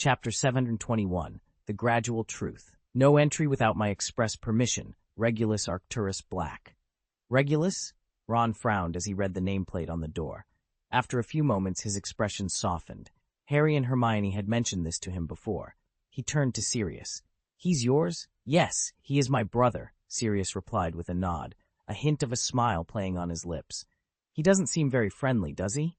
Chapter 721, The Gradual Truth. No entry without my express permission. Regulus Arcturus Black. Regulus? Ron frowned as he read the nameplate on the door. After a few moments, his expression softened. Harry and Hermione had mentioned this to him before. He turned to Sirius. "He's yours?" "Yes, he is my brother," Sirius replied with a nod, a hint of a smile playing on his lips. "He doesn't seem very friendly, does he?"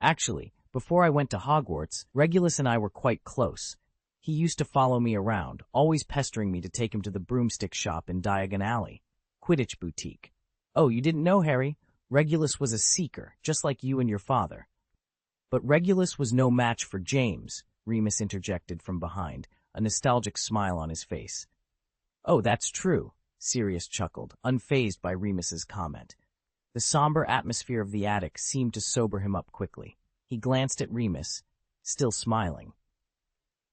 "Actually, before I went to Hogwarts, Regulus and I were quite close. He used to follow me around, always pestering me to take him to the broomstick shop in Diagon Alley, Quidditch Boutique. Oh, you didn't know, Harry? Regulus was a seeker, just like you and your father." "But Regulus was no match for James," Remus interjected from behind, a nostalgic smile on his face. "Oh, that's true," Sirius chuckled, unfazed by Remus's comment. The somber atmosphere of the attic seemed to sober him up quickly. He glanced at Remus, still smiling.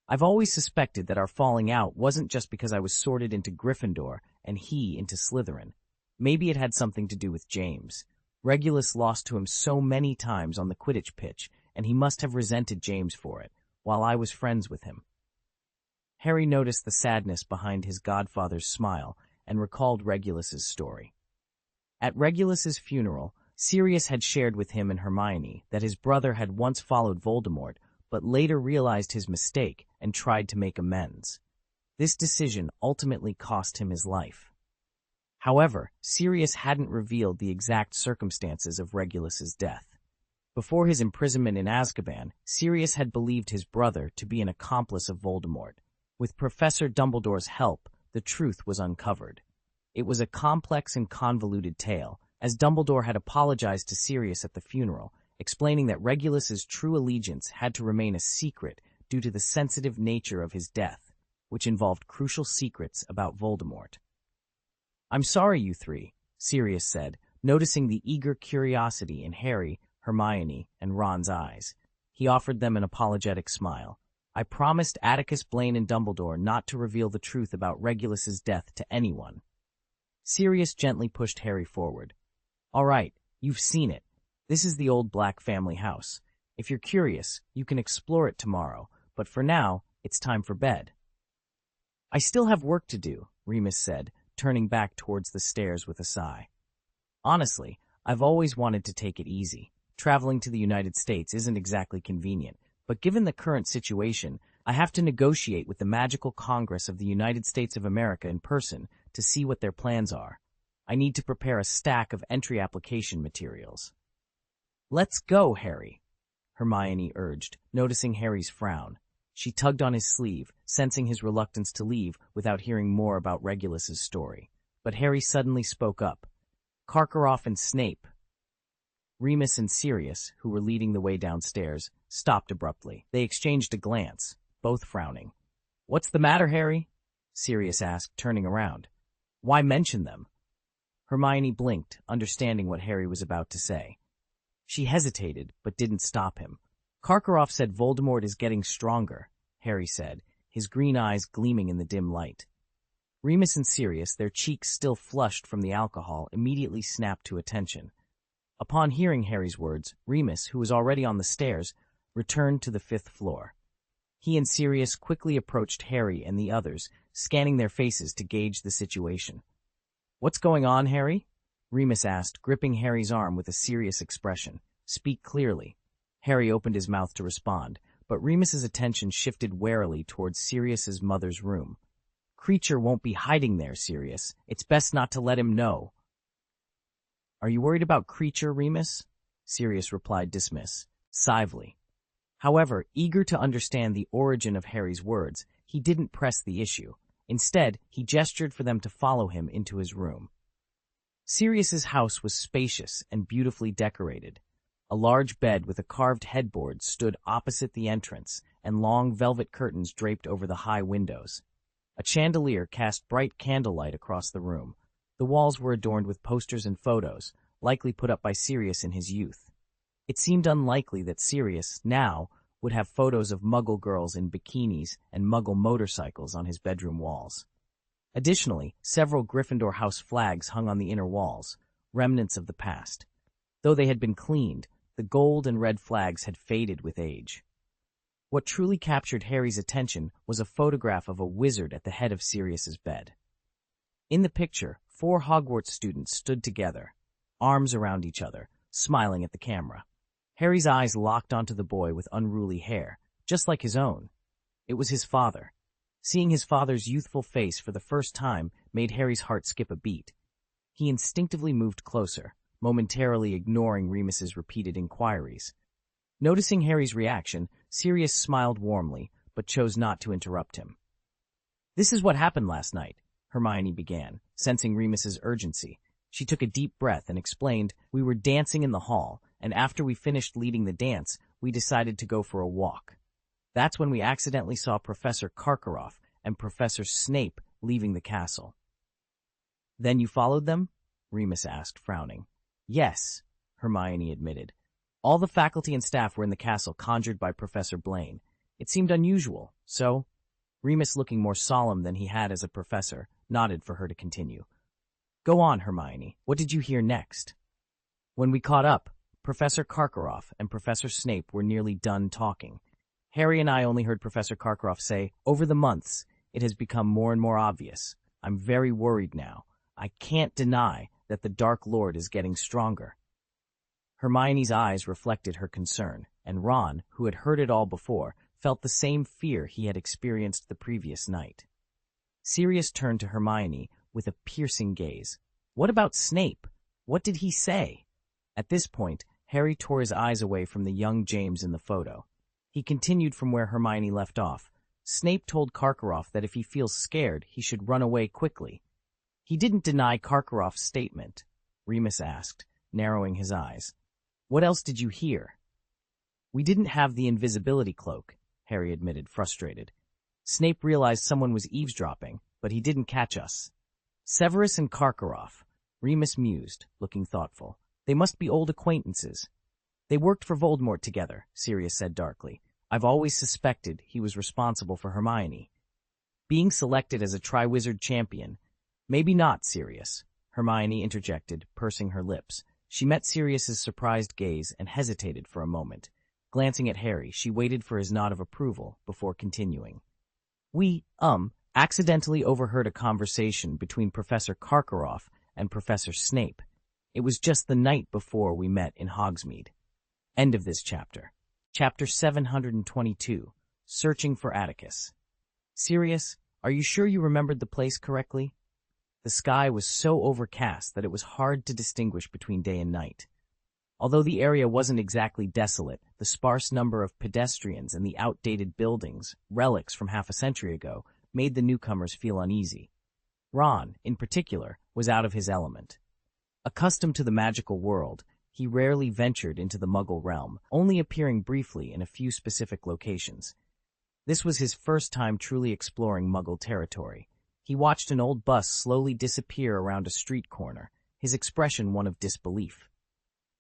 "I've always suspected that our falling out wasn't just because I was sorted into Gryffindor and he into Slytherin. Maybe it had something to do with James. Regulus lost to him so many times on the Quidditch pitch, and he must have resented James for it, while I was friends with him." Harry noticed the sadness behind his godfather's smile and recalled Regulus's story. At Regulus's funeral, Sirius had shared with him and Hermione that his brother had once followed Voldemort, but later realized his mistake and tried to make amends. This decision ultimately cost him his life. However, Sirius hadn't revealed the exact circumstances of Regulus's death. Before his imprisonment in Azkaban, Sirius had believed his brother to be an accomplice of Voldemort. With Professor Dumbledore's help, the truth was uncovered. It was a complex and convoluted tale, as Dumbledore had apologized to Sirius at the funeral, explaining that Regulus's true allegiance had to remain a secret due to the sensitive nature of his death, which involved crucial secrets about Voldemort. "I'm sorry, you three," Sirius said, noticing the eager curiosity in Harry, Hermione, and Ron's eyes. He offered them an apologetic smile. "I promised Atticus Blaine and Dumbledore not to reveal the truth about Regulus's death to anyone." Sirius gently pushed Harry forward. "All right, you've seen it. This is the old Black family house. If you're curious, you can explore it tomorrow, but for now, it's time for bed." "I still have work to do," Remus said, turning back towards the stairs with a sigh. "Honestly, I've always wanted to take it easy. Traveling to the United States isn't exactly convenient, but given the current situation, I have to negotiate with the Magical Congress of the United States of America in person to see what their plans are. I need to prepare a stack of entry application materials." "Let's go, Harry," Hermione urged, noticing Harry's frown. She tugged on his sleeve, sensing his reluctance to leave without hearing more about Regulus's story. But Harry suddenly spoke up. "Karkaroff and Snape." Remus and Sirius, who were leading the way downstairs, stopped abruptly. They exchanged a glance, both frowning. "What's the matter, Harry?" Sirius asked, turning around. "Why mention them?" Hermione blinked, understanding what Harry was about to say. She hesitated, but didn't stop him. "Karkaroff said Voldemort is getting stronger," Harry said, his green eyes gleaming in the dim light. Remus and Sirius, their cheeks still flushed from the alcohol, immediately snapped to attention. Upon hearing Harry's words, Remus, who was already on the stairs, returned to the 5th floor. He and Sirius quickly approached Harry and the others, scanning their faces to gauge the situation. "What's going on, Harry?" Remus asked, gripping Harry's arm with a serious expression. "Speak clearly." Harry opened his mouth to respond, but Remus's attention shifted warily towards Sirius's mother's room. "Creature won't be hiding there, Sirius. It's best not to let him know." "Are you worried about Creature, Remus?" Sirius replied dismissively. However, eager to understand the origin of Harry's words, he didn't press the issue. Instead, he gestured for them to follow him into his room. Sirius's house was spacious and beautifully decorated. A large bed with a carved headboard stood opposite the entrance, and long velvet curtains draped over the high windows. A chandelier cast bright candlelight across the room. The walls were adorned with posters and photos, likely put up by Sirius in his youth. It seemed unlikely that Sirius, now, would have photos of Muggle girls in bikinis and Muggle motorcycles on his bedroom walls. Additionally, several Gryffindor house flags hung on the inner walls, remnants of the past. Though they had been cleaned, the gold and red flags had faded with age. What truly captured Harry's attention was a photograph of a wizard at the head of Sirius's bed. In the picture, 4 Hogwarts students stood together, arms around each other, smiling at the camera. Harry's eyes locked onto the boy with unruly hair, just like his own. It was his father. Seeing his father's youthful face for the first time made Harry's heart skip a beat. He instinctively moved closer, momentarily ignoring Remus's repeated inquiries. Noticing Harry's reaction, Sirius smiled warmly, but chose not to interrupt him. "This is what happened last night," Hermione began, sensing Remus's urgency. She took a deep breath and explained, "We were dancing in the hall, and after we finished leading the dance, we decided to go for a walk. That's when we accidentally saw Professor Karkaroff and Professor Snape leaving the castle." "Then you followed them?" Remus asked, frowning. "Yes," Hermione admitted. "All the faculty and staff were in the castle conjured by Professor Blaine. It seemed unusual, so—" Remus, looking more solemn than he had as a professor, nodded for her to continue. "Go on, Hermione. What did you hear next?" "When we caught up, Professor Karkaroff and Professor Snape were nearly done talking. Harry and I only heard Professor Karkaroff say, 'Over the months, it has become more and more obvious. I'm very worried now. I can't deny that the Dark Lord is getting stronger.'" Hermione's eyes reflected her concern, and Ron, who had heard it all before, felt the same fear he had experienced the previous night. Sirius turned to Hermione with a piercing gaze. "What about Snape? What did he say?" At this point, Harry tore his eyes away from the young James in the photo. He continued from where Hermione left off. "Snape told Karkaroff that if he feels scared, he should run away quickly." "He didn't deny Karkaroff's statement," Remus asked, narrowing his eyes. "What else did you hear?" "We didn't have the invisibility cloak," Harry admitted, frustrated. "Snape realized someone was eavesdropping, but he didn't catch us." "Severus and Karkaroff," Remus mused, looking thoughtful. "They must be old acquaintances." "They worked for Voldemort together," Sirius said darkly. "I've always suspected he was responsible for Hermione being selected as a Triwizard champion." "Maybe not, Sirius," Hermione interjected, pursing her lips. She met Sirius's surprised gaze and hesitated for a moment. Glancing at Harry, she waited for his nod of approval before continuing. "We, accidentally overheard a conversation between Professor Karkaroff and Professor Snape. It was just the night before we met in Hogsmeade." End of this chapter. Chapter 722, Searching for Atticus. "Sirius, are you sure you remembered the place correctly?" The sky was so overcast that it was hard to distinguish between day and night. Although the area wasn't exactly desolate, the sparse number of pedestrians and the outdated buildings, relics from half a century ago, made the newcomers feel uneasy. Ron, in particular, was out of his element. Accustomed to the magical world, he rarely ventured into the Muggle realm, only appearing briefly in a few specific locations. This was his first time truly exploring Muggle territory. He watched an old bus slowly disappear around a street corner, his expression one of disbelief.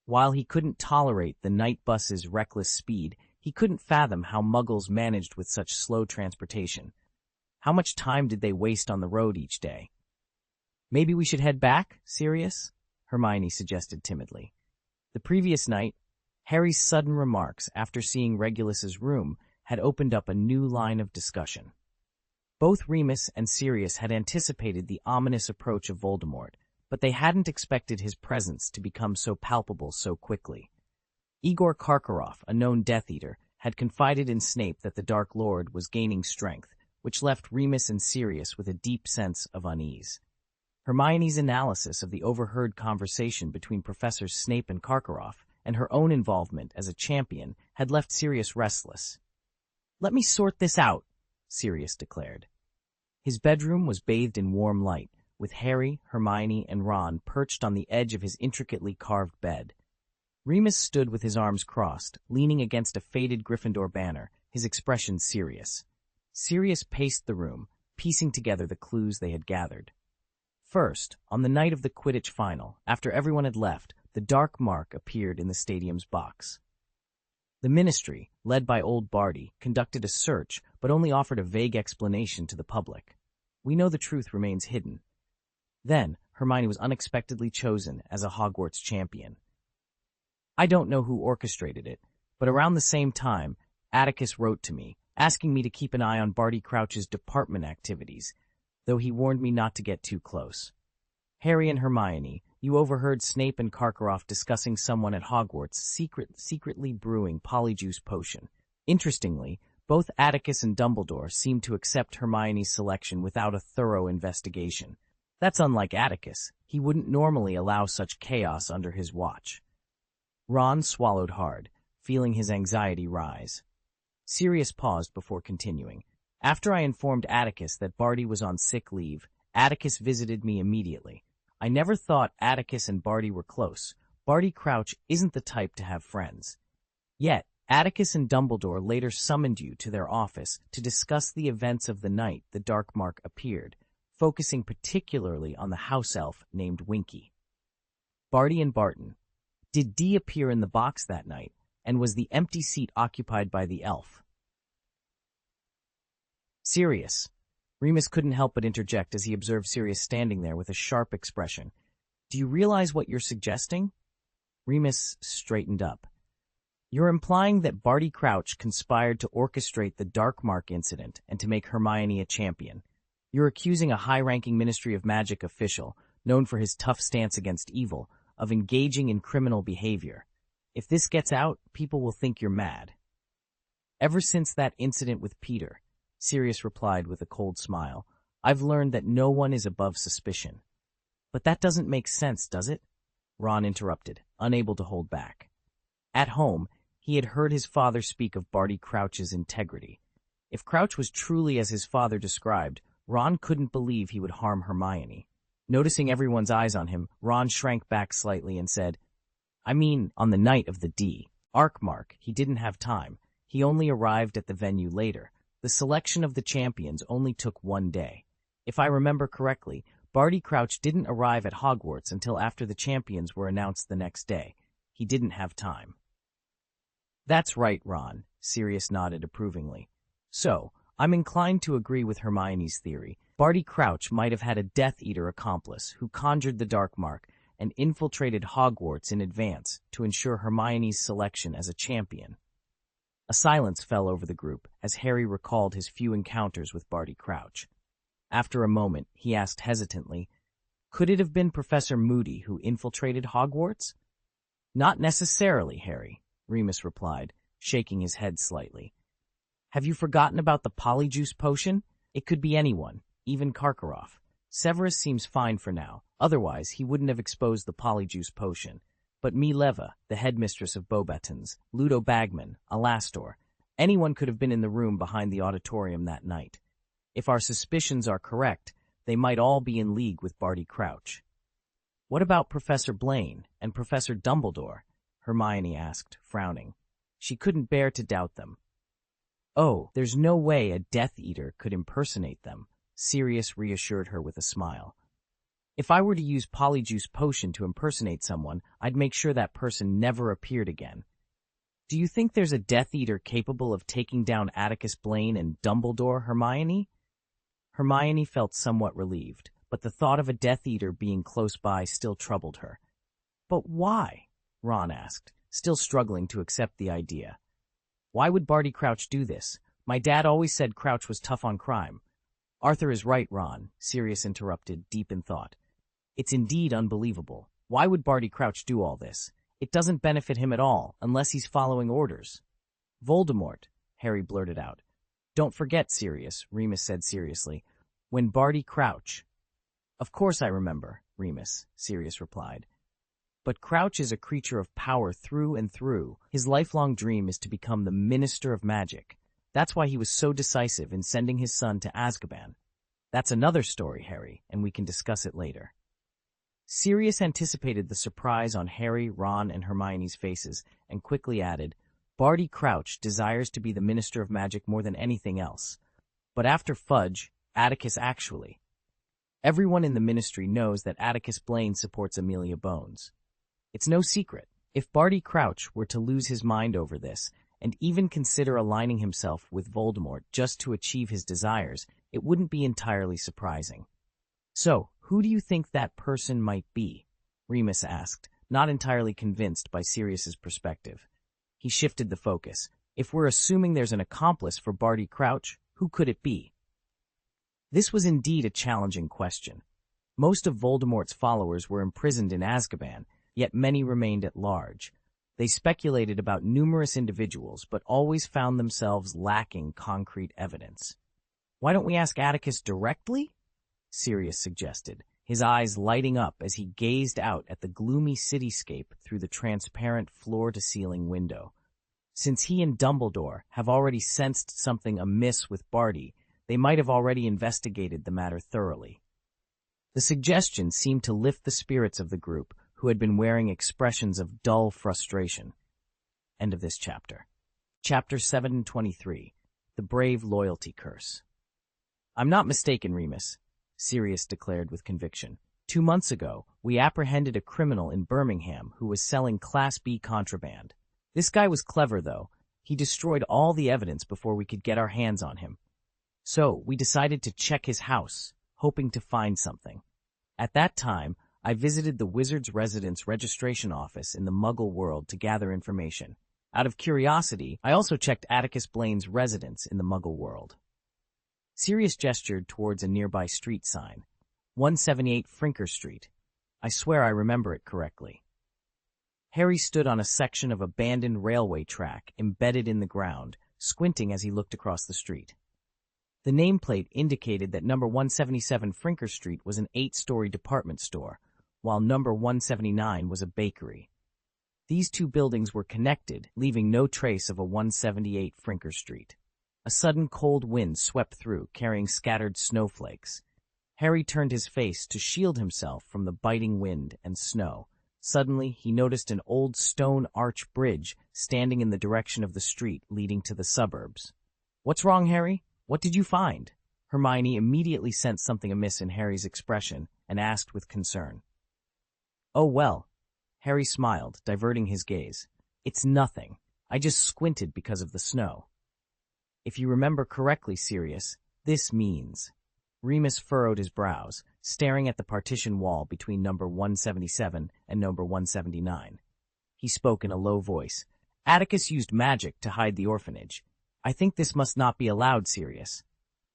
While he couldn't tolerate the night bus's reckless speed, he couldn't fathom how Muggles managed with such slow transportation. How much time did they waste on the road each day? "Maybe we should head back, Sirius?" Hermione suggested timidly. The previous night, Harry's sudden remarks after seeing Regulus's room had opened up a new line of discussion. Both Remus and Sirius had anticipated the ominous approach of Voldemort, but they hadn't expected his presence to become so palpable so quickly. Igor Karkaroff, a known Death Eater, had confided in Snape that the Dark Lord was gaining strength, which left Remus and Sirius with a deep sense of unease. Hermione's analysis of the overheard conversation between Professors Snape and Karkaroff, and her own involvement as a champion, had left Sirius restless. "Let me sort this out," Sirius declared. His bedroom was bathed in warm light, with Harry, Hermione, and Ron perched on the edge of his intricately carved bed. Remus stood with his arms crossed, leaning against a faded Gryffindor banner, his expression serious. Sirius paced the room, piecing together the clues they had gathered. First, on the night of the Quidditch final, after everyone had left, the dark mark appeared in the stadium's box. The Ministry, led by Old Barty, conducted a search, but only offered a vague explanation to the public. We know the truth remains hidden. Then, Hermione was unexpectedly chosen as a Hogwarts champion. I don't know who orchestrated it, but around the same time, Atticus wrote to me, asking me to keep an eye on Barty Crouch's department activities, though he warned me not to get too close. Harry and Hermione, you overheard Snape and Karkaroff discussing someone at Hogwarts secretly brewing polyjuice potion. Interestingly, both Atticus and Dumbledore seemed to accept Hermione's selection without a thorough investigation. That's unlike Atticus. He wouldn't normally allow such chaos under his watch. Ron swallowed hard, feeling his anxiety rise. Sirius paused before continuing. After I informed Atticus that Barty was on sick leave, Atticus visited me immediately. I never thought Atticus and Barty were close. Barty Crouch isn't the type to have friends. Yet, Atticus and Dumbledore later summoned you to their office to discuss the events of the night the Dark Mark appeared, focusing particularly on the house elf named Winky. Barty and Barton. Did Dee appear in the box that night, and was the empty seat occupied by the elf? Sirius. Remus couldn't help but interject as he observed Sirius standing there with a sharp expression. Do you realize what you're suggesting? Remus straightened up. You're implying that Barty Crouch conspired to orchestrate the Dark Mark incident and to make Hermione a champion. You're accusing a high-ranking Ministry of Magic official, known for his tough stance against evil, of engaging in criminal behavior. If this gets out, people will think you're mad. Ever since that incident with Peter, Sirius replied with a cold smile, I've learned that no one is above suspicion. But that doesn't make sense, does it? Ron interrupted, unable to hold back. At home, he had heard his father speak of Barty Crouch's integrity. If Crouch was truly as his father described, Ron couldn't believe he would harm Hermione. Noticing everyone's eyes on him, Ron shrank back slightly and said, I mean, on the night of the Dark Mark, he didn't have time. He only arrived at the venue later. The selection of the champions only took one day. If I remember correctly, Barty Crouch didn't arrive at Hogwarts until after the champions were announced the next day. He didn't have time. That's right, Ron, Sirius nodded approvingly. So, I'm inclined to agree with Hermione's theory. Barty Crouch might have had a Death Eater accomplice who conjured the Dark Mark and infiltrated Hogwarts in advance to ensure Hermione's selection as a champion. A silence fell over the group as Harry recalled his few encounters with Barty Crouch. After a moment, he asked hesitantly, could it have been Professor Moody who infiltrated Hogwarts? Not necessarily, Harry, Remus replied, shaking his head slightly. Have you forgotten about the polyjuice potion? It could be anyone, even Karkaroff. Severus seems fine for now. Otherwise, he wouldn't have exposed the polyjuice potion. But Mileva, the headmistress of Beauxbatons, Ludo Bagman, Alastor, anyone could have been in the room behind the auditorium that night. If our suspicions are correct, they might all be in league with Barty Crouch. What about Professor Blaine and Professor Dumbledore? Hermione asked, frowning. She couldn't bear to doubt them. Oh, there's no way a Death Eater could impersonate them, Sirius reassured her with a smile. If I were to use Polyjuice Potion to impersonate someone, I'd make sure that person never appeared again. Do you think there's a Death Eater capable of taking down Atticus Blaine and Dumbledore, Hermione? Hermione felt somewhat relieved, but the thought of a Death Eater being close by still troubled her. But why? Ron asked, still struggling to accept the idea. Why would Barty Crouch do this? My dad always said Crouch was tough on crime. Arthur is right, Ron, Sirius interrupted, deep in thought. It's indeed unbelievable. Why would Barty Crouch do all this? It doesn't benefit him at all, unless he's following orders. Voldemort, Harry blurted out. Don't forget, Sirius, Remus said seriously. When Barty Crouch... Of course I remember, Remus, Sirius replied. But Crouch is a creature of power through and through. His lifelong dream is to become the Minister of Magic. That's why he was so decisive in sending his son to Azkaban. That's another story, Harry, and we can discuss it later. Sirius anticipated the surprise on Harry, Ron, and Hermione's faces, and quickly added, Barty Crouch desires to be the Minister of Magic more than anything else. But after Fudge, Atticus actually. Everyone in the Ministry knows that Atticus Blaine supports Amelia Bones. It's no secret. If Barty Crouch were to lose his mind over this, and even consider aligning himself with Voldemort just to achieve his desires, it wouldn't be entirely surprising. So, who do you think that person might be? Remus asked, not entirely convinced by Sirius's perspective. He shifted the focus. If we're assuming there's an accomplice for Barty Crouch, who could it be? This was indeed a challenging question. Most of Voldemort's followers were imprisoned in Azkaban, yet many remained at large. They speculated about numerous individuals, but always found themselves lacking concrete evidence. "Why don't we ask Atticus directly?" Sirius suggested, his eyes lighting up as he gazed out at the gloomy cityscape through the transparent floor-to-ceiling window. Since he and Dumbledore have already sensed something amiss with Barty, they might have already investigated the matter thoroughly. The suggestion seemed to lift the spirits of the group, who had been wearing expressions of dull frustration. End of this chapter. Chapter 723, The Brave Loyalty Curse. "I'm not mistaken, Remus," Sirius declared with conviction. 2 months ago, we apprehended a criminal in Birmingham who was selling Class B contraband. This guy was clever, though. He destroyed all the evidence before we could get our hands on him. So we decided to check his house, hoping to find something. At that time, I visited the Wizard's Residence registration office in the Muggle world to gather information. Out of curiosity, I also checked Atticus Blaine's residence in the Muggle world." Sirius gestured towards a nearby street sign. 178 Frinker Street. I swear I remember it correctly. Harry stood on a section of abandoned railway track embedded in the ground, squinting as he looked across the street. The nameplate indicated that number 177 Frinker Street was an 8-story department store, while number 179 was a bakery. These two buildings were connected, leaving no trace of a 178 Frinker Street. A sudden cold wind swept through, carrying scattered snowflakes. Harry turned his face to shield himself from the biting wind and snow. Suddenly, he noticed an old stone arch bridge standing in the direction of the street leading to the suburbs. "What's wrong, Harry? What did you find?" Hermione immediately sensed something amiss in Harry's expression and asked with concern. "Oh, well." Harry smiled, diverting his gaze. "It's nothing. I just squinted because of the snow." "If you remember correctly, Sirius, this means—" Remus furrowed his brows, staring at the partition wall between number 177 and number 179. He spoke in a low voice. "Atticus used magic to hide the orphanage. I think this must not be allowed, Sirius."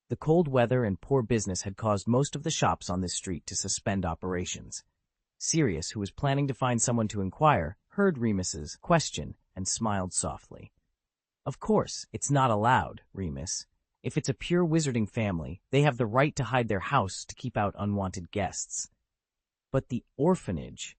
The cold weather and poor business had caused most of the shops on this street to suspend operations. Sirius, who was planning to find someone to inquire, heard Remus's question and smiled softly. "Of course, it's not allowed, Remus. If it's a pure wizarding family, they have the right to hide their house to keep out unwanted guests. But the orphanage—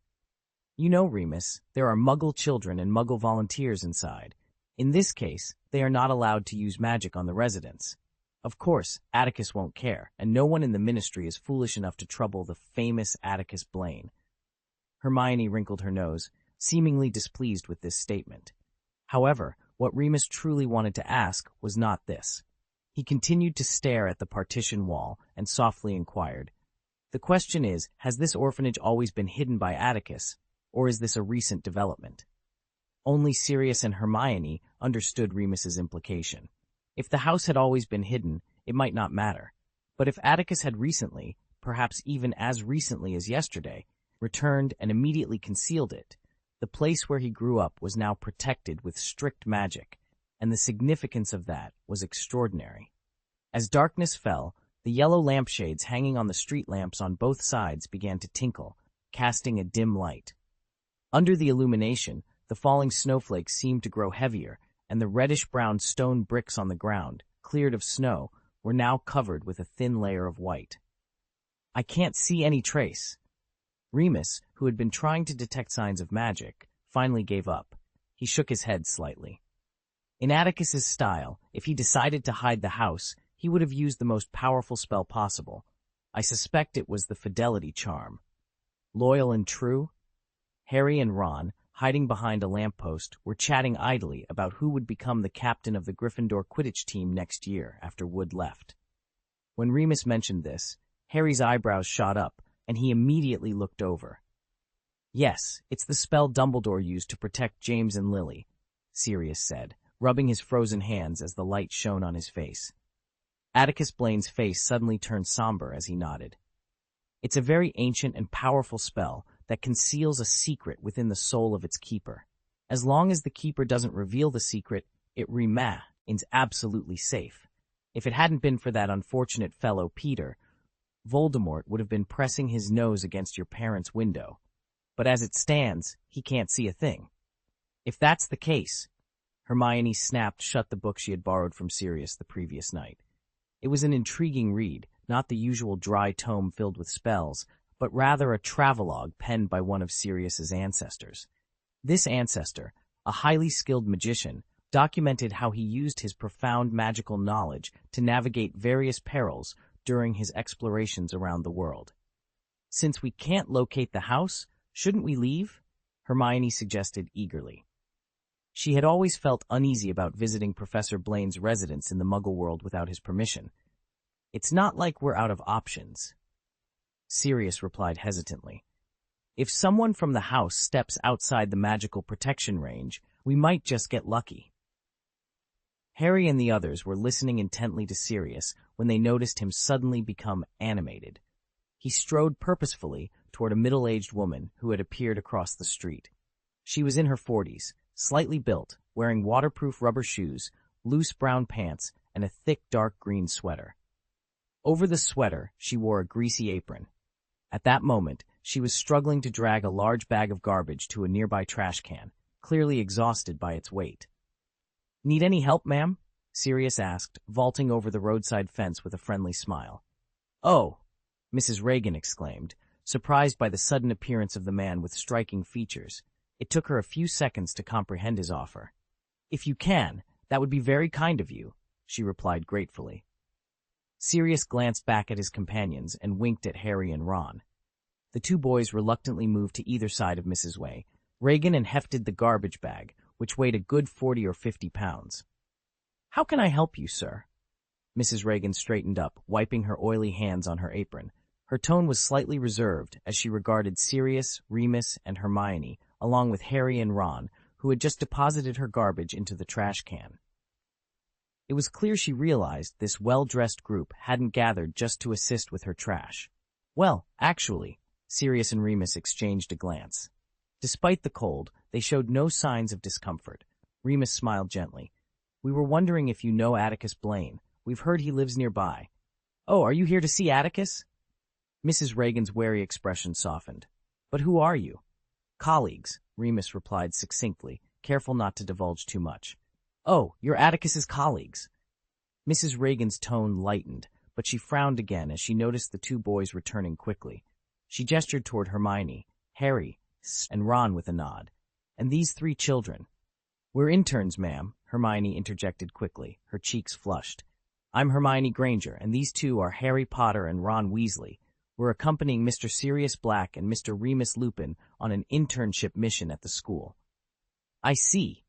You know, Remus, there are Muggle children and Muggle volunteers inside. In this case, they are not allowed to use magic on the residents. Of course, Atticus won't care, and no one in the Ministry is foolish enough to trouble the famous Atticus Blaine." Hermione wrinkled her nose, seemingly displeased with this statement. However, what Remus truly wanted to ask was not this. He continued to stare at the partition wall and softly inquired, "The question is, has this orphanage always been hidden by Atticus, or is this a recent development?" Only Sirius and Hermione understood Remus's implication. If the house had always been hidden, it might not matter. But if Atticus had recently, perhaps even as recently as yesterday, returned and immediately concealed it, the place where he grew up was now protected with strict magic, and the significance of that was extraordinary. As darkness fell, the yellow lampshades hanging on the street lamps on both sides began to tinkle, casting a dim light. Under the illumination, the falling snowflakes seemed to grow heavier, and the reddish-brown stone bricks on the ground, cleared of snow, were now covered with a thin layer of white. "I can't see any trace." Remus, who had been trying to detect signs of magic, finally gave up. He shook his head slightly. In Atticus's style, if he decided to hide the house, he would have used the most powerful spell possible. I suspect it was the fidelity charm. Loyal and true? Harry and Ron, hiding behind a lamppost, were chatting idly about who would become the captain of the Gryffindor Quidditch team next year after Wood left. When Remus mentioned this, Harry's eyebrows shot up, and he immediately looked over. "Yes, it's the spell Dumbledore used to protect James and Lily," Sirius said, rubbing his frozen hands as the light shone on his face. Atticus Blaine's face suddenly turned somber as he nodded. "It's a very ancient and powerful spell that conceals a secret within the soul of its keeper. As long as the keeper doesn't reveal the secret, it remains absolutely safe. If it hadn't been for that unfortunate fellow Peter, Voldemort would have been pressing his nose against your parents' window. But as it stands, he can't see a thing. If that's the case, Hermione snapped shut the book she had borrowed from Sirius the previous night. It was an intriguing read, not the usual dry tome filled with spells, but rather a travelogue penned by one of Sirius's ancestors. This ancestor, a highly skilled magician, documented how he used his profound magical knowledge to navigate various perils during his explorations around the world. Since we can't locate the house, shouldn't we leave? Hermione suggested eagerly. She had always felt uneasy about visiting Professor Blaine's residence in the Muggle world without his permission. It's not like we're out of options, Sirius replied hesitantly. If someone from the house steps outside the magical protection range, we might just get lucky. Harry and the others were listening intently to Sirius when they noticed him suddenly become animated. He strode purposefully toward a middle-aged woman who had appeared across the street. She was in her 40s, slightly built, wearing waterproof rubber shoes, loose brown pants, and a thick dark green sweater. Over the sweater, she wore a greasy apron. At that moment, she was struggling to drag a large bag of garbage to a nearby trash can, clearly exhausted by its weight. "Need any help, ma'am?" Sirius asked, vaulting over the roadside fence with a friendly smile. "Oh," Mrs. Reagan exclaimed, surprised by the sudden appearance of the man with striking features. It took her a few seconds to comprehend his offer. "If you can, that would be very kind of you," she replied gratefully. Sirius glanced back at his companions and winked at Harry and Ron. The two boys reluctantly moved to either side of Mrs. Way. Reagan and hefted the garbage bag, which weighed a good 40 or 50 pounds. "How can I help you, sir?" Mrs. Reagan straightened up, wiping her oily hands on her apron. Her tone was slightly reserved as she regarded Sirius, Remus, and Hermione, along with Harry and Ron, who had just deposited her garbage into the trash can. It was clear she realized this well-dressed group hadn't gathered just to assist with her trash. "Well, actually," Sirius and Remus exchanged a glance. Despite the cold, they showed no signs of discomfort. Remus smiled gently. "We were wondering if you know Atticus Blaine. We've heard he lives nearby." "Oh, are you here to see Atticus?" Mrs. Reagan's wary expression softened. "But who are you?" "Colleagues," Remus replied succinctly, careful not to divulge too much. "Oh, you're Atticus's colleagues." Mrs. Reagan's tone lightened, but she frowned again as she noticed the two boys returning quickly. She gestured toward Hermione, Harry, and Ron with a nod. "And these three children?" "We're interns, ma'am," Hermione interjected quickly, her cheeks flushed. "I'm Hermione Granger, and these two are Harry Potter and Ron Weasley. We're accompanying Mr. Sirius Black and Mr. Remus Lupin on an internship mission at the school." "I see,"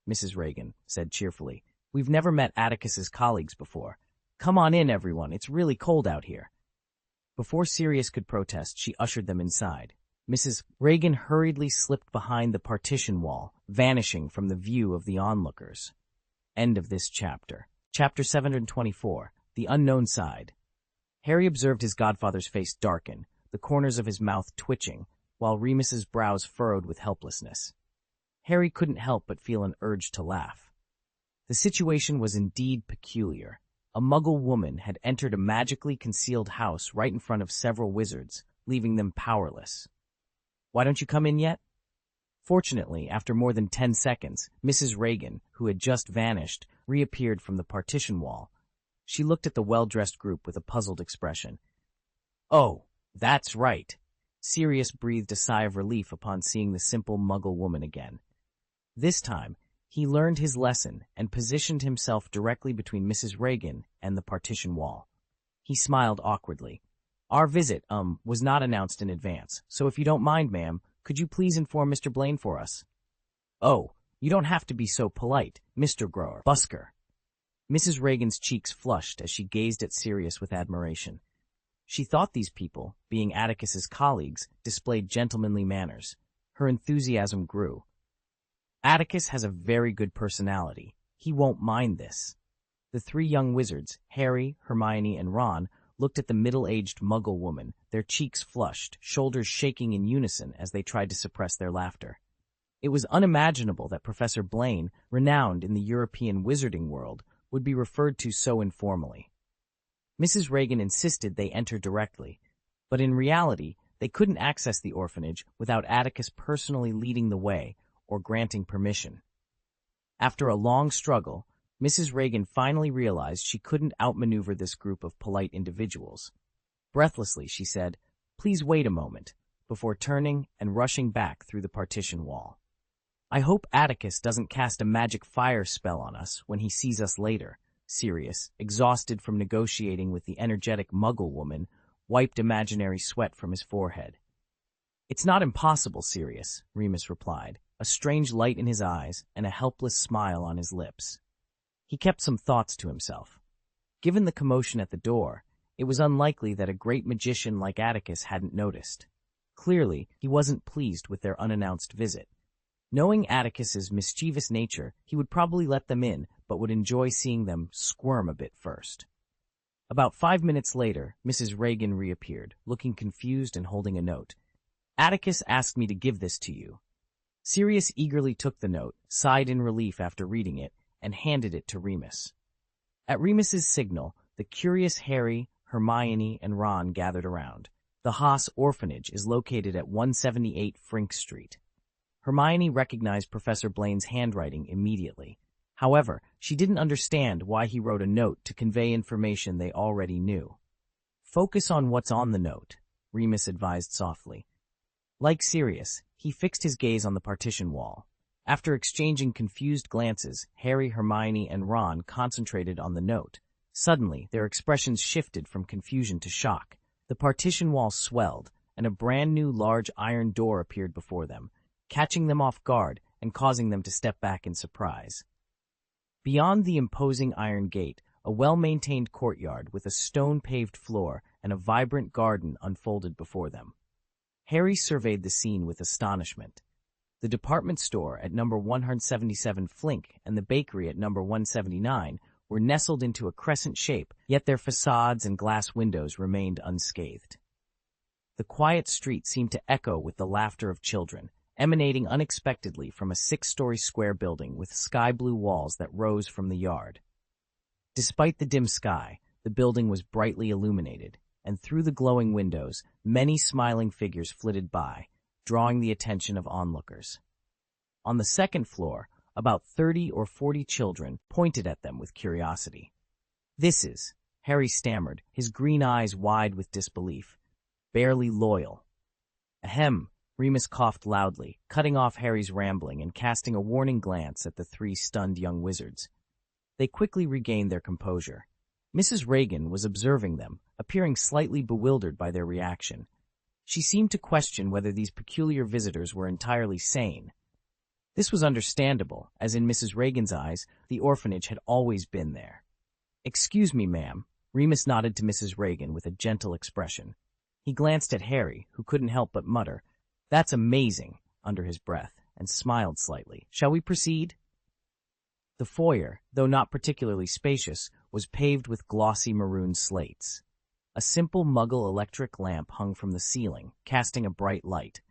Mrs. Reagan said cheerfully. "We've never met Atticus's colleagues before. Come on in, everyone. It's really cold out here." Before Sirius could protest, she ushered them inside. Mrs. Reagan hurriedly slipped behind the partition wall, vanishing from the view of the onlookers. End of this chapter. Chapter 724, The Unknown Side. Harry observed his godfather's face darken, the corners of his mouth twitching, while Remus's brows furrowed with helplessness. Harry couldn't help but feel an urge to laugh. The situation was indeed peculiar. A Muggle woman had entered a magically concealed house right in front of several wizards, leaving them powerless. "Why don't you come in yet?" Fortunately, after more than 10 seconds, Mrs. Reagan, who had just vanished, reappeared from the partition wall. She looked at the well-dressed group with a puzzled expression. "Oh, that's right." Sirius breathed a sigh of relief upon seeing the simple Muggle woman again. This time, he learned his lesson and positioned himself directly between Mrs. Reagan and the partition wall. He smiled awkwardly. "Our visit, was not announced in advance, so if you don't mind, ma'am, could you please inform Mr. Blaine for us?" "Oh, you don't have to be so polite, Mr. Grower Busker." Mrs. Reagan's cheeks flushed as she gazed at Sirius with admiration. She thought these people, being Atticus's colleagues, displayed gentlemanly manners. Her enthusiasm grew. "Atticus has a very good personality. He won't mind this." The three young wizards, Harry, Hermione, and Ron, looked at the middle-aged Muggle woman, their cheeks flushed, shoulders shaking in unison as they tried to suppress their laughter. It was unimaginable that Professor Blaine, renowned in the European wizarding world, would be referred to so informally. Mrs. Reagan insisted they enter directly, but in reality, they couldn't access the orphanage without Atticus personally leading the way or granting permission. After a long struggle, Mrs. Reagan finally realized she couldn't outmaneuver this group of polite individuals. Breathlessly, she said, "Please wait a moment," before turning and rushing back through the partition wall. "I hope Atticus doesn't cast a magic fire spell on us when he sees us later." Sirius, exhausted from negotiating with the energetic Muggle woman, wiped imaginary sweat from his forehead. "It's not impossible, Sirius," Remus replied, a strange light in his eyes and a helpless smile on his lips. He kept some thoughts to himself. Given the commotion at the door, it was unlikely that a great magician like Atticus hadn't noticed. Clearly, he wasn't pleased with their unannounced visit. Knowing Atticus's mischievous nature, he would probably let them in, but would enjoy seeing them squirm a bit first. About 5 minutes later, Mrs. Reagan reappeared, looking confused and holding a note. "Atticus asked me to give this to you." Sirius eagerly took the note, sighed in relief after reading it, and handed it to Remus. At Remus's signal, the curious Harry, Hermione, and Ron gathered around. The Haas orphanage is located at 178 Frink Street. Hermione recognized Professor Blaine's handwriting immediately. However, she didn't understand why he wrote a note to convey information they already knew. "Focus on what's on the note," Remus advised softly. Like Sirius, he fixed his gaze on the partition wall. After exchanging confused glances, Harry, Hermione, and Ron concentrated on the note. Suddenly, their expressions shifted from confusion to shock. The partition wall swelled, and a brand-new large iron door appeared before them, catching them off guard and causing them to step back in surprise. Beyond the imposing iron gate, a well-maintained courtyard with a stone-paved floor and a vibrant garden unfolded before them. Harry surveyed the scene with astonishment. The department store at number 177 Flink and the bakery at number 179 were nestled into a crescent shape, yet their facades and glass windows remained unscathed. The quiet street seemed to echo with the laughter of children, emanating unexpectedly from a 6-story square building with sky-blue walls that rose from the yard. Despite the dim sky, the building was brightly illuminated, and through the glowing windows, many smiling figures flitted by, drawing the attention of onlookers. On the second floor, about 30 or 40 children pointed at them with curiosity. "This is," Harry stammered, his green eyes wide with disbelief, "barely loyal." "Ahem," Remus coughed loudly, cutting off Harry's rambling and casting a warning glance at the 3 stunned young wizards. They quickly regained their composure. Mrs. Reagan was observing them, appearing slightly bewildered by their reaction. She seemed to question whether these peculiar visitors were entirely sane. This was understandable, as in Mrs. Reagan's eyes, the orphanage had always been there. "Excuse me, ma'am." Remus nodded to Mrs. Reagan with a gentle expression. He glanced at Harry, who couldn't help but mutter, "That's amazing," under his breath, and smiled slightly. "Shall we proceed?" The foyer, though not particularly spacious, was paved with glossy maroon slates. A simple Muggle electric lamp hung from the ceiling, casting a bright light.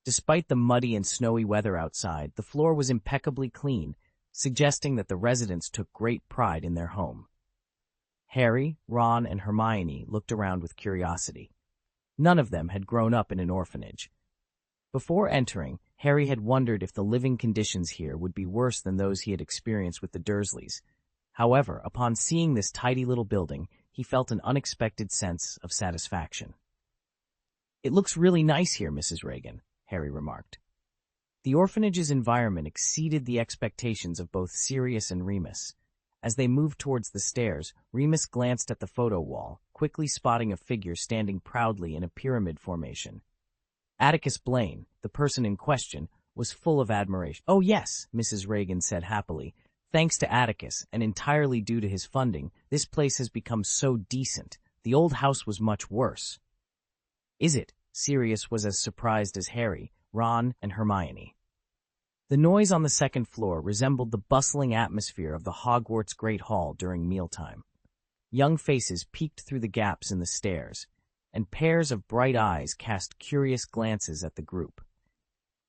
Despite the muddy and snowy weather outside, the floor was impeccably clean, suggesting that the residents took great pride in their home. Harry, Ron, and Hermione looked around with curiosity. None of them had grown up in an orphanage. Before entering, Harry had wondered if the living conditions here would be worse than those he had experienced with the Dursleys. However, upon seeing this tidy little building, he felt an unexpected sense of satisfaction. "It looks really nice here, Mrs. Reagan," Harry remarked. The orphanage's environment exceeded the expectations of both Sirius and Remus. As they moved towards the stairs, Remus glanced at the photo wall, quickly spotting a figure standing proudly in a pyramid formation. Atticus Blaine, the person in question, was full of admiration. "Oh yes," Mrs. Reagan said happily. "Thanks to Atticus, and entirely due to his funding, this place has become so decent. The old house was much worse." "Is it?" Sirius was as surprised as Harry, Ron, and Hermione. The noise on the second floor resembled the bustling atmosphere of the Hogwarts Great Hall during mealtime. Young faces peeked through the gaps in the stairs, and pairs of bright eyes cast curious glances at the group.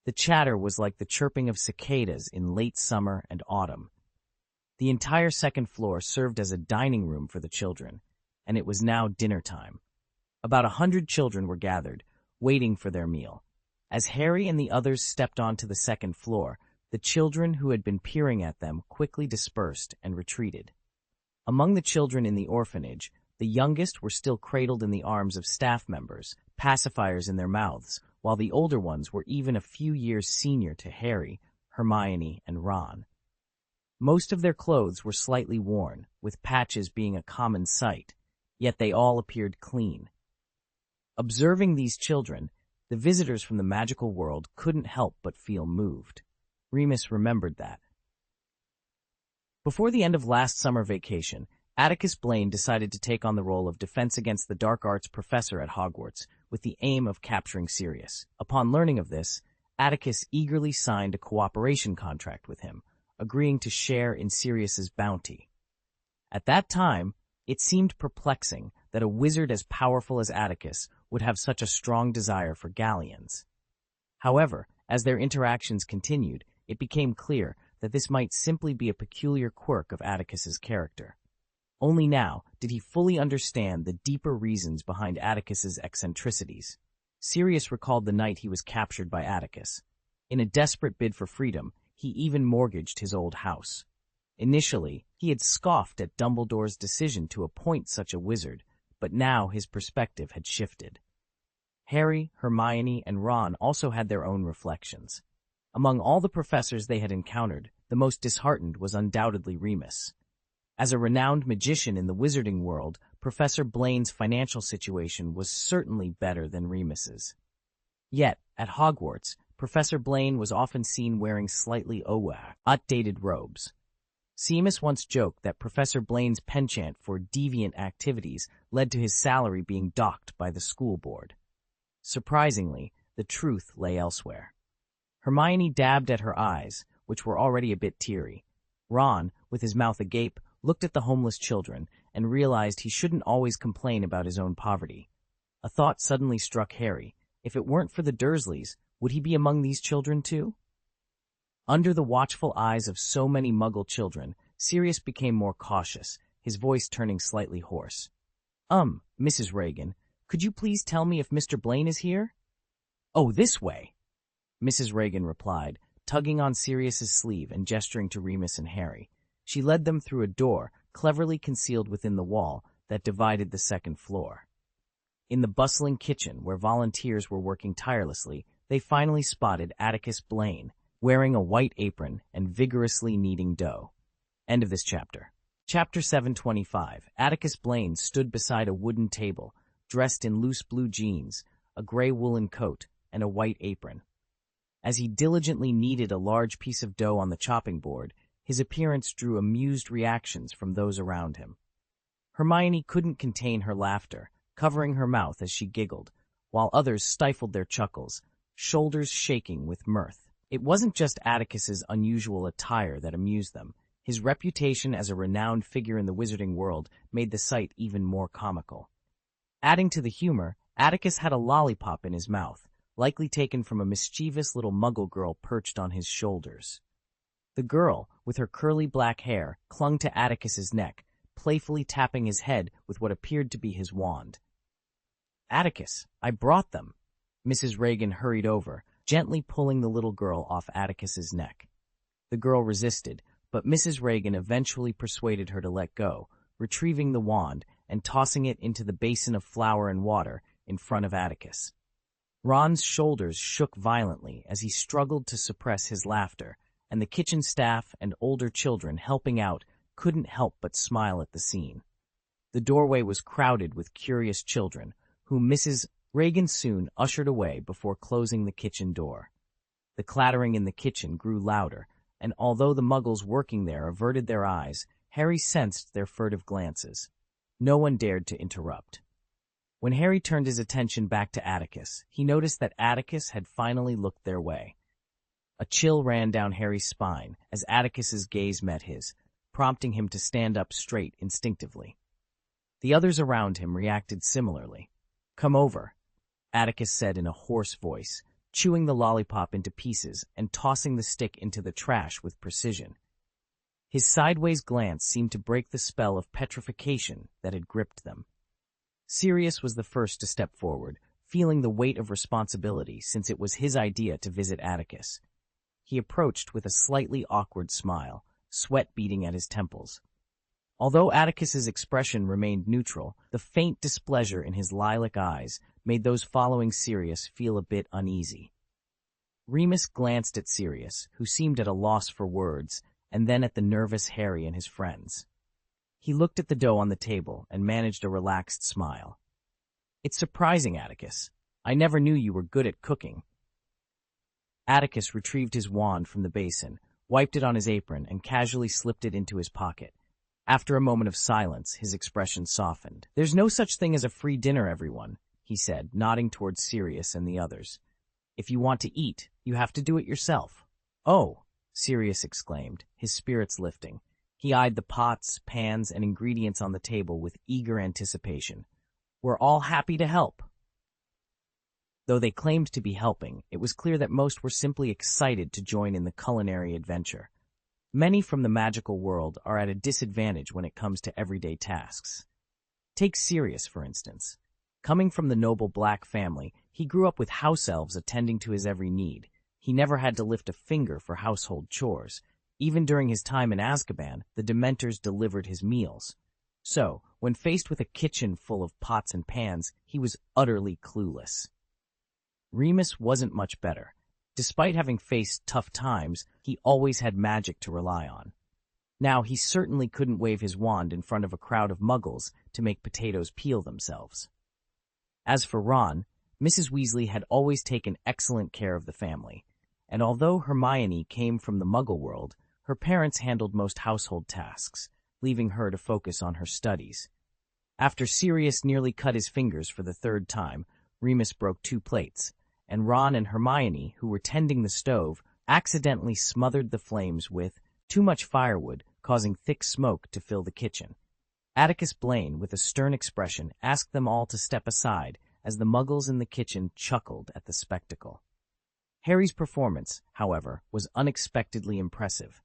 The chatter was like the chirping of cicadas in late summer and autumn. The entire second floor served as a dining room for the children, and it was now dinner time. About 100 children were gathered, waiting for their meal. As Harry and the others stepped onto the second floor, the children who had been peering at them quickly dispersed and retreated. Among the children in the orphanage, the youngest were still cradled in the arms of staff members, pacifiers in their mouths, while the older ones were even a few years senior to Harry, Hermione, and Ron. Most of their clothes were slightly worn, with patches being a common sight, yet they all appeared clean. Observing these children, the visitors from the magical world couldn't help but feel moved. Remus remembered that. Before the end of last summer vacation, Atticus Blaine decided to take on the role of Defense Against the Dark Arts professor at Hogwarts, with the aim of capturing Sirius. Upon learning of this, Atticus eagerly signed a cooperation contract with him, agreeing to share in Sirius's bounty. At that time, it seemed perplexing that a wizard as powerful as Atticus would have such a strong desire for galleons. However, as their interactions continued, it became clear that this might simply be a peculiar quirk of Atticus's character. Only now did he fully understand the deeper reasons behind Atticus's eccentricities. Sirius recalled the night he was captured by Atticus. In a desperate bid for freedom, he even mortgaged his old house. Initially, he had scoffed at Dumbledore's decision to appoint such a wizard, but now his perspective had shifted. Harry, Hermione, and Ron also had their own reflections. Among all the professors they had encountered, the most disheartened was undoubtedly Remus. As a renowned magician in the wizarding world, Professor Blaine's financial situation was certainly better than Remus's. Yet, at Hogwarts, Professor Blaine was often seen wearing slightly outdated robes. Seamus once joked that Professor Blaine's penchant for deviant activities led to his salary being docked by the school board. Surprisingly, the truth lay elsewhere. Hermione dabbed at her eyes, which were already a bit teary. Ron, with his mouth agape, looked at the homeless children and realized he shouldn't always complain about his own poverty. A thought suddenly struck Harry. If it weren't for the Dursleys, would he be among these children too? Under the watchful eyes of so many Muggle children, Sirius became more cautious, his voice turning slightly hoarse. Mrs. Reagan, could you please tell me if Mr. Blaine is here?" "Oh, this way," Mrs. Reagan replied, tugging on Sirius's sleeve and gesturing to Remus and Harry. She led them through a door, cleverly concealed within the wall, that divided the second floor. In the bustling kitchen, where volunteers were working tirelessly, they finally spotted Atticus Blaine, wearing a white apron and vigorously kneading dough. End of this chapter. Chapter 725. Atticus Blaine stood beside a wooden table, dressed in loose blue jeans, a gray woolen coat, and a white apron. As he diligently kneaded a large piece of dough on the chopping board, his appearance drew amused reactions from those around him. Hermione couldn't contain her laughter, covering her mouth as she giggled, while others stifled their chuckles, shoulders shaking with mirth. It wasn't just Atticus's unusual attire that amused them. His reputation as a renowned figure in the wizarding world made the sight even more comical. Adding to the humor, Atticus had a lollipop in his mouth, likely taken from a mischievous little Muggle girl perched on his shoulders. The girl, with her curly black hair, clung to Atticus's neck, playfully tapping his head with what appeared to be his wand. "Atticus, I brought them." Mrs. Reagan hurried over, gently pulling the little girl off Atticus's neck. The girl resisted, but Mrs. Reagan eventually persuaded her to let go, retrieving the wand and tossing it into the basin of flour and water in front of Atticus. Ron's shoulders shook violently as he struggled to suppress his laughter, and the kitchen staff and older children helping out couldn't help but smile at the scene. The doorway was crowded with curious children, whom Mrs. Reagan soon ushered away before closing the kitchen door. The clattering in the kitchen grew louder, and although the Muggles working there averted their eyes, Harry sensed their furtive glances. No one dared to interrupt. When Harry turned his attention back to Atticus, he noticed that Atticus had finally looked their way. A chill ran down Harry's spine as Atticus's gaze met his, prompting him to stand up straight instinctively. The others around him reacted similarly. "Come over," Atticus said in a hoarse voice, chewing the lollipop into pieces and tossing the stick into the trash with precision. His sideways glance seemed to break the spell of petrification that had gripped them. Sirius was the first to step forward, feeling the weight of responsibility since it was his idea to visit Atticus. He approached with a slightly awkward smile, sweat beading at his temples. Although Atticus's expression remained neutral, the faint displeasure in his lilac eyes made those following Sirius feel a bit uneasy. Remus glanced at Sirius, who seemed at a loss for words, and then at the nervous Harry and his friends. He looked at the dough on the table and managed a relaxed smile. "It's surprising, Atticus. I never knew you were good at cooking." Atticus retrieved his wand from the basin, wiped it on his apron, and casually slipped it into his pocket. After a moment of silence, his expression softened. "There's no such thing as a free dinner, everyone," he said, nodding towards Sirius and the others. "If you want to eat, you have to do it yourself." "Oh!" Sirius exclaimed, his spirits lifting. He eyed the pots, pans, and ingredients on the table with eager anticipation. "We're all happy to help." Though they claimed to be helping, it was clear that most were simply excited to join in the culinary adventure. Many from the magical world are at a disadvantage when it comes to everyday tasks. Take Sirius, for instance. Coming from the noble black family, he grew up with house elves attending to his every need. He never had to lift a finger for household chores. Even during his time in Azkaban, the Dementors delivered his meals. So, when faced with a kitchen full of pots and pans, he was utterly clueless. Remus wasn't much better. Despite having faced tough times, he always had magic to rely on. Now, he certainly couldn't wave his wand in front of a crowd of muggles to make potatoes peel themselves. As for Ron, Mrs. Weasley had always taken excellent care of the family, and although Hermione came from the Muggle world, her parents handled most household tasks, leaving her to focus on her studies. After Sirius nearly cut his fingers for the third time, Remus broke 2 plates, and Ron and Hermione, who were tending the stove, accidentally smothered the flames with too much firewood, causing thick smoke to fill the kitchen. Atticus Blaine, with a stern expression, asked them all to step aside as the muggles in the kitchen chuckled at the spectacle. Harry's performance, however, was unexpectedly impressive.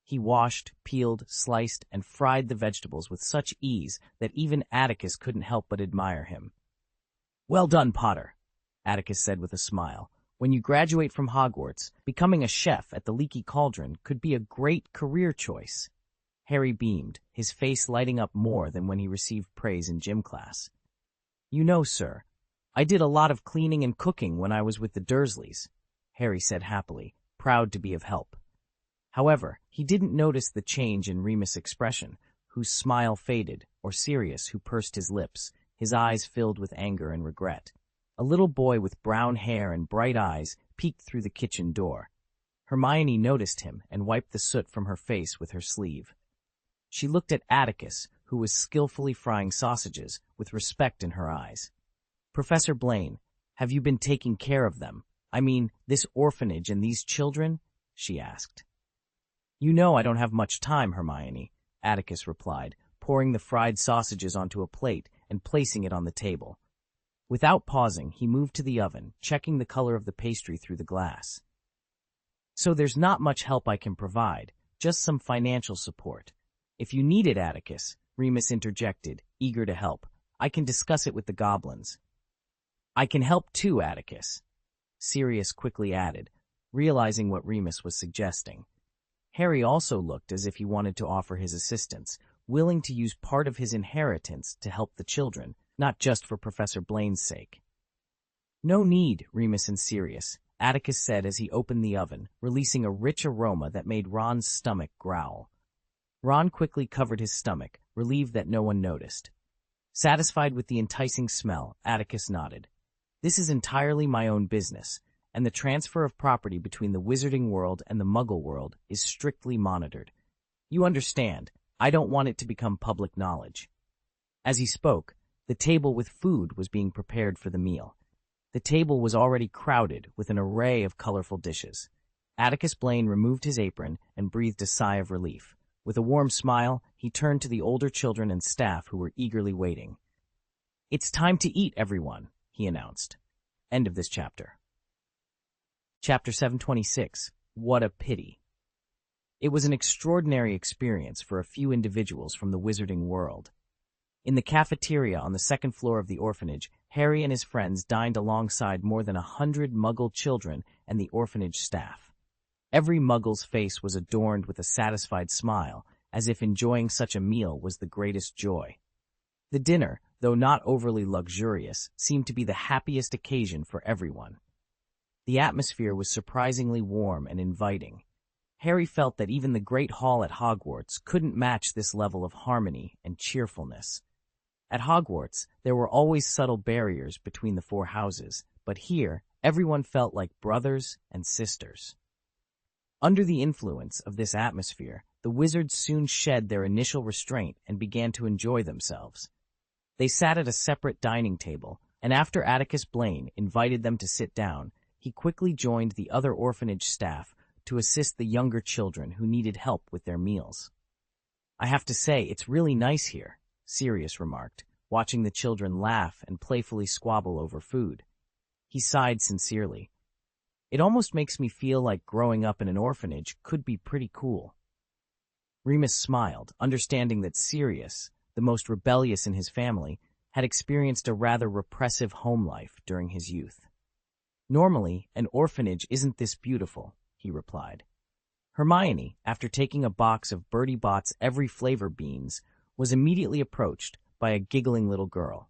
He washed, peeled, sliced, and fried the vegetables with such ease that even Atticus couldn't help but admire him. "Well done, Potter," Atticus said with a smile. "When you graduate from Hogwarts, becoming a chef at the Leaky Cauldron could be a great career choice." Harry beamed, his face lighting up more than when he received praise in gym class. "You know, sir, I did a lot of cleaning and cooking when I was with the Dursleys," Harry said happily, proud to be of help. However, he didn't notice the change in Remus' expression, whose smile faded, or Sirius, who pursed his lips, his eyes filled with anger and regret. A little boy with brown hair and bright eyes peeked through the kitchen door. Hermione noticed him and wiped the soot from her face with her sleeve. She looked at Atticus, who was skillfully frying sausages, with respect in her eyes. "Professor Blaine, have you been taking care of them? I mean, this orphanage and these children?" she asked. "You know I don't have much time, Hermione," Atticus replied, pouring the fried sausages onto a plate and placing it on the table. Without pausing, he moved to the oven, checking the color of the pastry through the glass. "So there's not much help I can provide, just some financial support. If you need it, Atticus," Remus interjected, eager to help, "I can discuss it with the goblins." "I can help too, Atticus," Sirius quickly added, realizing what Remus was suggesting. Harry also looked as if he wanted to offer his assistance, willing to use part of his inheritance to help the children, not just for Professor Blaine's sake. "No need, Remus and Sirius," Atticus said as he opened the oven, releasing a rich aroma that made Ron's stomach growl. Ron quickly covered his stomach, relieved that no one noticed. Satisfied with the enticing smell, Atticus nodded. "This is entirely my own business, and the transfer of property between the wizarding world and the Muggle world is strictly monitored. You understand, I don't want it to become public knowledge." As he spoke, the table with food was being prepared for the meal. The table was already crowded with an array of colorful dishes. Atticus Blaine removed his apron and breathed a sigh of relief. With a warm smile, he turned to the older children and staff who were eagerly waiting. "It's time to eat, everyone," he announced. End of this chapter. Chapter 726. What a Pity. It was an extraordinary experience for a few individuals from the wizarding world. In the cafeteria on the second floor of the orphanage, Harry and his friends dined alongside more than 100 Muggle children and the orphanage staff. Every Muggle's face was adorned with a satisfied smile, as if enjoying such a meal was the greatest joy. The dinner, though not overly luxurious, seemed to be the happiest occasion for everyone. The atmosphere was surprisingly warm and inviting. Harry felt that even the Great Hall at Hogwarts couldn't match this level of harmony and cheerfulness. At Hogwarts, there were always subtle barriers between the four houses, but here, everyone felt like brothers and sisters. Under the influence of this atmosphere, the wizards soon shed their initial restraint and began to enjoy themselves. They sat at a separate dining table, and after Atticus Blaine invited them to sit down, he quickly joined the other orphanage staff to assist the younger children who needed help with their meals. "I have to say, it's really nice here," Sirius remarked, watching the children laugh and playfully squabble over food. He sighed sincerely. "It almost makes me feel like growing up in an orphanage could be pretty cool." Remus smiled, understanding that Sirius, the most rebellious in his family, had experienced a rather repressive home life during his youth. "Normally, an orphanage isn't this beautiful," he replied. Hermione, after taking a box of Bertie Bott's every flavor beans, was immediately approached by a giggling little girl.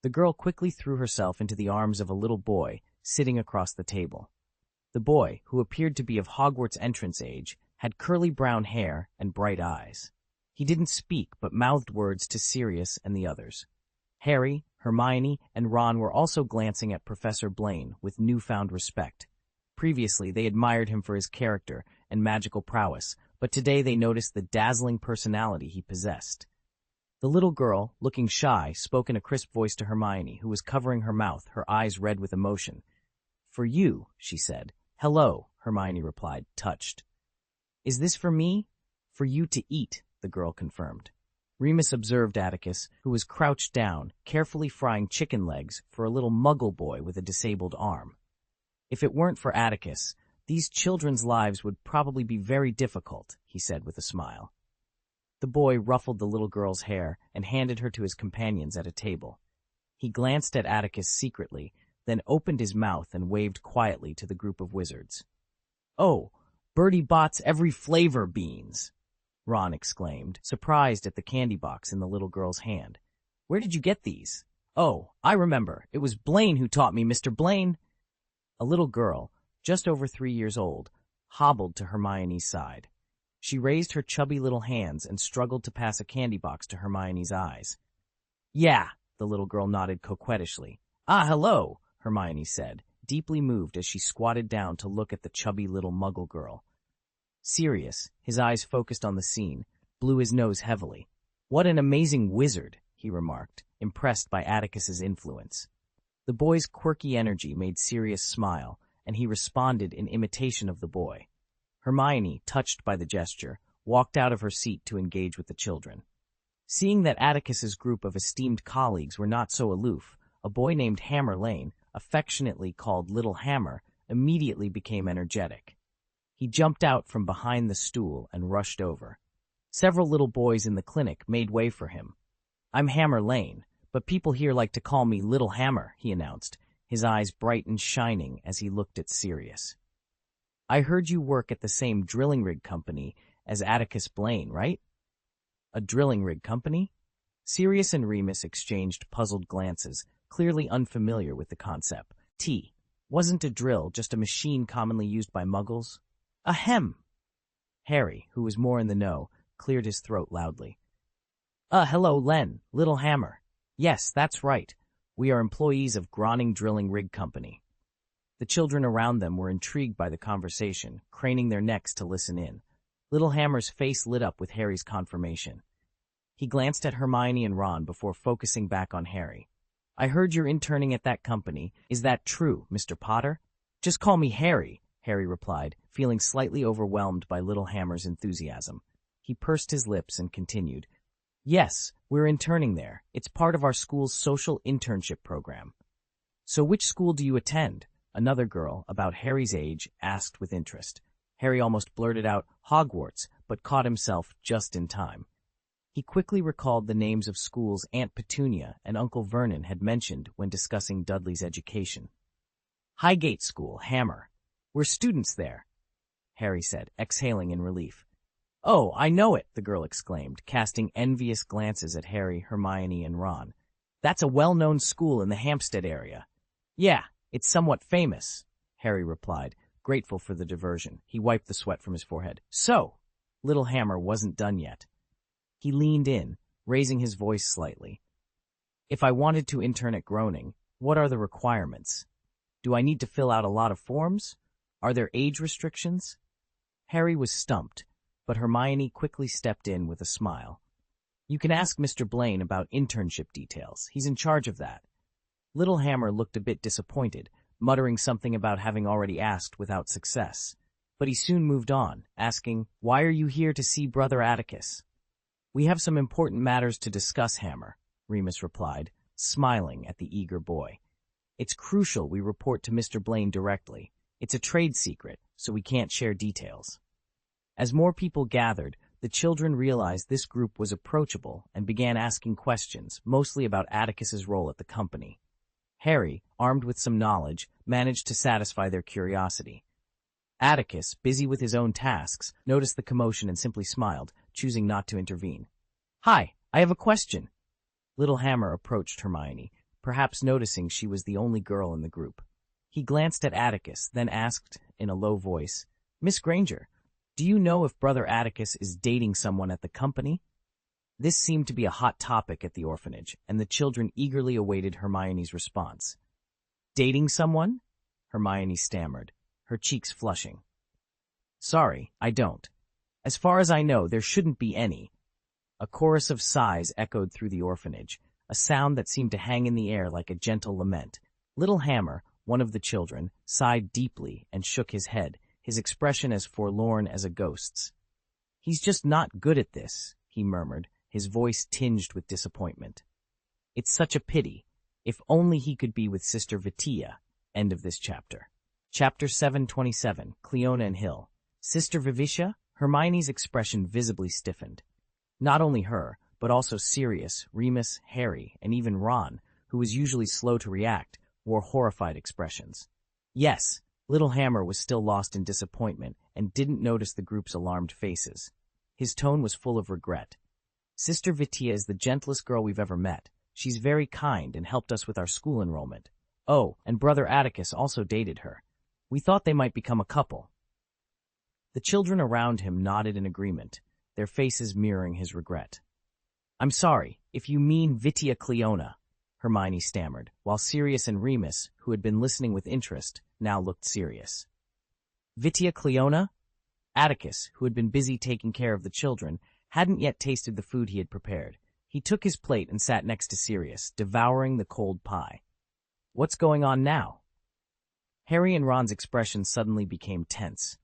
The girl quickly threw herself into the arms of a little boy sitting across the table. The boy, who appeared to be of Hogwarts entrance age, had curly brown hair and bright eyes. He didn't speak but mouthed words to Sirius and the others. Harry, Hermione, and Ron were also glancing at Professor Blaine with newfound respect. Previously, they admired him for his character and magical prowess, but today they noticed the dazzling personality he possessed. The little girl, looking shy, spoke in a crisp voice to Hermione, who was covering her mouth, her eyes red with emotion. "For you," she said. "Hello," Hermione replied, touched. "Is this for me?" "For you to eat," the girl confirmed. Remus observed Atticus, who was crouched down, carefully frying chicken legs for a little Muggle boy with a disabled arm. "If it weren't for Atticus, these children's lives would probably be very difficult," he said with a smile. The boy ruffled the little girl's hair and handed her to his companions at a table. He glanced at Atticus secretly, then opened his mouth and waved quietly to the group of wizards. "Oh, Bertie Bott's every flavor beans!" Ron exclaimed, surprised at the candy box in the little girl's hand. "Where did you get these?" "Oh, I remember. It was Blaine who taught me, Mr. Blaine." A little girl, just over 3 years old, hobbled to Hermione's side. She raised her chubby little hands and struggled to pass a candy box to Hermione's eyes. "Yeah," the little girl nodded coquettishly. "Ah, hello," Hermione said, deeply moved as she squatted down to look at the chubby little Muggle girl. Sirius, his eyes focused on the scene, blew his nose heavily. "What an amazing wizard," he remarked, impressed by Atticus's influence. The boy's quirky energy made Sirius smile, and he responded in imitation of the boy. Hermione, touched by the gesture, walked out of her seat to engage with the children. Seeing that Atticus's group of esteemed colleagues were not so aloof, a boy named Hammer Lane, affectionately called Little Hammer, immediately became energetic. He jumped out from behind the stool and rushed over. Several little boys in the clinic made way for him. "I'm Hammer Lane, but people here like to call me Little Hammer," he announced, his eyes bright and shining as he looked at Sirius. "I heard you work at the same drilling rig company as Atticus Blaine, right?" "A drilling rig company?" Sirius and Remus exchanged puzzled glances, clearly unfamiliar with the concept. Wasn't a drill just a machine commonly used by Muggles? "Ahem!" Harry, who was more in the know, cleared his throat loudly. Hello, Len, Little Hammer. Yes, that's right. We are employees of Groning Drilling Rig Company." The children around them were intrigued by the conversation, craning their necks to listen in. Little Hammer's face lit up with Harry's confirmation. He glanced at Hermione and Ron before focusing back on Harry. "I heard you're interning at that company. Is that true, Mr. Potter?" "Just call me Harry," Harry replied, feeling slightly overwhelmed by Little Hammer's enthusiasm. He pursed his lips and continued. "Yes, we're interning there. It's part of our school's social internship program." "So which school do you attend?" Another girl, about Harry's age, asked with interest. Harry almost blurted out, "Hogwarts," but caught himself just in time. He quickly recalled the names of schools Aunt Petunia and Uncle Vernon had mentioned when discussing Dudley's education. "Highgate School, Hammer. We're students there," Harry said, exhaling in relief. "Oh, I know it," the girl exclaimed, casting envious glances at Harry, Hermione, and Ron. "That's a well-known school in the Hampstead area." "Yeah, it's somewhat famous," Harry replied, grateful for the diversion. He wiped the sweat from his forehead. "So," Little Hammer wasn't done yet. He leaned in, raising his voice slightly. "If I wanted to intern at Groening, what are the requirements? Do I need to fill out a lot of forms? Are there age restrictions?" Harry was stumped, but Hermione quickly stepped in with a smile. "You can ask Mr. Blaine about internship details. He's in charge of that." Little Hammer looked a bit disappointed, muttering something about having already asked without success. But he soon moved on, asking, "Why are you here to see Brother Atticus?" "We have some important matters to discuss, Hammer," Remus replied, smiling at the eager boy. "It's crucial we report to Mr. Blaine directly. It's a trade secret, so we can't share details." As more people gathered, the children realized this group was approachable and began asking questions, mostly about Atticus's role at the company. Harry, armed with some knowledge, managed to satisfy their curiosity. Atticus, busy with his own tasks, noticed the commotion and simply smiled, choosing not to intervene. "Hi, I have a question." Little Hammer approached Hermione, perhaps noticing she was the only girl in the group. He glanced at Atticus, then asked, in a low voice, "Miss Granger, do you know if Brother Atticus is dating someone at the company?" This seemed to be a hot topic at the orphanage, and the children eagerly awaited Hermione's response. "Dating someone?" Hermione stammered, her cheeks flushing. "Sorry, I don't. As far as I know, there shouldn't be any." A chorus of sighs echoed through the orphanage, a sound that seemed to hang in the air like a gentle lament. Little Hammer, one of the children, sighed deeply and shook his head, his expression as forlorn as a ghost's. "He's just not good at this," he murmured, his voice tinged with disappointment. "It's such a pity. If only he could be with Sister Vitia." End of this chapter. Chapter 727, Cleona and Hill. Sister Vivitia? Hermione's expression visibly stiffened. Not only her, but also Sirius, Remus, Harry, and even Ron, who was usually slow to react, wore horrified expressions. Yes, Little Hammer was still lost in disappointment and didn't notice the group's alarmed faces. His tone was full of regret. "Sister Vitia is the gentlest girl we've ever met. She's very kind and helped us with our school enrollment. Oh, and Brother Atticus also dated her. We thought they might become a couple." The children around him nodded in agreement, their faces mirroring his regret. "I'm sorry, if you mean Vitia Cleona," Hermione stammered, while Sirius and Remus, who had been listening with interest, now looked serious. "Vitia Cleona?" Atticus, who had been busy taking care of the children, hadn't yet tasted the food he had prepared. He took his plate and sat next to Sirius, devouring the cold pie. "What's going on now?" Harry and Ron's expressions suddenly became tense.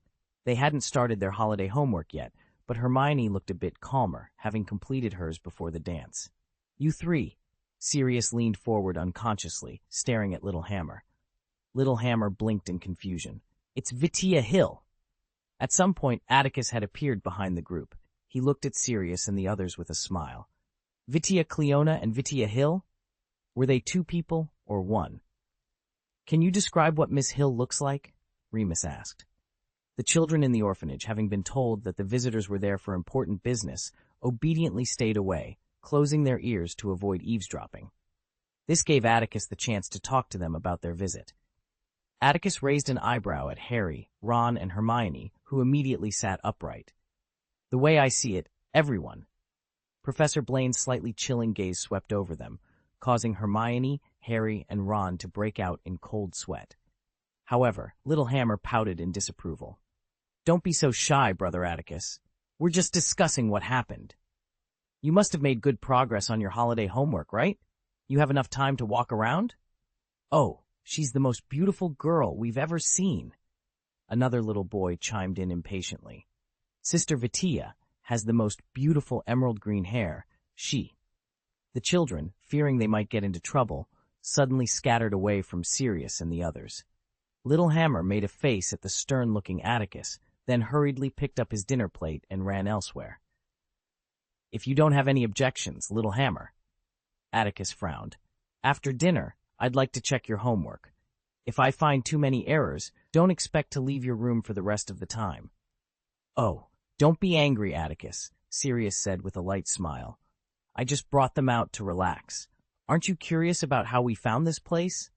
They hadn't started their holiday homework yet, but Hermione looked a bit calmer, having completed hers before the dance. "You three." Sirius leaned forward unconsciously, staring at Little Hammer. Little Hammer blinked in confusion. "It's Vitia Hill." At some point, Atticus had appeared behind the group. He looked at Sirius and the others with a smile. "Vitia Cleona and Vitia Hill? Were they two people or one?" "Can you describe what Miss Hill looks like?" Remus asked. The children in the orphanage, having been told that the visitors were there for important business, obediently stayed away, closing their ears to avoid eavesdropping. This gave Atticus the chance to talk to them about their visit. Atticus raised an eyebrow at Harry, Ron, and Hermione, who immediately sat upright. "The way I see it, everyone." Professor Blaine's slightly chilling gaze swept over them, causing Hermione, Harry, and Ron to break out in cold sweat. However, Little Hammer pouted in disapproval. "Don't be so shy, Brother Atticus. We're just discussing what happened. You must have made good progress on your holiday homework, right? You have enough time to walk around?" "Oh, she's the most beautiful girl we've ever seen." Another little boy chimed in impatiently. "Sister Vitia has the most beautiful emerald green hair. The children, fearing they might get into trouble, suddenly scattered away from Sirius and the others. Little Hammer made a face at the stern-looking Atticus, then hurriedly picked up his dinner plate and ran elsewhere. "If you don't have any objections, Little Hammer." Atticus frowned. "After dinner, I'd like to check your homework. If I find too many errors, don't expect to leave your room for the rest of the time." "Oh, don't be angry, Atticus," Sirius said with a light smile. "I just brought them out to relax. Aren't you curious about how we found this place?"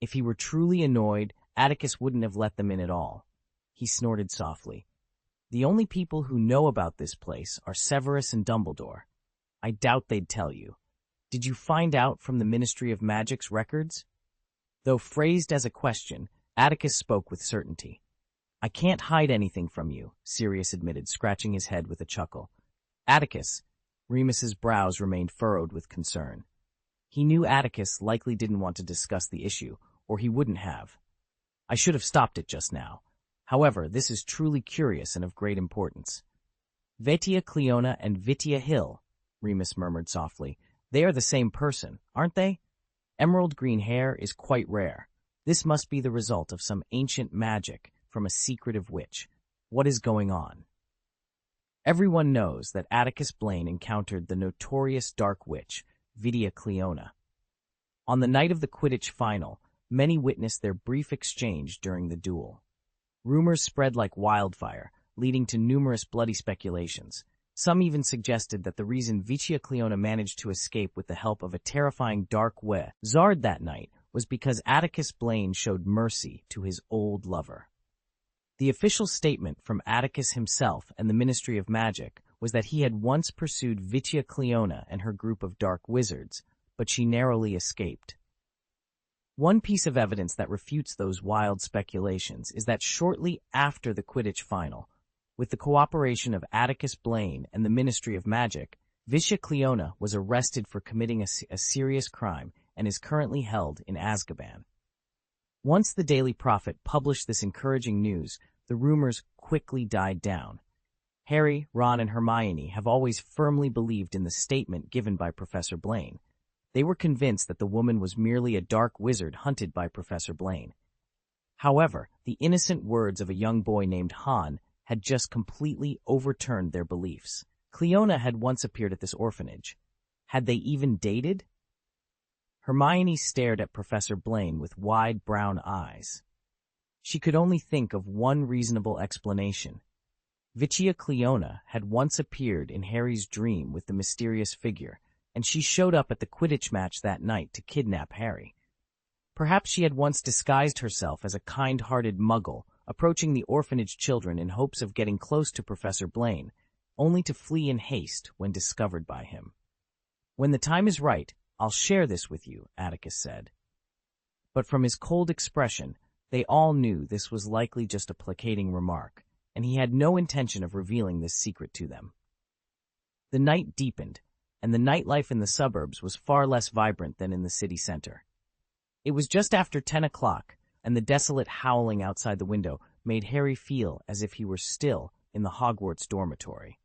If he were truly annoyed, Atticus wouldn't have let them in at all. He snorted softly. "The only people who know about this place are Severus and Dumbledore. I doubt they'd tell you. Did you find out from the Ministry of Magic's records?" Though phrased as a question, Atticus spoke with certainty. "I can't hide anything from you," Sirius admitted, scratching his head with a chuckle. "Atticus," Remus's brows remained furrowed with concern. He knew Atticus likely didn't want to discuss the issue, or he wouldn't have. "I should have stopped it just now. However, this is truly curious and of great importance." "Vetia Cleona and Vitia Hill," Remus murmured softly. "They are the same person, aren't they? Emerald green hair is quite rare. This must be the result of some ancient magic from a secretive witch. What is going on?" Everyone knows that Atticus Blaine encountered the notorious dark witch, Vitia Cleona. On the night of the Quidditch final, many witnessed their brief exchange during the duel. Rumors spread like wildfire, leading to numerous bloody speculations. Some even suggested that the reason Vitia Cleona managed to escape with the help of a terrifying dark wizard that night was because Atticus Blaine showed mercy to his old lover. The official statement from Atticus himself and the Ministry of Magic was that he had once pursued Vitia Cleona and her group of dark wizards, but she narrowly escaped. One piece of evidence that refutes those wild speculations is that shortly after the Quidditch final, with the cooperation of Atticus Blaine and the Ministry of Magic, Vitia Cleona was arrested for committing a serious crime and is currently held in Azkaban. Once the Daily Prophet published this encouraging news, the rumors quickly died down. Harry, Ron, and Hermione have always firmly believed in the statement given by Professor Blaine. They were convinced that the woman was merely a dark wizard hunted by Professor Blaine. However, the innocent words of a young boy named Han had just completely overturned their beliefs. Cleona had once appeared at this orphanage. Had they even dated? Hermione stared at Professor Blaine with wide brown eyes. She could only think of one reasonable explanation. Vitia Cleona had once appeared in Harry's dream with the mysterious figure, and she showed up at the Quidditch match that night to kidnap Harry. Perhaps she had once disguised herself as a kind-hearted muggle, approaching the orphanage children in hopes of getting close to Professor Blaine, only to flee in haste when discovered by him. "When the time is right, I'll share this with you," Atticus said. But from his cold expression, they all knew this was likely just a placating remark, and he had no intention of revealing this secret to them. The night deepened, and the nightlife in the suburbs was far less vibrant than in the city center. It was just after 10 o'clock, and the desolate howling outside the window made Harry feel as if he were still in the Hogwarts dormitory.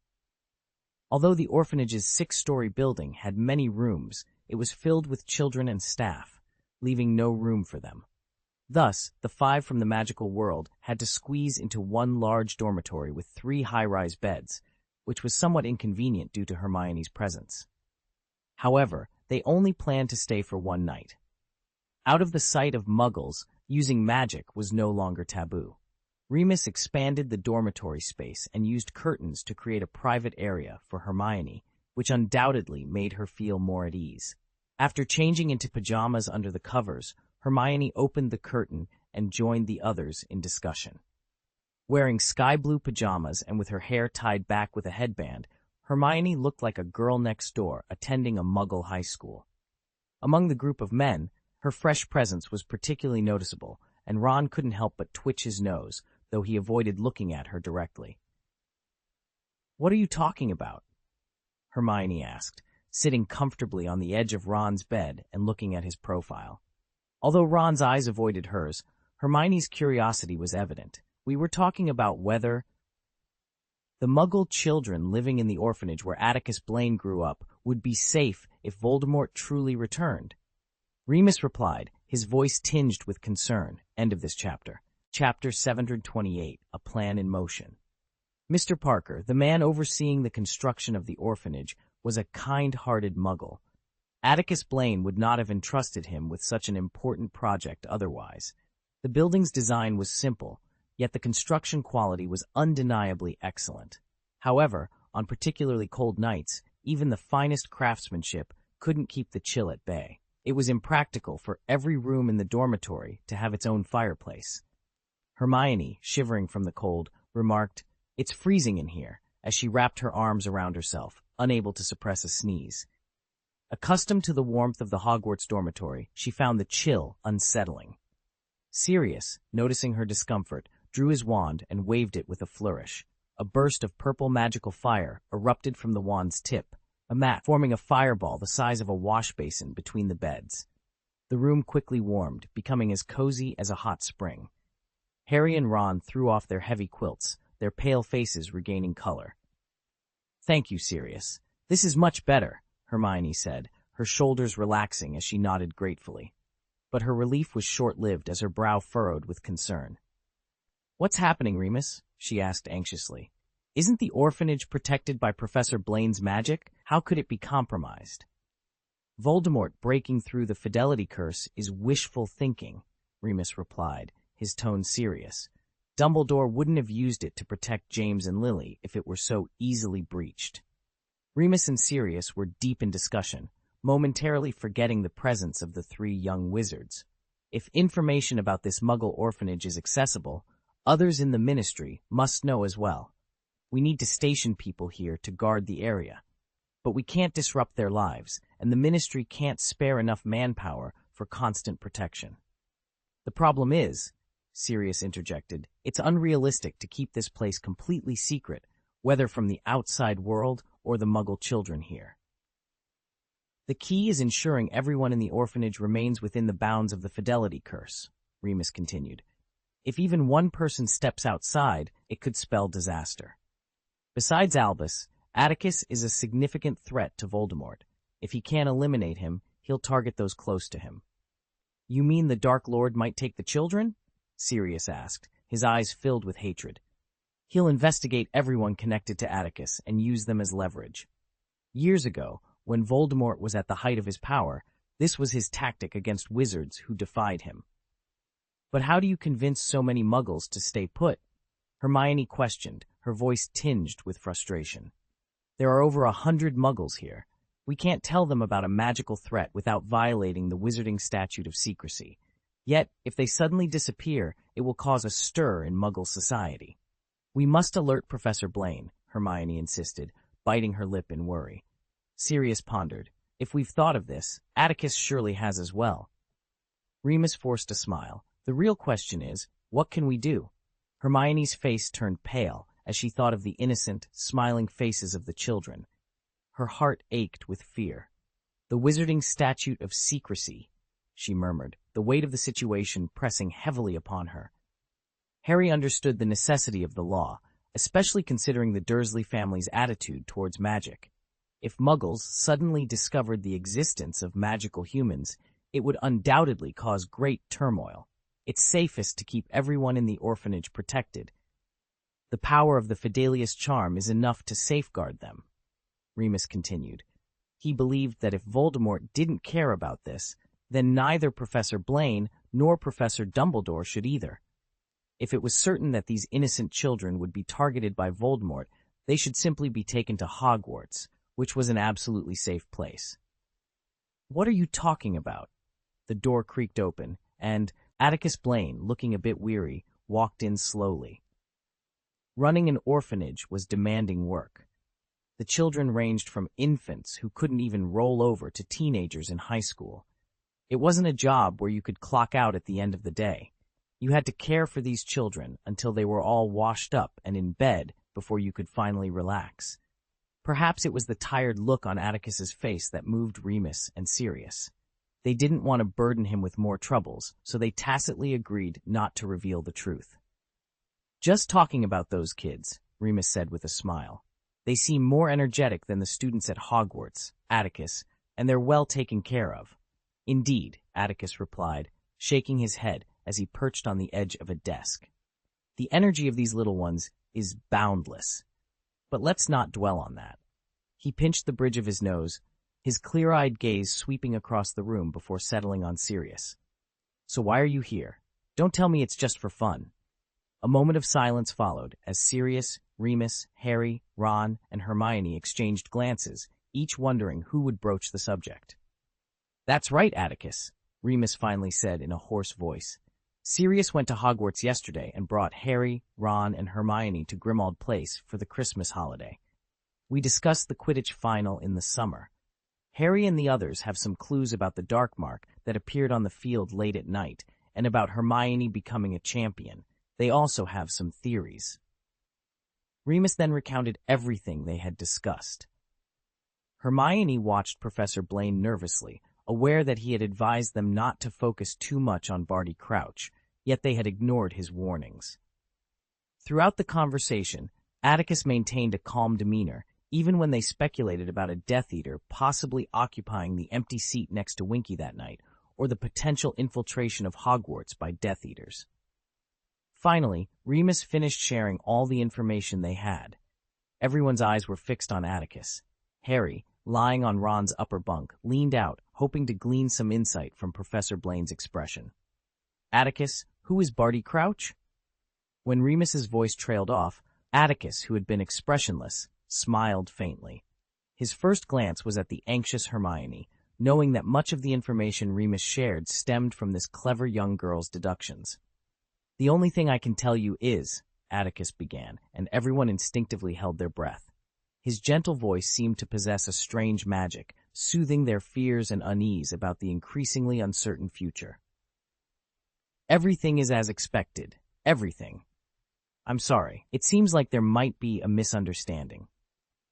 Although the orphanage's 6-story building had many rooms, it was filled with children and staff, leaving no room for them. Thus, the 5 from the magical world had to squeeze into one large dormitory with 3 high-rise beds, which was somewhat inconvenient due to Hermione's presence. However, they only planned to stay for one night. Out of the sight of muggles, using magic was no longer taboo. Remus expanded the dormitory space and used curtains to create a private area for Hermione, which undoubtedly made her feel more at ease. After changing into pajamas under the covers, Hermione opened the curtain and joined the others in discussion. Wearing sky-blue pajamas and with her hair tied back with a headband, Hermione looked like a girl next door attending a muggle high school. Among the group of men, her fresh presence was particularly noticeable, and Ron couldn't help but twitch his nose, though he avoided looking at her directly. "What are you talking about?" Hermione asked, sitting comfortably on the edge of Ron's bed and looking at his profile. Although Ron's eyes avoided hers, Hermione's curiosity was evident. "We were talking about whether the Muggle children living in the orphanage where Atticus Blaine grew up would be safe if Voldemort truly returned." Remus replied, his voice tinged with concern, End of this chapter. Chapter 728, A Plan in Motion. Mr. Parker, the man overseeing the construction of the orphanage, was a kind-hearted muggle. Atticus Blaine would not have entrusted him with such an important project otherwise. The building's design was simple, yet the construction quality was undeniably excellent. However, on particularly cold nights, even the finest craftsmanship couldn't keep the chill at bay. It was impractical for every room in the dormitory to have its own fireplace. Hermione, shivering from the cold, remarked, "It's freezing in here," as she wrapped her arms around herself, unable to suppress a sneeze. Accustomed to the warmth of the Hogwarts dormitory, she found the chill unsettling. Sirius, noticing her discomfort, drew his wand and waved it with a flourish. A burst of purple magical fire erupted from the wand's tip, a mat forming a fireball the size of a wash basin between the beds. The room quickly warmed, becoming as cozy as a hot spring. Harry and Ron threw off their heavy quilts, their pale faces regaining color. "Thank you, Sirius. This is much better," Hermione said, her shoulders relaxing as she nodded gratefully. But her relief was short-lived as her brow furrowed with concern. "What's happening, Remus?" she asked anxiously. "Isn't the orphanage protected by Professor Blaine's magic? How could it be compromised?" "Voldemort breaking through the fidelity curse is wishful thinking," Remus replied, his tone serious. "Dumbledore wouldn't have used it to protect James and Lily if it were so easily breached." Remus and Sirius were deep in discussion, momentarily forgetting the presence of the three young wizards. If information about this Muggle orphanage is accessible, others in the Ministry must know as well. We need to station people here to guard the area. But we can't disrupt their lives, and the Ministry can't spare enough manpower for constant protection. "The problem is," Sirius interjected, "it's unrealistic to keep this place completely secret, whether from the outside world or the Muggle children here. The key is ensuring everyone in the orphanage remains within the bounds of the fidelity curse," Remus continued. "If even one person steps outside, it could spell disaster. Besides Albus, Atticus is a significant threat to Voldemort. If he can't eliminate him, he'll target those close to him." "You mean the Dark Lord might take the children?" Sirius asked, his eyes filled with hatred. "He'll investigate everyone connected to Atticus and use them as leverage. Years ago, when Voldemort was at the height of his power, this was his tactic against wizards who defied him." "But how do you convince so many Muggles to stay put?" Hermione questioned, her voice tinged with frustration. "There are over 100 Muggles here. We can't tell them about a magical threat without violating the Wizarding Statute of Secrecy. Yet, if they suddenly disappear, it will cause a stir in Muggle society." "We must alert Professor Blaine," Hermione insisted, biting her lip in worry. Sirius pondered. "If we've thought of this, Atticus surely has as well." Remus forced a smile. "The real question is, what can we do?" Hermione's face turned pale as she thought of the innocent, smiling faces of the children. Her heart ached with fear. "The Wizarding Statute of Secrecy," she murmured, the weight of the situation pressing heavily upon her. Harry understood the necessity of the law, especially considering the Dursley family's attitude towards magic. If Muggles suddenly discovered the existence of magical humans, it would undoubtedly cause great turmoil. It's safest to keep everyone in the orphanage protected. The power of the Fidelius charm is enough to safeguard them," Remus continued. He believed that if Voldemort didn't care about this, then neither Professor Blaine nor Professor Dumbledore should either. If it was certain that these innocent children would be targeted by Voldemort, they should simply be taken to Hogwarts, which was an absolutely safe place. "What are you talking about?" The door creaked open, and Atticus Blaine, looking a bit weary, walked in slowly. Running an orphanage was demanding work. The children ranged from infants who couldn't even roll over to teenagers in high school. It wasn't a job where you could clock out at the end of the day. You had to care for these children until they were all washed up and in bed before you could finally relax. Perhaps it was the tired look on Atticus's face that moved Remus and Sirius. They didn't want to burden him with more troubles, so they tacitly agreed not to reveal the truth. "Just talking about those kids," Remus said with a smile. "They seem more energetic than the students at Hogwarts, Atticus, and they're well taken care of." "Indeed," Atticus replied, shaking his head as he perched on the edge of a desk. The energy of these little ones is boundless. But let's not dwell on that. He pinched the bridge of his nose, his clear-eyed gaze sweeping across the room before settling on Sirius. So why are you here? Don't tell me it's just for fun. A moment of silence followed as Sirius, Remus, Harry, Ron, and Hermione exchanged glances, each wondering who would broach the subject. That's right, Atticus, Remus finally said in a hoarse voice. Sirius went to Hogwarts yesterday and brought Harry, Ron, and Hermione to Grimmauld Place for the Christmas holiday. We discussed the Quidditch final in the summer. Harry and the others have some clues about the dark mark that appeared on the field late at night, and about Hermione becoming a champion. They also have some theories. Remus then recounted everything they had discussed. Hermione watched Professor Blaine nervously, aware that he had advised them not to focus too much on Barty Crouch, yet they had ignored his warnings. Throughout the conversation, Atticus maintained a calm demeanor, even when they speculated about a Death Eater possibly occupying the empty seat next to Winky that night, or the potential infiltration of Hogwarts by Death Eaters. Finally, Remus finished sharing all the information they had. Everyone's eyes were fixed on Atticus. Harry, lying on Ron's upper bunk, leaned out, hoping to glean some insight from Professor Blaine's expression. Atticus, who is Barty Crouch? When Remus's voice trailed off, Atticus, who had been expressionless, smiled faintly. His first glance was at the anxious Hermione, knowing that much of the information Remus shared stemmed from this clever young girl's deductions. The only thing I can tell you is, Atticus began, and everyone instinctively held their breath. His gentle voice seemed to possess a strange magic, soothing their fears and unease about the increasingly uncertain future. Everything is as expected. Everything. I'm sorry, it seems like there might be a misunderstanding.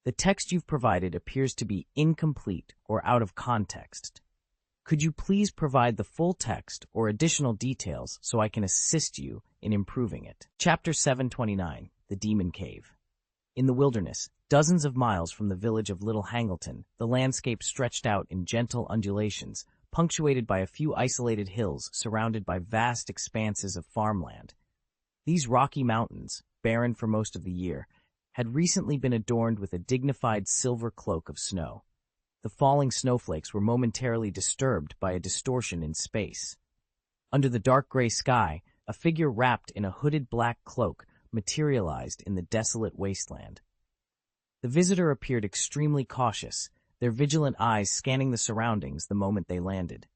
The text you've provided appears to be incomplete or out of context. Could you please provide the full text or additional details so I can assist you in improving it? Chapter 729, The Demon Cave. In the wilderness, dozens of miles from the village of Little Hangleton, the landscape stretched out in gentle undulations, punctuated by a few isolated hills surrounded by vast expanses of farmland. These rocky mountains, barren for most of the year, had recently been adorned with a dignified silver cloak of snow. The falling snowflakes were momentarily disturbed by a distortion in space. Under the dark gray sky, a figure wrapped in a hooded black cloak materialized in the desolate wasteland. The visitor appeared extremely cautious, their vigilant eyes scanning the surroundings the moment they landed.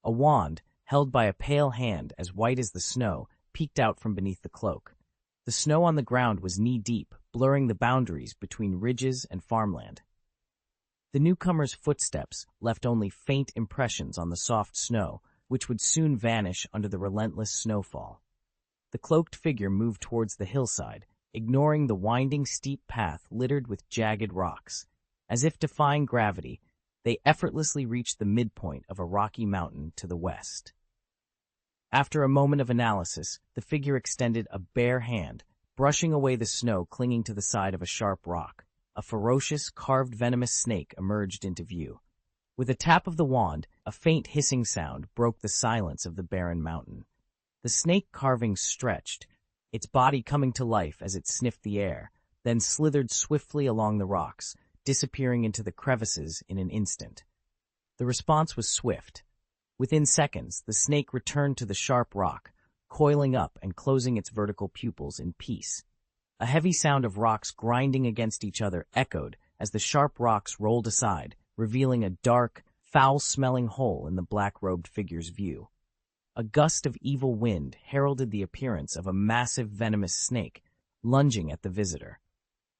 A wand, held by a pale hand as white as the snow, peeked out from beneath the cloak. The snow on the ground was knee-deep, blurring the boundaries between ridges and farmland. The newcomer's footsteps left only faint impressions on the soft snow, which would soon vanish under the relentless snowfall. The cloaked figure moved towards the hillside, ignoring the winding steep path littered with jagged rocks. As if defying gravity, they effortlessly reached the midpoint of a rocky mountain to the west. After a moment of analysis, the figure extended a bare hand, brushing away the snow clinging to the side of a sharp rock. A ferocious, carved venomous snake emerged into view. With a tap of the wand, a faint hissing sound broke the silence of the barren mountain. The snake carving stretched, its body coming to life as it sniffed the air, then slithered swiftly along the rocks, disappearing into the crevices in an instant. The response was swift. Within seconds, the snake returned to the sharp rock, coiling up and closing its vertical pupils in peace. A heavy sound of rocks grinding against each other echoed as the sharp rocks rolled aside, revealing a dark, foul-smelling hole in the black-robed figure's view. A gust of evil wind heralded the appearance of a massive venomous snake, lunging at the visitor.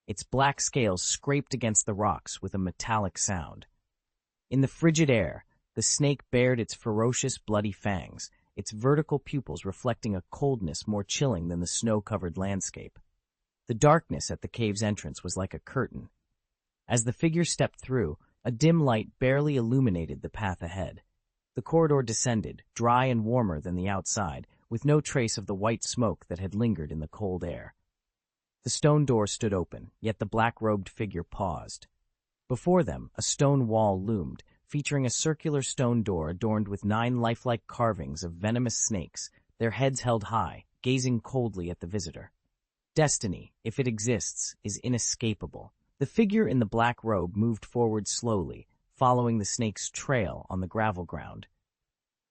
Its black scales scraped against the rocks with a metallic sound. In the frigid air, the snake bared its ferocious, bloody fangs, its vertical pupils reflecting a coldness more chilling than the snow-covered landscape. The darkness at the cave's entrance was like a curtain. As the figure stepped through, a dim light barely illuminated the path ahead. The corridor descended, dry and warmer than the outside, with no trace of the white smoke that had lingered in the cold air. The stone door stood open, yet the black-robed figure paused. Before them, a stone wall loomed, featuring a circular stone door adorned with 9 lifelike carvings of venomous snakes their heads held high, gazing coldly at the visitor. Destiny, if it exists, is inescapable. The figure in the black robe moved forward slowly, following the snake's trail on the gravel ground.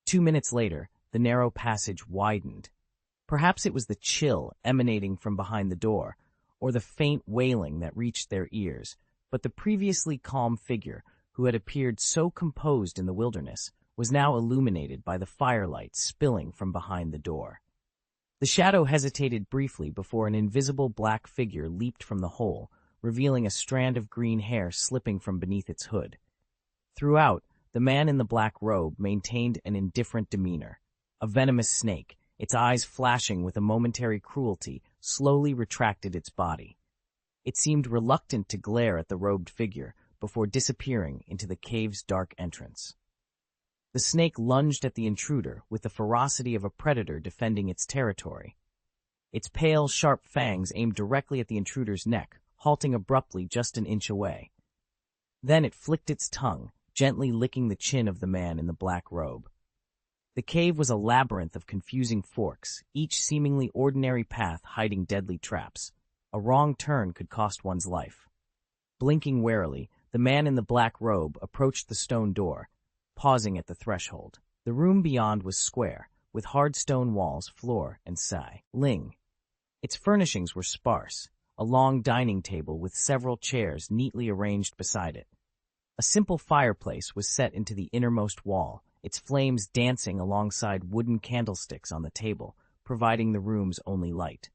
2 minutes later, the narrow passage widened. Perhaps it was the chill emanating from behind the door, or the faint wailing that reached their ears, but the previously calm figure, who had appeared so composed in the wilderness, was now illuminated by the firelight spilling from behind the door. The shadow hesitated briefly before an invisible black figure leaped from the hole, revealing a strand of green hair slipping from beneath its hood. Throughout, the man in the black robe maintained an indifferent demeanor. A venomous snake, its eyes flashing with a momentary cruelty, slowly retracted its body. It seemed reluctant to glare at the robed figure before disappearing into the cave's dark entrance. The snake lunged at the intruder with the ferocity of a predator defending its territory. Its pale, sharp fangs aimed directly at the intruder's neck, halting abruptly just an inch away. Then it flicked its tongue, gently licking the chin of the man in the black robe. The cave was a labyrinth of confusing forks, each seemingly ordinary path hiding deadly traps. A wrong turn could cost one's life. Blinking warily, the man in the black robe approached the stone door, pausing at the threshold. The room beyond was square, with hard stone walls, floor, and ceiling. Its furnishings were sparse, a long dining table with several chairs neatly arranged beside it. A simple fireplace was set into the innermost wall, its flames dancing alongside wooden candlesticks on the table, providing the room's only light.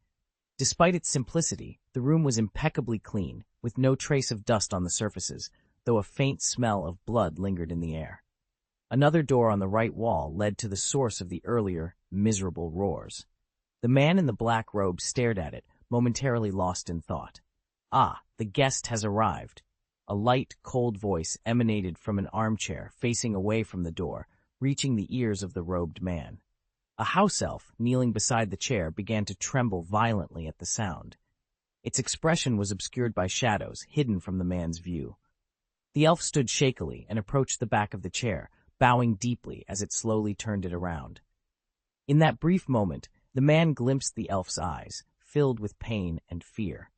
Despite its simplicity, the room was impeccably clean, with no trace of dust on the surfaces, though a faint smell of blood lingered in the air. Another door on the right wall led to the source of the earlier, miserable roars. The man in the black robe stared at it, momentarily lost in thought. Ah, the guest has arrived. A light, cold voice emanated from an armchair facing away from the door, reaching the ears of the robed man. A house elf, kneeling beside the chair, began to tremble violently at the sound. Its expression was obscured by shadows, hidden from the man's view. The elf stood shakily and approached the back of the chair, bowing deeply as it slowly turned it around. In that brief moment, the man glimpsed the elf's eyes, filled with pain and fear.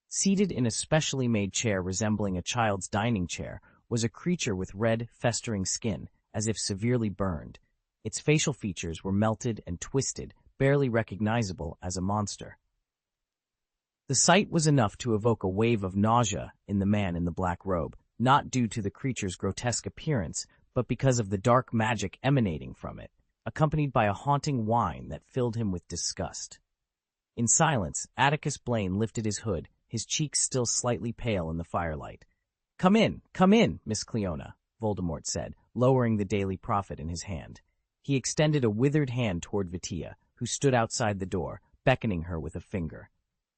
Seated in a specially made chair resembling a child's dining chair was a creature with red, festering skin, as if severely burned. Its facial features were melted and twisted, barely recognizable as a monster. The sight was enough to evoke a wave of nausea in the man in the black robe, not due to the creature's grotesque appearance, but because of the dark magic emanating from it, accompanied by a haunting whine that filled him with disgust. In silence, Atticus Blaine lifted his hood, his cheeks still slightly pale in the firelight. Come in, Miss Cleona," Voldemort said, lowering the Daily Prophet in his hand. He extended a withered hand toward Vitia, who stood outside the door, beckoning her with a finger.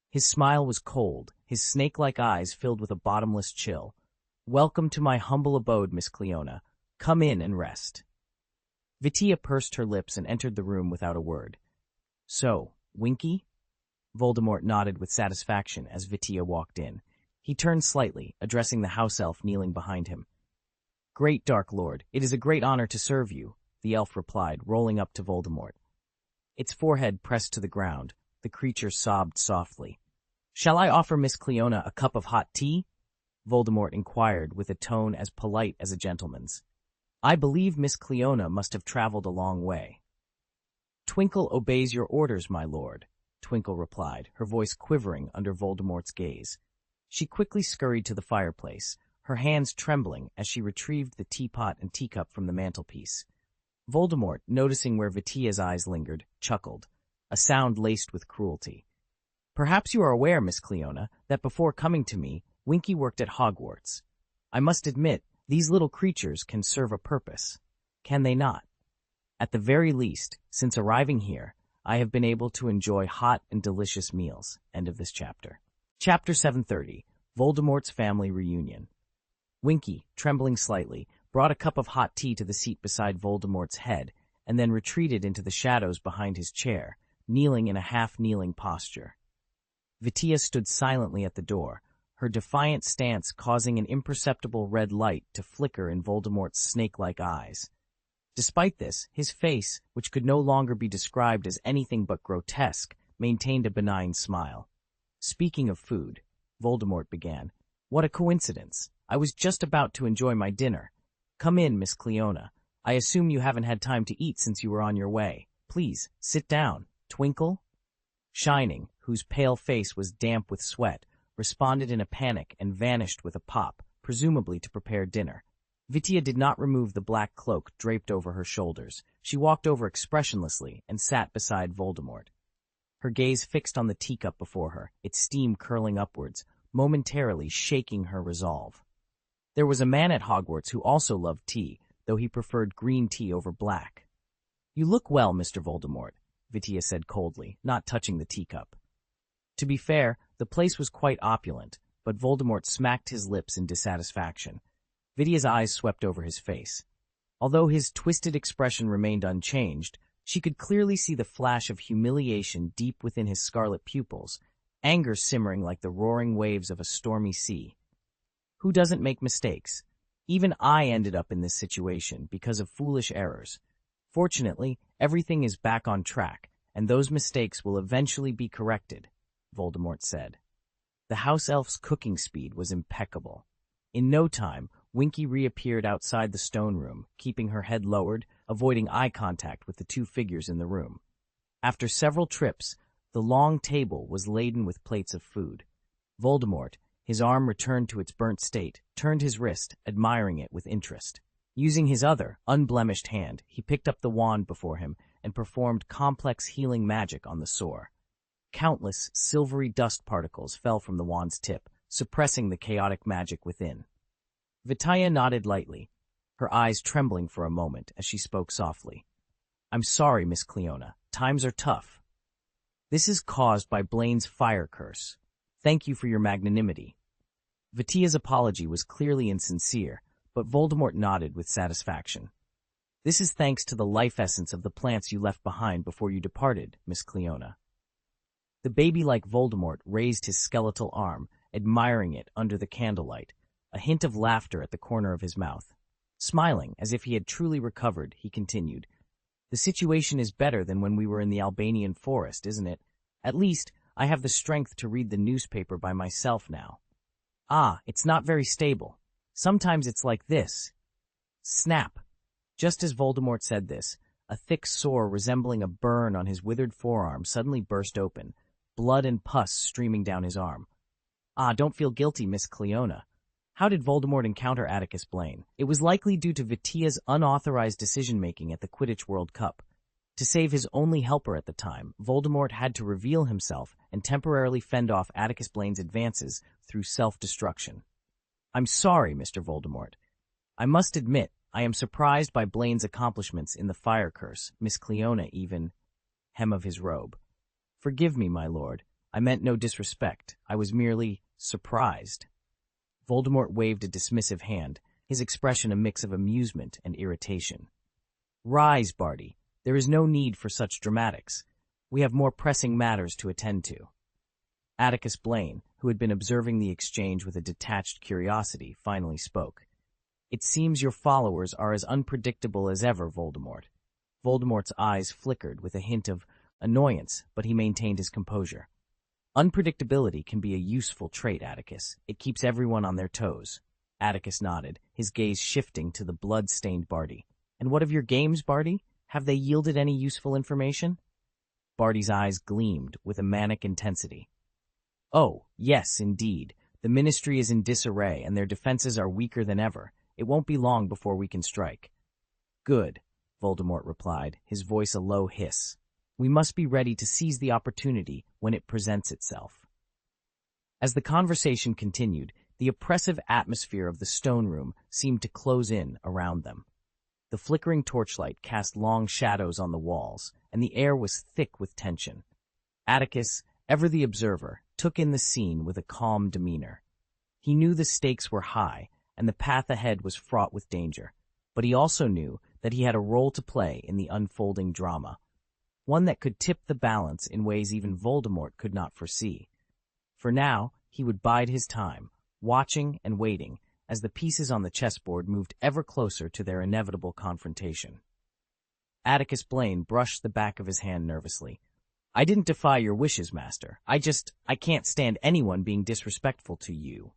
His smile was cold, his snake-like eyes filled with a bottomless chill. "Welcome to my humble abode, Miss Cleona. Come in and rest." Vitia pursed her lips and entered the room without a word. "So, Winky?" Voldemort nodded with satisfaction as Vitia walked in. He turned slightly, addressing the house elf kneeling behind him. "Great Dark Lord, it is a great honor to serve you," the elf replied, rolling up to Voldemort. Its forehead pressed to the ground, the creature sobbed softly. "Shall I offer Miss Cleona a cup of hot tea?" Voldemort inquired with a tone as polite as a gentleman's. "I believe Miss Cleona must have traveled a long way." "Twinkle obeys your orders, my lord," Twinkle replied, her voice quivering under Voldemort's gaze. She quickly scurried to the fireplace, her hands trembling as she retrieved the teapot and teacup from the mantelpiece. Voldemort, noticing where Vitia's eyes lingered, chuckled, a sound laced with cruelty. "Perhaps you are aware, Miss Cleona, that before coming to me, Winky worked at Hogwarts. I must admit, these little creatures can serve a purpose. Can they not? At the very least, since arriving here, I have been able to enjoy hot and delicious meals." End of this chapter. Chapter 730, Voldemort's Family Reunion. Winky, trembling slightly, brought a cup of hot tea to the seat beside Voldemort's head, and then retreated into the shadows behind his chair, kneeling in a half-kneeling posture. Vitia stood silently at the door, her defiant stance causing an imperceptible red light to flicker in Voldemort's snake-like eyes. Despite this, his face, which could no longer be described as anything but grotesque, maintained a benign smile. "Speaking of food," Voldemort began, "what a coincidence. I was just about to enjoy my dinner. Come in, Miss Cleona. I assume you haven't had time to eat since you were on your way. Please, sit down. Twinkle?" Shining, whose pale face was damp with sweat, responded in a panic and vanished with a pop, presumably to prepare dinner. Vitia did not remove the black cloak draped over her shoulders. She walked over expressionlessly and sat beside Voldemort. Her gaze fixed on the teacup before her, its steam curling upwards, momentarily shaking her resolve. There was a man at Hogwarts who also loved tea, though he preferred green tea over black. "You look well, Mr. Voldemort," Vitia said coldly, not touching the teacup. To be fair, the place was quite opulent, but Voldemort smacked his lips in dissatisfaction. Vitia's eyes swept over his face. Although his twisted expression remained unchanged, she could clearly see the flash of humiliation deep within his scarlet pupils, anger simmering like the roaring waves of a stormy sea. Who doesn't make mistakes? Even I ended up in this situation because of foolish errors. Fortunately, everything is back on track, and those mistakes will eventually be corrected, Voldemort said. The house elf's cooking speed was impeccable. In no time, Winky reappeared outside the stone room, keeping her head lowered, avoiding eye contact with the two figures in the room. After several trips, the long table was laden with plates of food. Voldemort, his arm returned to its burnt state, turned his wrist, admiring it with interest. Using his other, unblemished hand, he picked up the wand before him and performed complex healing magic on the sore. Countless silvery dust particles fell from the wand's tip, suppressing the chaotic magic within. Vitia nodded lightly, her eyes trembling for a moment as she spoke softly. "I'm sorry, Miss Cleona. Times are tough. This is caused by Blaine's fire curse. Thank you for your magnanimity." Vitia's apology was clearly insincere, but Voldemort nodded with satisfaction. "This is thanks to the life essence of the plants you left behind before you departed, Miss Cleona." The baby-like Voldemort raised his skeletal arm, admiring it under the candlelight, a hint of laughter at the corner of his mouth. Smiling, as if he had truly recovered, he continued, "The situation is better than when we were in the Albanian forest, isn't it? At least, I have the strength to read the newspaper by myself now. Ah, it's not very stable. Sometimes it's like this." Snap! Just as Voldemort said this, a thick sore resembling a burn on his withered forearm suddenly burst open, blood and pus streaming down his arm. "Ah, don't feel guilty, Miss Cleona. How did Voldemort encounter Atticus Blaine? It was likely due to Vitia's unauthorized decision-making at the Quidditch World Cup. To save his only helper at the time, Voldemort had to reveal himself and temporarily fend off Atticus Blaine's advances through self-destruction. I'm sorry, Mr. Voldemort. I must admit, I am surprised by Blaine's accomplishments in the fire curse, Miss Cleona even, hem of his robe. Forgive me, my lord. I meant no disrespect. I was merely surprised." Voldemort waved a dismissive hand, his expression a mix of amusement and irritation. "Rise, Barty. There is no need for such dramatics. We have more pressing matters to attend to." Atticus Blaine, who had been observing the exchange with a detached curiosity, finally spoke. "It seems your followers are as unpredictable as ever, Voldemort." Voldemort's eyes flickered with a hint of annoyance, but he maintained his composure. "Unpredictability can be a useful trait, Atticus. It keeps everyone on their toes." Atticus nodded, his gaze shifting to the blood-stained Barty. "And what of your games, Barty? Have they yielded any useful information?" Barty's eyes gleamed with a manic intensity. "Oh, yes, indeed. The Ministry is in disarray, and their defenses are weaker than ever. It won't be long before we can strike." "Good," Voldemort replied, his voice a low hiss. "We must be ready to seize the opportunity when it presents itself." As the conversation continued, the oppressive atmosphere of the stone room seemed to close in around them. The flickering torchlight cast long shadows on the walls, and the air was thick with tension. Atticus, ever the observer, took in the scene with a calm demeanor. He knew the stakes were high, and the path ahead was fraught with danger, but he also knew that he had a role to play in the unfolding drama, one that could tip the balance in ways even Voldemort could not foresee. For now, he would bide his time, watching and waiting as the pieces on the chessboard moved ever closer to their inevitable confrontation. Atticus Blaine brushed the back of his hand nervously. I didn't defy your wishes, Master. I can't stand anyone being disrespectful to you.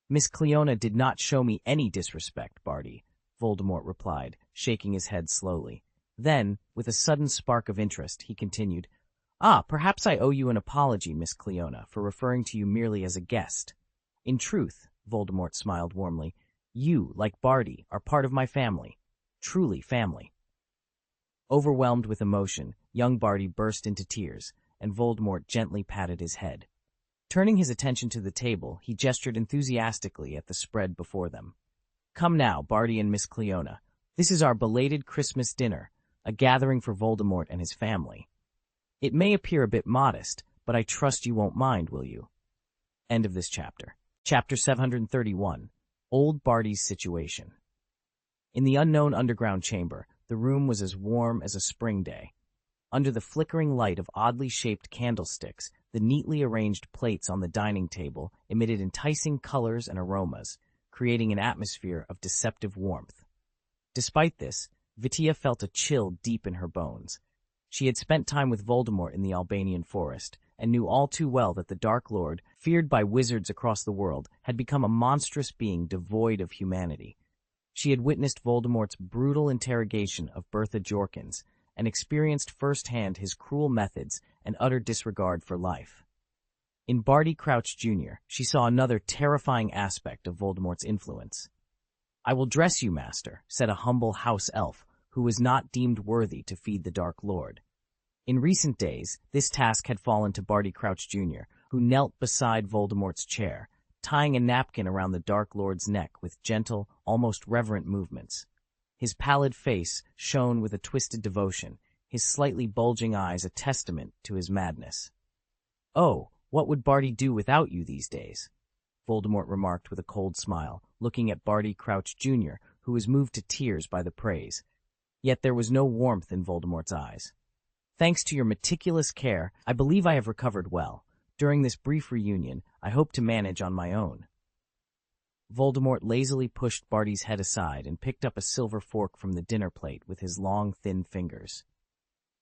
Miss Cleona did not show me any disrespect, Barty, Voldemort replied, shaking his head slowly. Then, with a sudden spark of interest, he continued, perhaps I owe you an apology, Miss Cleona, for referring to you merely as a guest. In truth, Voldemort smiled warmly, you, like Barty, are part of my family. Truly family. Overwhelmed with emotion, young Barty burst into tears, and Voldemort gently patted his head. Turning his attention to the table, he gestured enthusiastically at the spread before them. Come now, Barty and Miss Cleona. This is our belated Christmas dinner, a gathering for Voldemort and his family. It may appear a bit modest, but I trust you won't mind, will you? End of this chapter. Chapter 731. Old Barty's Situation. In the unknown underground chamber, the room was as warm as a spring day. Under the flickering light of oddly shaped candlesticks, the neatly arranged plates on the dining table emitted enticing colors and aromas, creating an atmosphere of deceptive warmth. Despite this, Vitia felt a chill deep in her bones. She had spent time with Voldemort in the Albanian forest, and knew all too well that the Dark Lord, feared by wizards across the world, had become a monstrous being devoid of humanity. She had witnessed Voldemort's brutal interrogation of Bertha Jorkins, and experienced firsthand his cruel methods and utter disregard for life. In Barty Crouch Jr., she saw another terrifying aspect of Voldemort's influence. I will dress you, Master, said a humble house elf, who was not deemed worthy to feed the Dark Lord. In recent days, this task had fallen to Barty Crouch Jr., who knelt beside Voldemort's chair, tying a napkin around the Dark Lord's neck with gentle, almost reverent movements. His pallid face shone with a twisted devotion, his slightly bulging eyes a testament to his madness. Oh, what would Barty do without you these days? Voldemort remarked with a cold smile, looking at Barty Crouch Jr., who was moved to tears by the praise. Yet there was no warmth in Voldemort's eyes. Thanks to your meticulous care, I believe I have recovered well. During this brief reunion, I hope to manage on my own. Voldemort lazily pushed Barty's head aside and picked up a silver fork from the dinner plate with his long, thin fingers.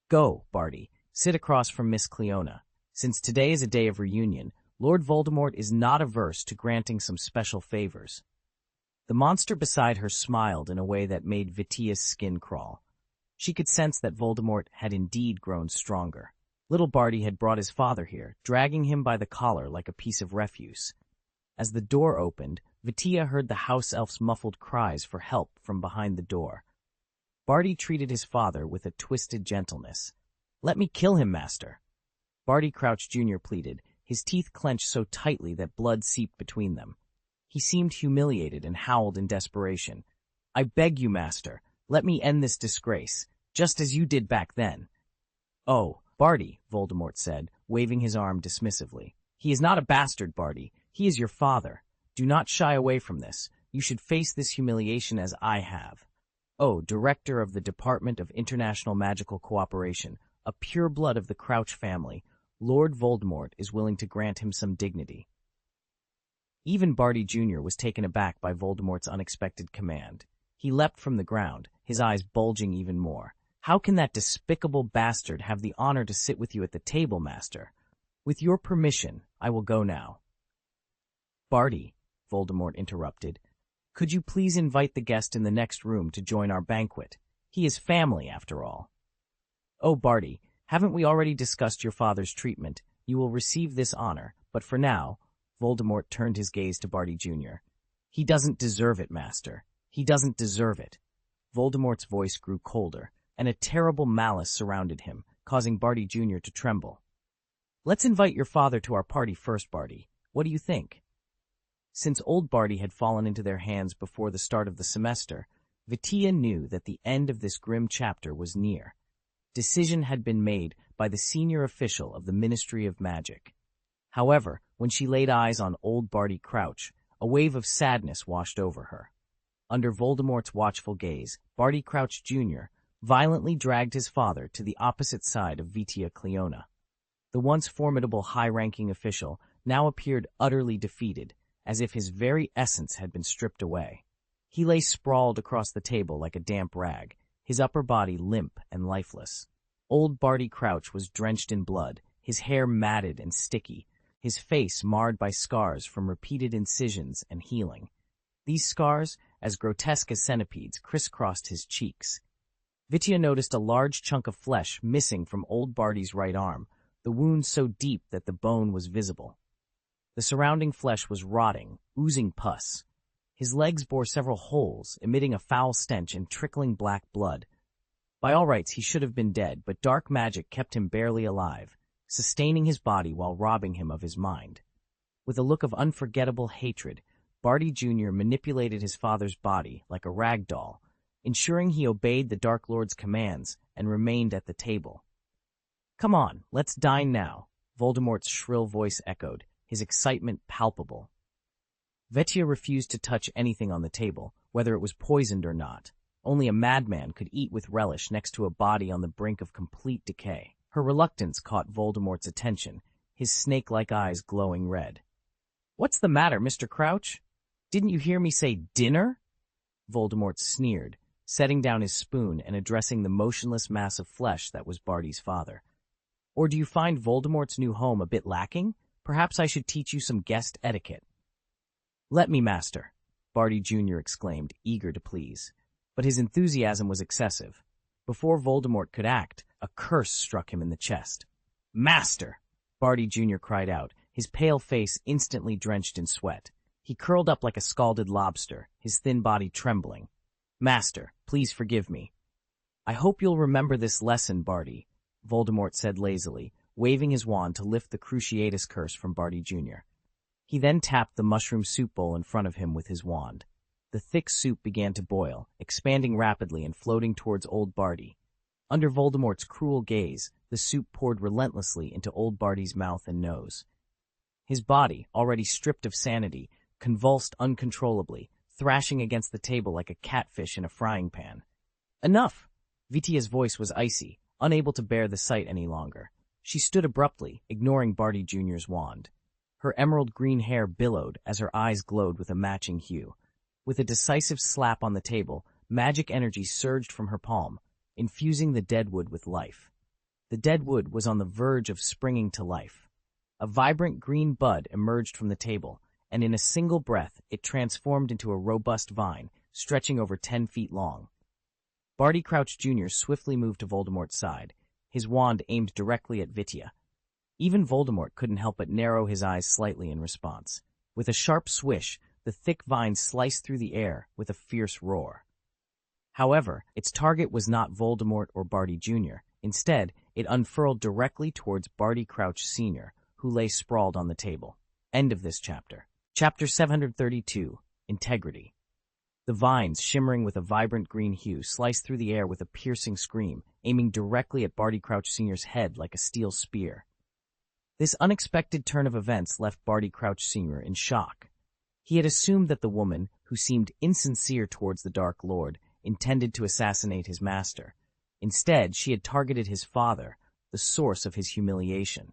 Go, Barty, sit across from Miss Cleona. Since today is a day of reunion, Lord Voldemort is not averse to granting some special favors. The monster beside her smiled in a way that made Vitia's skin crawl. She could sense that Voldemort had indeed grown stronger. Little Barty had brought his father here, dragging him by the collar like a piece of refuse. As the door opened, Vitia heard the house elf's muffled cries for help from behind the door. Barty treated his father with a twisted gentleness. Let me kill him, Master. Barty Crouch Jr. pleaded, his teeth clenched so tightly that blood seeped between them. He seemed humiliated and howled in desperation. I beg you, Master, let me end this disgrace, just as you did back then. Oh, Barty, Voldemort said, waving his arm dismissively. He is not a bastard, Barty. He is your father. Do not shy away from this. You should face this humiliation as I have. Oh, Director of the Department of International Magical Cooperation, a pureblood of the Crouch family, Lord Voldemort is willing to grant him some dignity. Even Barty Jr. was taken aback by Voldemort's unexpected command. He leapt from the ground, his eyes bulging even more. How can that despicable bastard have the honor to sit with you at the table, Master? With your permission, I will go now. Barty, Voldemort interrupted, could you please invite the guest in the next room to join our banquet? He is family, after all. Oh, Barty, haven't we already discussed your father's treatment? You will receive this honor, but for now, Voldemort turned his gaze to Barty Jr. He doesn't deserve it, Master. He doesn't deserve it. Voldemort's voice grew colder, and a terrible malice surrounded him, causing Barty Jr. to tremble. Let's invite your father to our party first, Barty. What do you think? Since old Barty had fallen into their hands before the start of the semester, Vitia knew that the end of this grim chapter was near. Decision had been made by the senior official of the Ministry of Magic. However, when she laid eyes on old Barty Crouch, a wave of sadness washed over her. Under Voldemort's watchful gaze, Barty Crouch Jr. violently dragged his father to the opposite side of Vitia Cleona. The once formidable high-ranking official now appeared utterly defeated, as if his very essence had been stripped away. He lay sprawled across the table like a damp rag, his upper body limp and lifeless. Old Barty Crouch was drenched in blood, his hair matted and sticky, his face marred by scars from repeated incisions and healing. These scars, as grotesque as centipedes, crisscrossed his cheeks. Vitia noticed a large chunk of flesh missing from old Barty's right arm, the wound so deep that the bone was visible. The surrounding flesh was rotting, oozing pus. His legs bore several holes, emitting a foul stench and trickling black blood. By all rights, he should have been dead, but dark magic kept him barely alive, sustaining his body while robbing him of his mind. With a look of unforgettable hatred, Barty Jr. manipulated his father's body like a rag doll, ensuring he obeyed the Dark Lord's commands and remained at the table. "Come on, let's dine now," Voldemort's shrill voice echoed, his excitement palpable. Vitia refused to touch anything on the table, whether it was poisoned or not. Only a madman could eat with relish next to a body on the brink of complete decay. Her reluctance caught Voldemort's attention, his snake-like eyes glowing red. "What's the matter, Mr. Crouch? Didn't you hear me say dinner?" Voldemort sneered, setting down his spoon and addressing the motionless mass of flesh that was Barty's father. "Or do you find Voldemort's new home a bit lacking? Perhaps I should teach you some guest etiquette." "Let me, master," Barty Jr. exclaimed, eager to please. But his enthusiasm was excessive. Before Voldemort could act, a curse struck him in the chest. "Master!" Barty Jr. cried out, his pale face instantly drenched in sweat. He curled up like a scalded lobster, his thin body trembling. "Master, please forgive me." "I hope you'll remember this lesson, Barty," Voldemort said lazily, waving his wand to lift the Cruciatus curse from Barty Jr. He then tapped the mushroom soup bowl in front of him with his wand. The thick soup began to boil, expanding rapidly and floating towards old Barty. Under Voldemort's cruel gaze, the soup poured relentlessly into old Barty's mouth and nose. His body, already stripped of sanity, convulsed uncontrollably, thrashing against the table like a catfish in a frying pan. "Enough!" Vitia's voice was icy, unable to bear the sight any longer. She stood abruptly, ignoring Barty Jr.'s wand. Her emerald green hair billowed as her eyes glowed with a matching hue. With a decisive slap on the table, magic energy surged from her palm, infusing the dead wood with life. The dead wood was on the verge of springing to life. A vibrant green bud emerged from the table, and in a single breath it transformed into a robust vine, stretching over 10 feet long. Barty Crouch Jr. swiftly moved to Voldemort's side, his wand aimed directly at Vitia. Even Voldemort couldn't help but narrow his eyes slightly in response. With a sharp swish, the thick vine sliced through the air with a fierce roar. However, its target was not Voldemort or Barty Jr. Instead, it unfurled directly towards Barty Crouch Sr., who lay sprawled on the table. End of this chapter. Chapter 732, Integrity. The vines, shimmering with a vibrant green hue, sliced through the air with a piercing scream, aiming directly at Barty Crouch Sr.'s head like a steel spear. This unexpected turn of events left Barty Crouch Sr. in shock. He had assumed that the woman, who seemed insincere towards the Dark Lord, intended to assassinate his master. Instead, she had targeted his father, the source of his humiliation.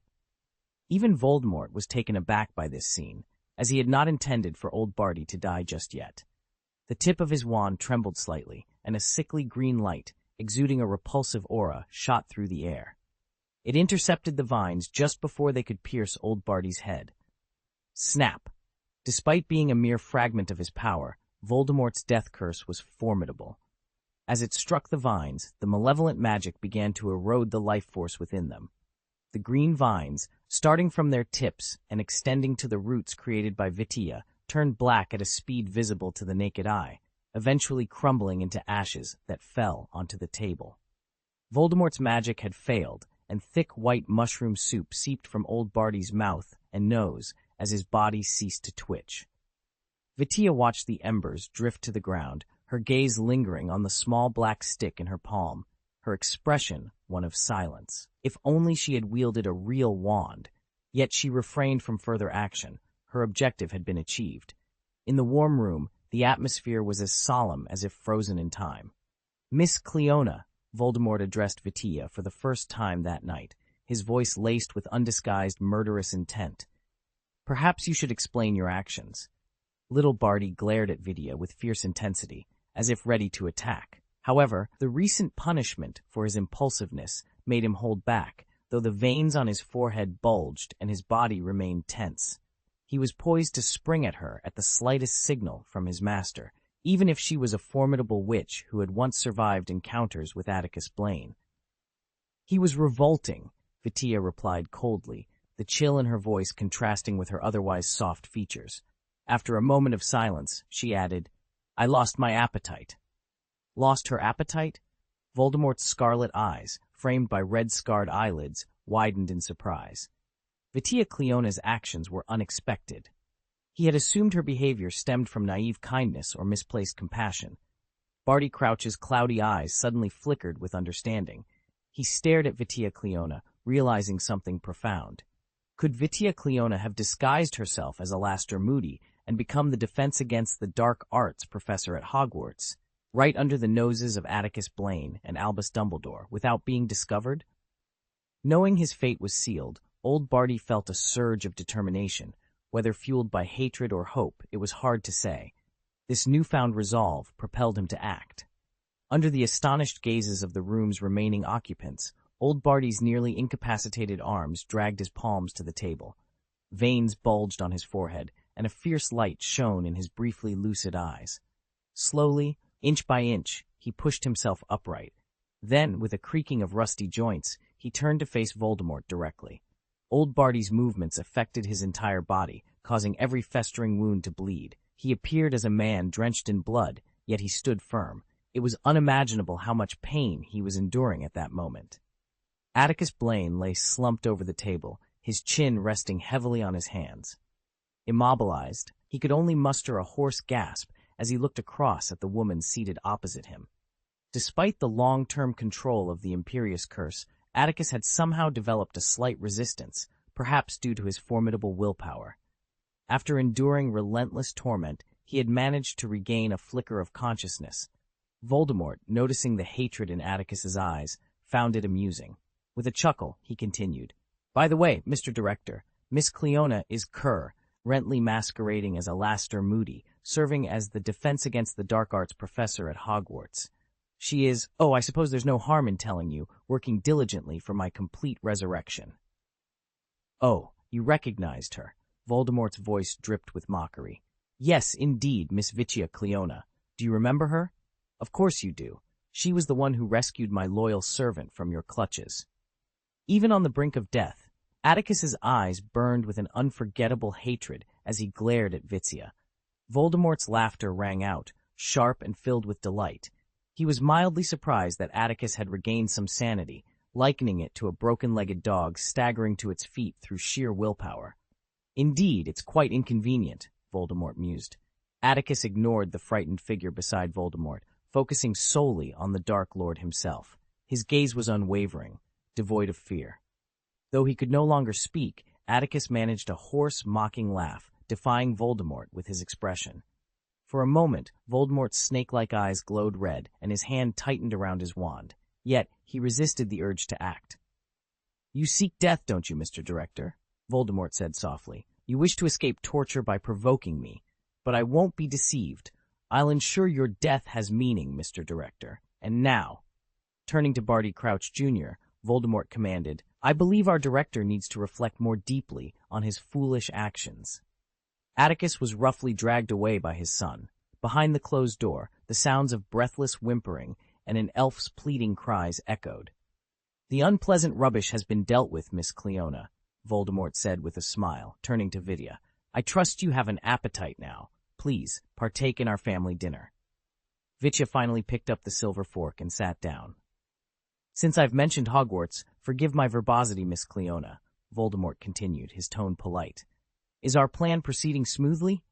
Even Voldemort was taken aback by this scene, as he had not intended for old Barty to die just yet. The tip of his wand trembled slightly, and a sickly green light, exuding a repulsive aura, shot through the air. It intercepted the vines just before they could pierce old Barty's head. Snap! Despite being a mere fragment of his power, Voldemort's death curse was formidable. As it struck the vines, the malevolent magic began to erode the life force within them. The green vines, starting from their tips and extending to the roots created by Vitia, turned black at a speed visible to the naked eye, eventually crumbling into ashes that fell onto the table. Voldemort's magic had failed, and thick white mushroom soup seeped from old Barty's mouth and nose as his body ceased to twitch. Vitia watched the embers drift to the ground, her gaze lingering on the small black stick in her palm, her expression one of silence. If only she had wielded a real wand, yet she refrained from further action. Her objective had been achieved. In the warm room, the atmosphere was as solemn as if frozen in time. "Miss Cleona," Voldemort addressed Vitia for the first time that night, his voice laced with undisguised murderous intent. "Perhaps you should explain your actions." Little Barty glared at Vitia with fierce intensity, as if ready to attack. However, the recent punishment for his impulsiveness made him hold back, though the veins on his forehead bulged and his body remained tense. He was poised to spring at her at the slightest signal from his master, even if she was a formidable witch who had once survived encounters with Atticus Blaine. "He was revolting," Vitia replied coldly, the chill in her voice contrasting with her otherwise soft features. After a moment of silence, she added, "I lost my appetite." Lost her appetite? Voldemort's scarlet eyes, framed by red-scarred eyelids, widened in surprise. Vitia Cleona's actions were unexpected. He had assumed her behavior stemmed from naive kindness or misplaced compassion. Barty Crouch's cloudy eyes suddenly flickered with understanding. He stared at Vitia Cleona, realizing something profound. Could Vitia Cleona have disguised herself as Alastor Moody and become the Defense Against the Dark Arts professor at Hogwarts, right under the noses of Atticus Blaine and Albus Dumbledore, without being discovered? Knowing his fate was sealed, old Barty felt a surge of determination. Whether fueled by hatred or hope, it was hard to say. This newfound resolve propelled him to act. Under the astonished gazes of the room's remaining occupants, old Barty's nearly incapacitated arms dragged his palms to the table. Veins bulged on his forehead, and a fierce light shone in his briefly lucid eyes. Slowly, inch by inch, he pushed himself upright. Then, with a creaking of rusty joints, he turned to face Voldemort directly. Old Barty's movements affected his entire body, causing every festering wound to bleed. He appeared as a man drenched in blood, yet he stood firm. It was unimaginable how much pain he was enduring at that moment. Atticus Blaine lay slumped over the table, his chin resting heavily on his hands. Immobilized, he could only muster a hoarse gasp as he looked across at the woman seated opposite him. Despite the long-term control of the Imperious Curse, Atticus had somehow developed a slight resistance, perhaps due to his formidable willpower. After enduring relentless torment, he had managed to regain a flicker of consciousness. Voldemort, noticing the hatred in Atticus's eyes, found it amusing. With a chuckle, he continued, "By the way, Mr. Director, Miss Cleona is currently masquerading as Alastor Moody, serving as the Defense Against the Dark Arts professor at Hogwarts. She is, I suppose there's no harm in telling you, working diligently for my complete resurrection." "Oh, you recognized her." Voldemort's voice dripped with mockery. "Yes, indeed, Miss Vitia Cleona. Do you remember her?" "Of course you do. She was the one who rescued my loyal servant from your clutches." Even on the brink of death, Atticus's eyes burned with an unforgettable hatred as he glared at Vitia. Voldemort's laughter rang out, sharp and filled with delight. He was mildly surprised that Atticus had regained some sanity, likening it to a broken-legged dog staggering to its feet through sheer willpower. "Indeed, it's quite inconvenient," Voldemort mused. Atticus ignored the frightened figure beside Voldemort, focusing solely on the Dark Lord himself. His gaze was unwavering, devoid of fear. Though he could no longer speak, Atticus managed a hoarse, mocking laugh, defying Voldemort with his expression. For a moment, Voldemort's snake-like eyes glowed red, and his hand tightened around his wand. Yet, he resisted the urge to act. "You seek death, don't you, Mr. Director?" Voldemort said softly. "You wish to escape torture by provoking me. But I won't be deceived. I'll ensure your death has meaning, Mr. Director. And now," turning to Barty Crouch Jr., Voldemort commanded, "I believe our director needs to reflect more deeply on his foolish actions." Atticus was roughly dragged away by his son. Behind the closed door, the sounds of breathless whimpering and an elf's pleading cries echoed. "The unpleasant rubbish has been dealt with, Miss Cleona," Voldemort said with a smile, turning to Vitia. "I trust you have an appetite now. Please, partake in our family dinner." Vitia finally picked up the silver fork and sat down. "Since I've mentioned Hogwarts, forgive my verbosity, Miss Cleona," Voldemort continued, his tone polite. "Is our plan proceeding smoothly?"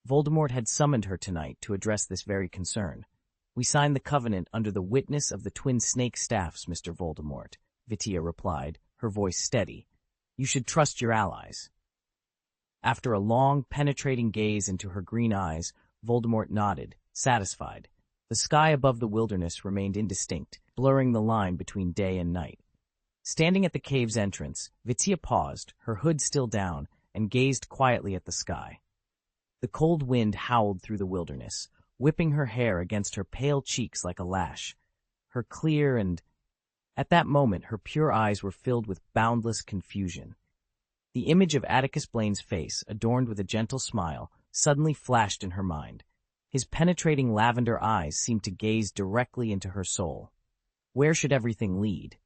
Voldemort had summoned her tonight to address this very concern. "We signed the covenant under the witness of the twin snake staffs, Mr. Voldemort," Vitia replied, her voice steady. "You should trust your allies." After a long, penetrating gaze into her green eyes, Voldemort nodded, satisfied. The sky above the wilderness remained indistinct, blurring the line between day and night. Standing at the cave's entrance, Vitia paused, her hood still down, and gazed quietly at the sky. The cold wind howled through the wilderness, whipping her hair against her pale cheeks like a lash. Her clear and, at that moment, her pure eyes were filled with boundless confusion. The image of Atticus Blaine's face, adorned with a gentle smile, suddenly flashed in her mind. His penetrating lavender eyes seemed to gaze directly into her soul. Where should everything lead?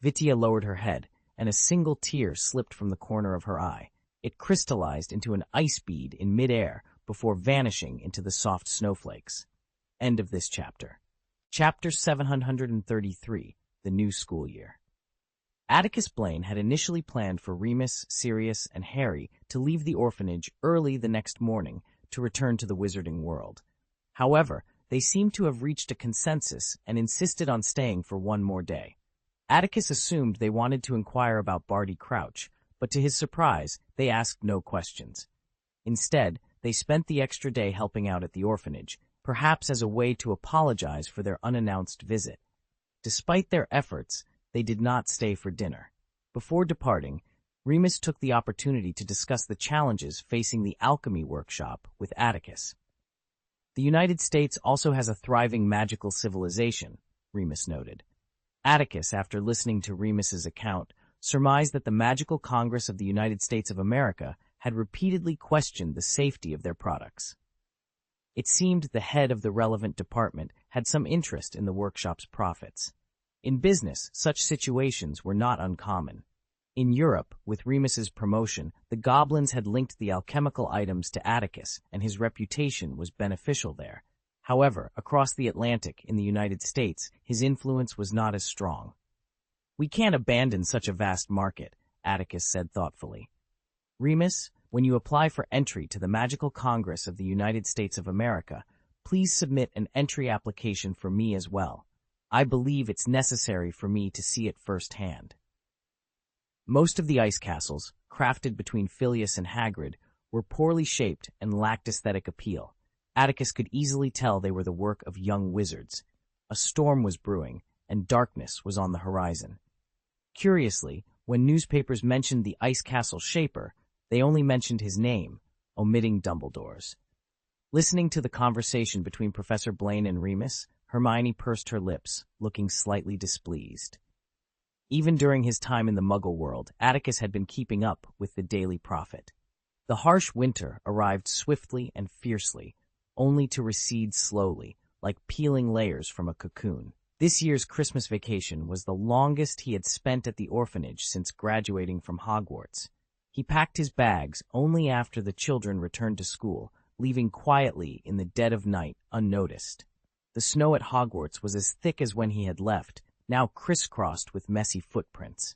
Vitia lowered her head, and a single tear slipped from the corner of her eye. It crystallized into an ice bead in midair before vanishing into the soft snowflakes. End of this chapter. Chapter 733, The New School Year. Atticus Blaine had initially planned for Remus, Sirius, and Harry to leave the orphanage early the next morning to return to the wizarding world. However, they seemed to have reached a consensus and insisted on staying for one more day. Atticus assumed they wanted to inquire about Barty Crouch, but to his surprise, they asked no questions. Instead, they spent the extra day helping out at the orphanage, perhaps as a way to apologize for their unannounced visit. Despite their efforts, they did not stay for dinner. Before departing, Remus took the opportunity to discuss the challenges facing the alchemy workshop with Atticus. The United States also has a thriving magical civilization, Remus noted. Atticus, after listening to Remus's account, surmised that the Magical Congress of the United States of America had repeatedly questioned the safety of their products. It seemed the head of the relevant department had some interest in the workshop's profits. In business, such situations were not uncommon. In Europe, with Remus's promotion, the goblins had linked the alchemical items to Atticus, and his reputation was beneficial there. However, across the Atlantic in the United States, his influence was not as strong. "We can't abandon such a vast market," Atticus said thoughtfully. "Remus, when you apply for entry to the Magical Congress of the United States of America, please submit an entry application for me as well. I believe it's necessary for me to see it firsthand." Most of the ice castles, crafted between Phileas and Hagrid, were poorly shaped and lacked aesthetic appeal. Atticus could easily tell they were the work of young wizards. A storm was brewing, and darkness was on the horizon. Curiously, when newspapers mentioned the ice castle shaper, they only mentioned his name, omitting Dumbledore's. Listening to the conversation between Professor Blaine and Remus, Hermione pursed her lips, looking slightly displeased. Even during his time in the Muggle world, Atticus had been keeping up with the Daily Prophet. The harsh winter arrived swiftly and fiercely, only to recede slowly, like peeling layers from a cocoon. This year's Christmas vacation was the longest he had spent at the orphanage since graduating from Hogwarts. He packed his bags only after the children returned to school, leaving quietly in the dead of night unnoticed. The snow at Hogwarts was as thick as when he had left, now crisscrossed with messy footprints.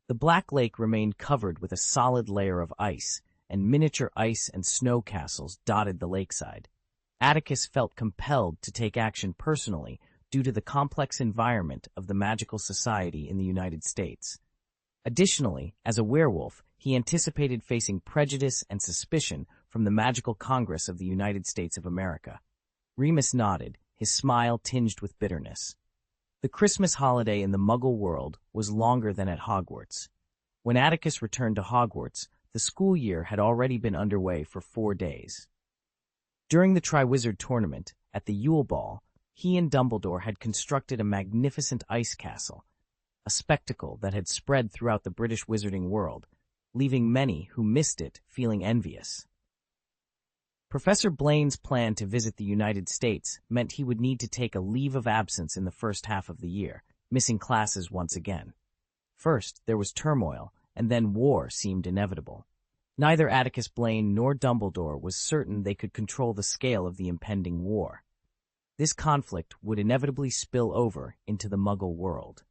The Black Lake remained covered with a solid layer of ice, and miniature ice and snow castles dotted the lakeside. Atticus felt compelled to take action personally due to the complex environment of the magical society in the United States. Additionally, as a werewolf, he anticipated facing prejudice and suspicion from the Magical Congress of the United States of America. Remus nodded, his smile tinged with bitterness. The Christmas holiday in the Muggle world was longer than at Hogwarts. When Atticus returned to Hogwarts, the school year had already been underway for 4 days. During the Triwizard Tournament, at the Yule Ball, he and Dumbledore had constructed a magnificent ice castle, a spectacle that had spread throughout the British wizarding world, leaving many who missed it feeling envious. Professor Blaine's plan to visit the United States meant he would need to take a leave of absence in the first half of the year, missing classes once again. First, there was turmoil, and then war seemed inevitable. Neither Atticus Blaine nor Dumbledore was certain they could control the scale of the impending war. This conflict would inevitably spill over into the Muggle world.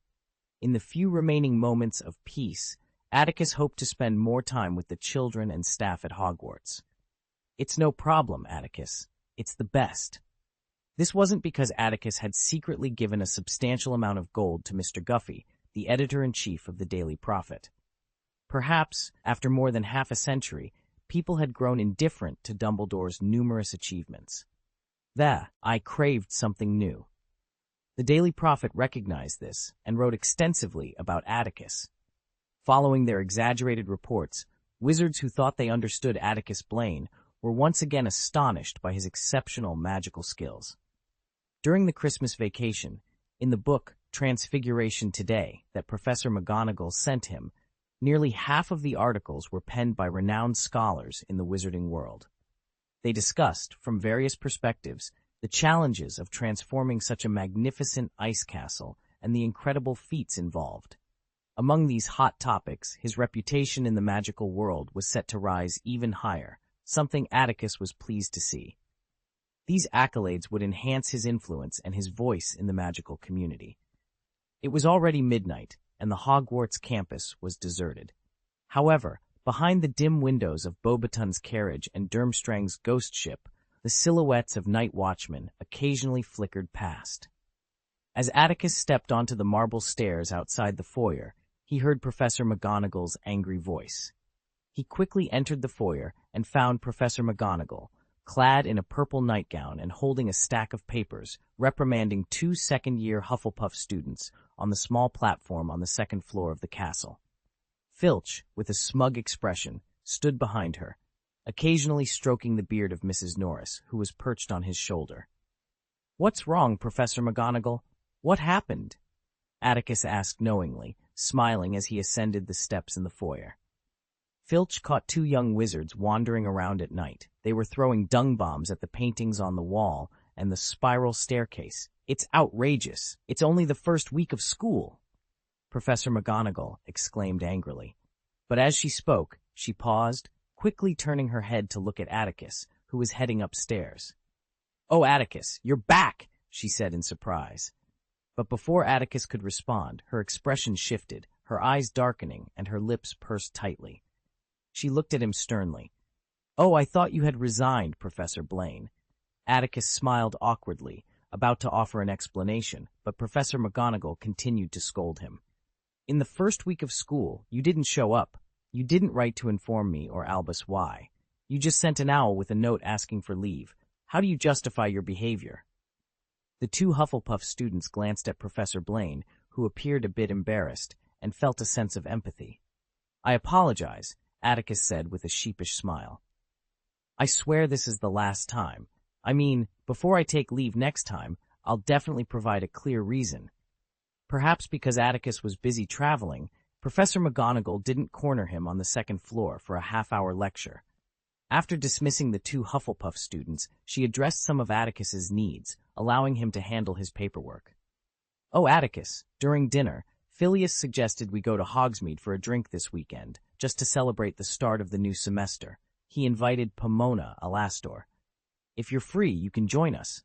In the few remaining moments of peace, Atticus hoped to spend more time with the children and staff at Hogwarts. "It's no problem, Atticus. It's the best." This wasn't because Atticus had secretly given a substantial amount of gold to Mr. Guffey, the editor-in-chief of the Daily Prophet. Perhaps, after more than half a century, people had grown indifferent to Dumbledore's numerous achievements. I craved something new. The Daily Prophet recognized this and wrote extensively about Atticus. Following their exaggerated reports, wizards who thought they understood Atticus Blaine were once again astonished by his exceptional magical skills. During the Christmas vacation, in the book Transfiguration Today that Professor McGonagall sent him, nearly half of the articles were penned by renowned scholars in the wizarding world. They discussed, from various perspectives, the challenges of transforming such a magnificent ice castle and the incredible feats involved. Among these hot topics, his reputation in the magical world was set to rise even higher, something Atticus was pleased to see. These accolades would enhance his influence and his voice in the magical community. It was already midnight, and the Hogwarts campus was deserted. However, behind the dim windows of Beauxbaton's carriage and Durmstrang's ghost ship, the silhouettes of night watchmen occasionally flickered past. As Atticus stepped onto the marble stairs outside the foyer, he heard Professor McGonagall's angry voice. He quickly entered the foyer and found Professor McGonagall, clad in a purple nightgown and holding a stack of papers, reprimanding 2 second-year Hufflepuff students on the small platform on the second floor of the castle. Filch, with a smug expression, stood behind her, occasionally stroking the beard of Mrs. Norris, who was perched on his shoulder. "What's wrong, Professor McGonagall? What happened?" Atticus asked knowingly, smiling as he ascended the steps in the foyer. Filch caught 2 young wizards wandering around at night. They were throwing dung bombs at the paintings on the wall and the spiral staircase. "It's outrageous. It's only the first week of school," Professor McGonagall exclaimed angrily. But as she spoke, she paused, quickly turning her head to look at Atticus, who was heading upstairs. "Oh, Atticus, you're back!" she said in surprise. But before Atticus could respond, her expression shifted, her eyes darkening and her lips pursed tightly. She looked at him sternly. "Oh, I thought you had resigned, Professor Blaine." Atticus smiled awkwardly, about to offer an explanation, but Professor McGonagall continued to scold him. "In the first week of school, you didn't show up. You didn't write to inform me or Albus why. You just sent an owl with a note asking for leave. How do you justify your behavior?" The 2 Hufflepuff students glanced at Professor Blaine, who appeared a bit embarrassed, and felt a sense of empathy. "I apologize," Atticus said with a sheepish smile. "I swear this is the last time. I mean, before I take leave next time, I'll definitely provide a clear reason." Perhaps because Atticus was busy traveling, Professor McGonagall didn't corner him on the second floor for a half-hour lecture. After dismissing the 2 Hufflepuff students, she addressed some of Atticus's needs, allowing him to handle his paperwork. "Oh, Atticus, during dinner, Phileas suggested we go to Hogsmeade for a drink this weekend, just to celebrate the start of the new semester. He invited Pomona Alastor. If you're free, you can join us."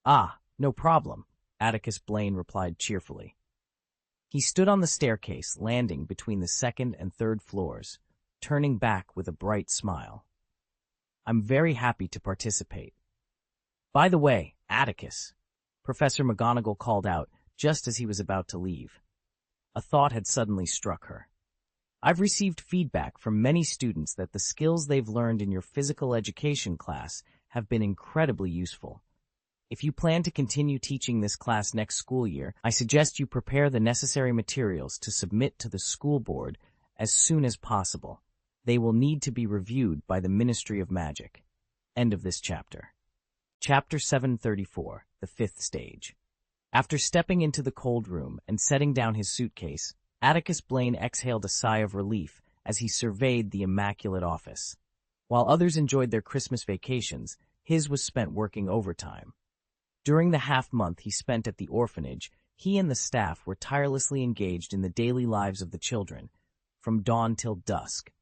"Ah, no problem," Atticus Blaine replied cheerfully. He stood on the staircase, landing between the 2nd and 3rd floors, turning back with a bright smile. "I'm very happy to participate. By the way, Atticus," Professor McGonagall called out just as he was about to leave. A thought had suddenly struck her. "I've received feedback from many students that the skills they've learned in your physical education class have been incredibly useful. If you plan to continue teaching this class next school year, I suggest you prepare the necessary materials to submit to the school board as soon as possible. They will need to be reviewed by the Ministry of Magic." End of this chapter. Chapter 734, The Fifth Stage. After stepping into the cold room and setting down his suitcase, Atticus Blaine exhaled a sigh of relief as he surveyed the immaculate office. While others enjoyed their Christmas vacations, his was spent working overtime. During the half-month he spent at the orphanage, he and the staff were tirelessly engaged in the daily lives of the children, from dawn till dusk.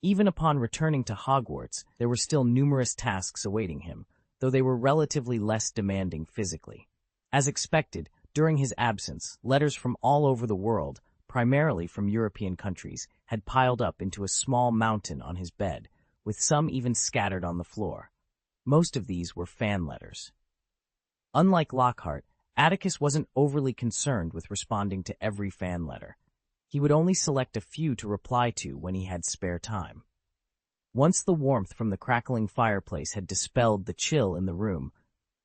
Even upon returning to Hogwarts, there were still numerous tasks awaiting him, though they were relatively less demanding physically. As expected, during his absence, letters from all over the world, primarily from European countries, had piled up into a small mountain on his bed, with some even scattered on the floor. Most of these were fan letters. Unlike Lockhart, Atticus wasn't overly concerned with responding to every fan letter. He would only select a few to reply to when he had spare time. Once the warmth from the crackling fireplace had dispelled the chill in the room,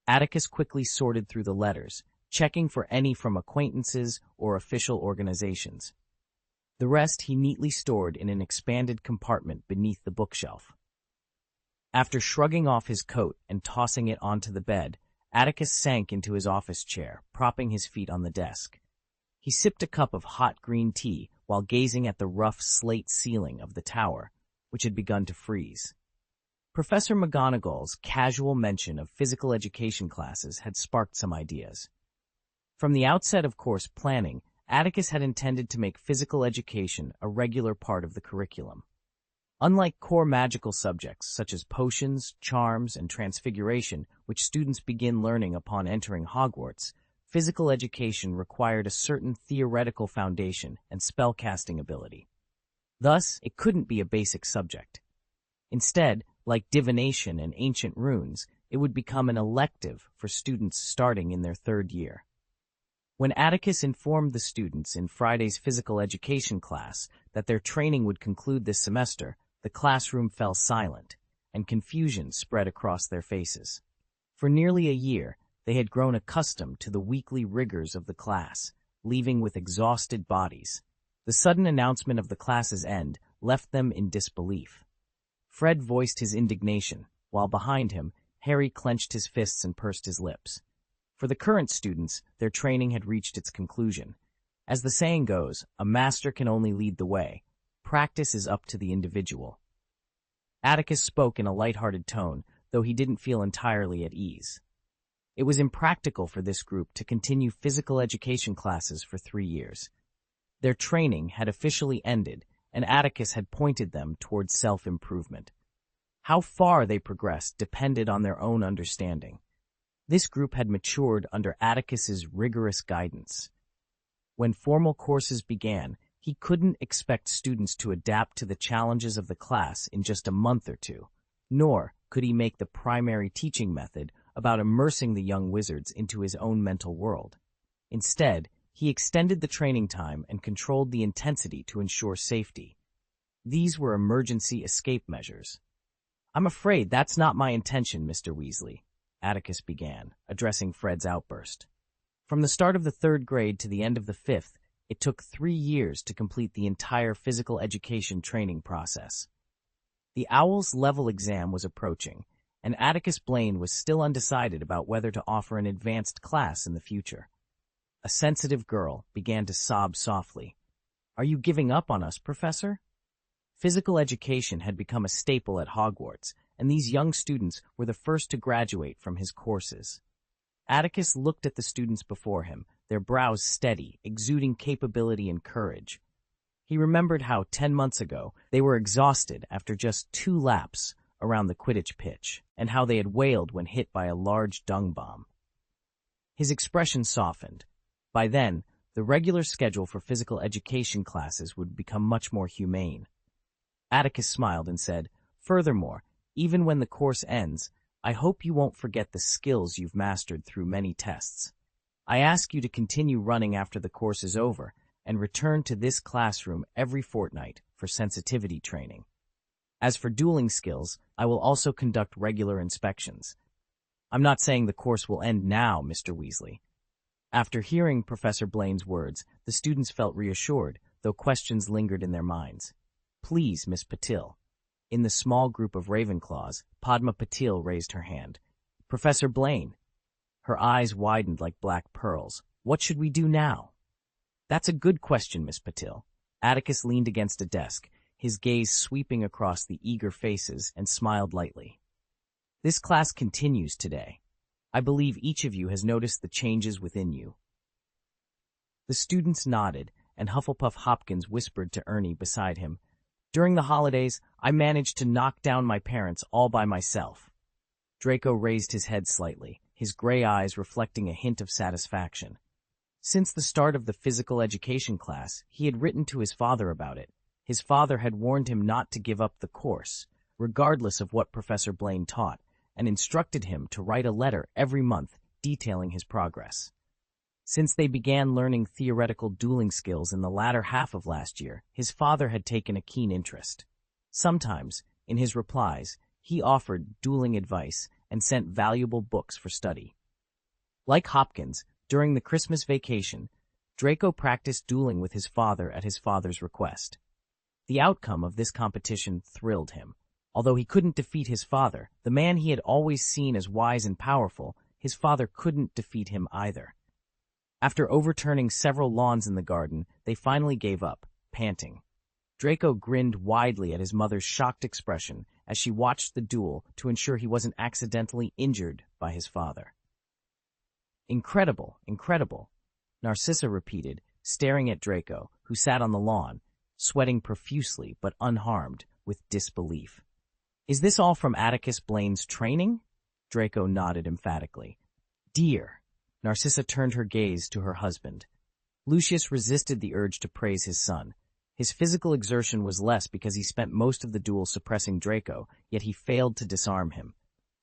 Atticus quickly sorted through the letters, checking for any from acquaintances or official organizations. The rest he neatly stored in an expanded compartment beneath the bookshelf. After shrugging off his coat and tossing it onto the bed, Atticus sank into his office chair, propping his feet on the desk. He sipped a cup of hot green tea while gazing at the rough slate ceiling of the tower, which had begun to freeze. Professor McGonagall's casual mention of physical education classes had sparked some ideas. From the outset of course planning, Atticus had intended to make physical education a regular part of the curriculum. Unlike core magical subjects such as potions, charms, and transfiguration, which students begin learning upon entering Hogwarts, physical education required a certain theoretical foundation and spellcasting ability. Thus, it couldn't be a basic subject. Instead, like divination and ancient runes, it would become an elective for students starting in their third year. When Atticus informed the students in Friday's physical education class that their training would conclude this semester, the classroom fell silent, and confusion spread across their faces. For nearly a year, they had grown accustomed to the weekly rigors of the class, leaving with exhausted bodies. The sudden announcement of the class's end left them in disbelief. Fred voiced his indignation, while behind him, Harry clenched his fists and pursed his lips. For the current students, their training had reached its conclusion. As the saying goes, a master can only lead the way. Practice is up to the individual. Atticus spoke in a light-hearted tone, though he didn't feel entirely at ease. It was impractical for this group to continue physical education classes for 3 years. Their training had officially ended, and Atticus had pointed them towards self-improvement. How far they progressed depended on their own understanding. This group had matured under Atticus's rigorous guidance. When formal courses began, he couldn't expect students to adapt to the challenges of the class in just a month or two, nor could he make the primary teaching method about immersing the young wizards into his own mental world. Instead, he extended the training time and controlled the intensity to ensure safety. These were emergency escape measures. "I'm afraid that's not my intention, Mr. Weasley," Atticus began, addressing Fred's outburst. From the start of the 3rd grade to the end of the 5th, it took 3 years to complete the entire physical education training process. The Owl's level exam was approaching, and Atticus Blaine was still undecided about whether to offer an advanced class in the future. A sensitive girl began to sob softly. "Are you giving up on us, Professor?" Physical education had become a staple at Hogwarts, and these young students were the first to graduate from his courses. Atticus looked at the students before him, their brows steady, exuding capability and courage. He remembered how 10 months ago they were exhausted after just 2 laps around the Quidditch pitch, and how they had wailed when hit by a large dung bomb. His expression softened. By then, the regular schedule for physical education classes would become much more humane. Atticus smiled and said, "Furthermore, even when the course ends, I hope you won't forget the skills you've mastered through many tests. I ask you to continue running after the course is over and return to this classroom every fortnight for sensitivity training. As for dueling skills, I will also conduct regular inspections. I'm not saying the course will end now, Mr. Weasley." After hearing Professor Blaine's words, the students felt reassured, though questions lingered in their minds. "Please, Miss Patil." In the small group of Ravenclaws, Padma Patil raised her hand. "Professor Blaine." Her eyes widened like black pearls. "What should we do now?" "That's a good question, Miss Patil." Atticus leaned against a desk, his gaze sweeping across the eager faces, and smiled lightly. "This class continues today. I believe each of you has noticed the changes within you." The students nodded, and Hufflepuff Hopkins whispered to Ernie beside him, "During the holidays, I managed to knock down my parents all by myself." Draco raised his head slightly, his gray eyes reflecting a hint of satisfaction. Since the start of the physical education class, he had written to his father about it. His father had warned him not to give up the course, regardless of what Professor Blaine taught, and instructed him to write a letter every month detailing his progress. Since they began learning theoretical dueling skills in the latter half of last year, his father had taken a keen interest. Sometimes, in his replies, he offered dueling advice and sent valuable books for study. Like Hopkins, during the Christmas vacation, Draco practiced dueling with his father at his father's request. The outcome of this competition thrilled him. Although he couldn't defeat his father, the man he had always seen as wise and powerful, his father couldn't defeat him either. After overturning several lawns in the garden, they finally gave up, panting. Draco grinned widely at his mother's shocked expression as she watched the duel to ensure he wasn't accidentally injured by his father. Incredible, incredible, Narcissa repeated, staring at Draco, who sat on the lawn, sweating profusely but unharmed, with disbelief. Is this all from Atticus Blaine's training? Draco nodded emphatically. Dear. Narcissa turned her gaze to her husband. Lucius resisted the urge to praise his son. His physical exertion was less because he spent most of the duel suppressing Draco, yet he failed to disarm him.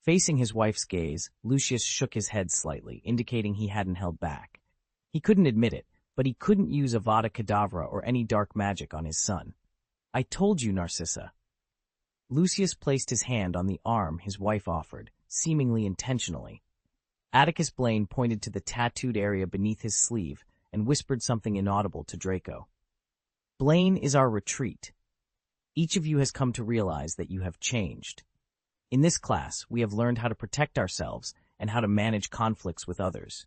Facing his wife's gaze, Lucius shook his head slightly, indicating he hadn't held back. He couldn't admit it, but he couldn't use Avada Kedavra or any dark magic on his son. I told you, Narcissa. Lucius placed his hand on the arm his wife offered, seemingly intentionally. Atticus Blaine pointed to the tattooed area beneath his sleeve and whispered something inaudible to Draco. Blaine is our retreat. Each of you has come to realize that you have changed. In this class, we have learned how to protect ourselves and how to manage conflicts with others.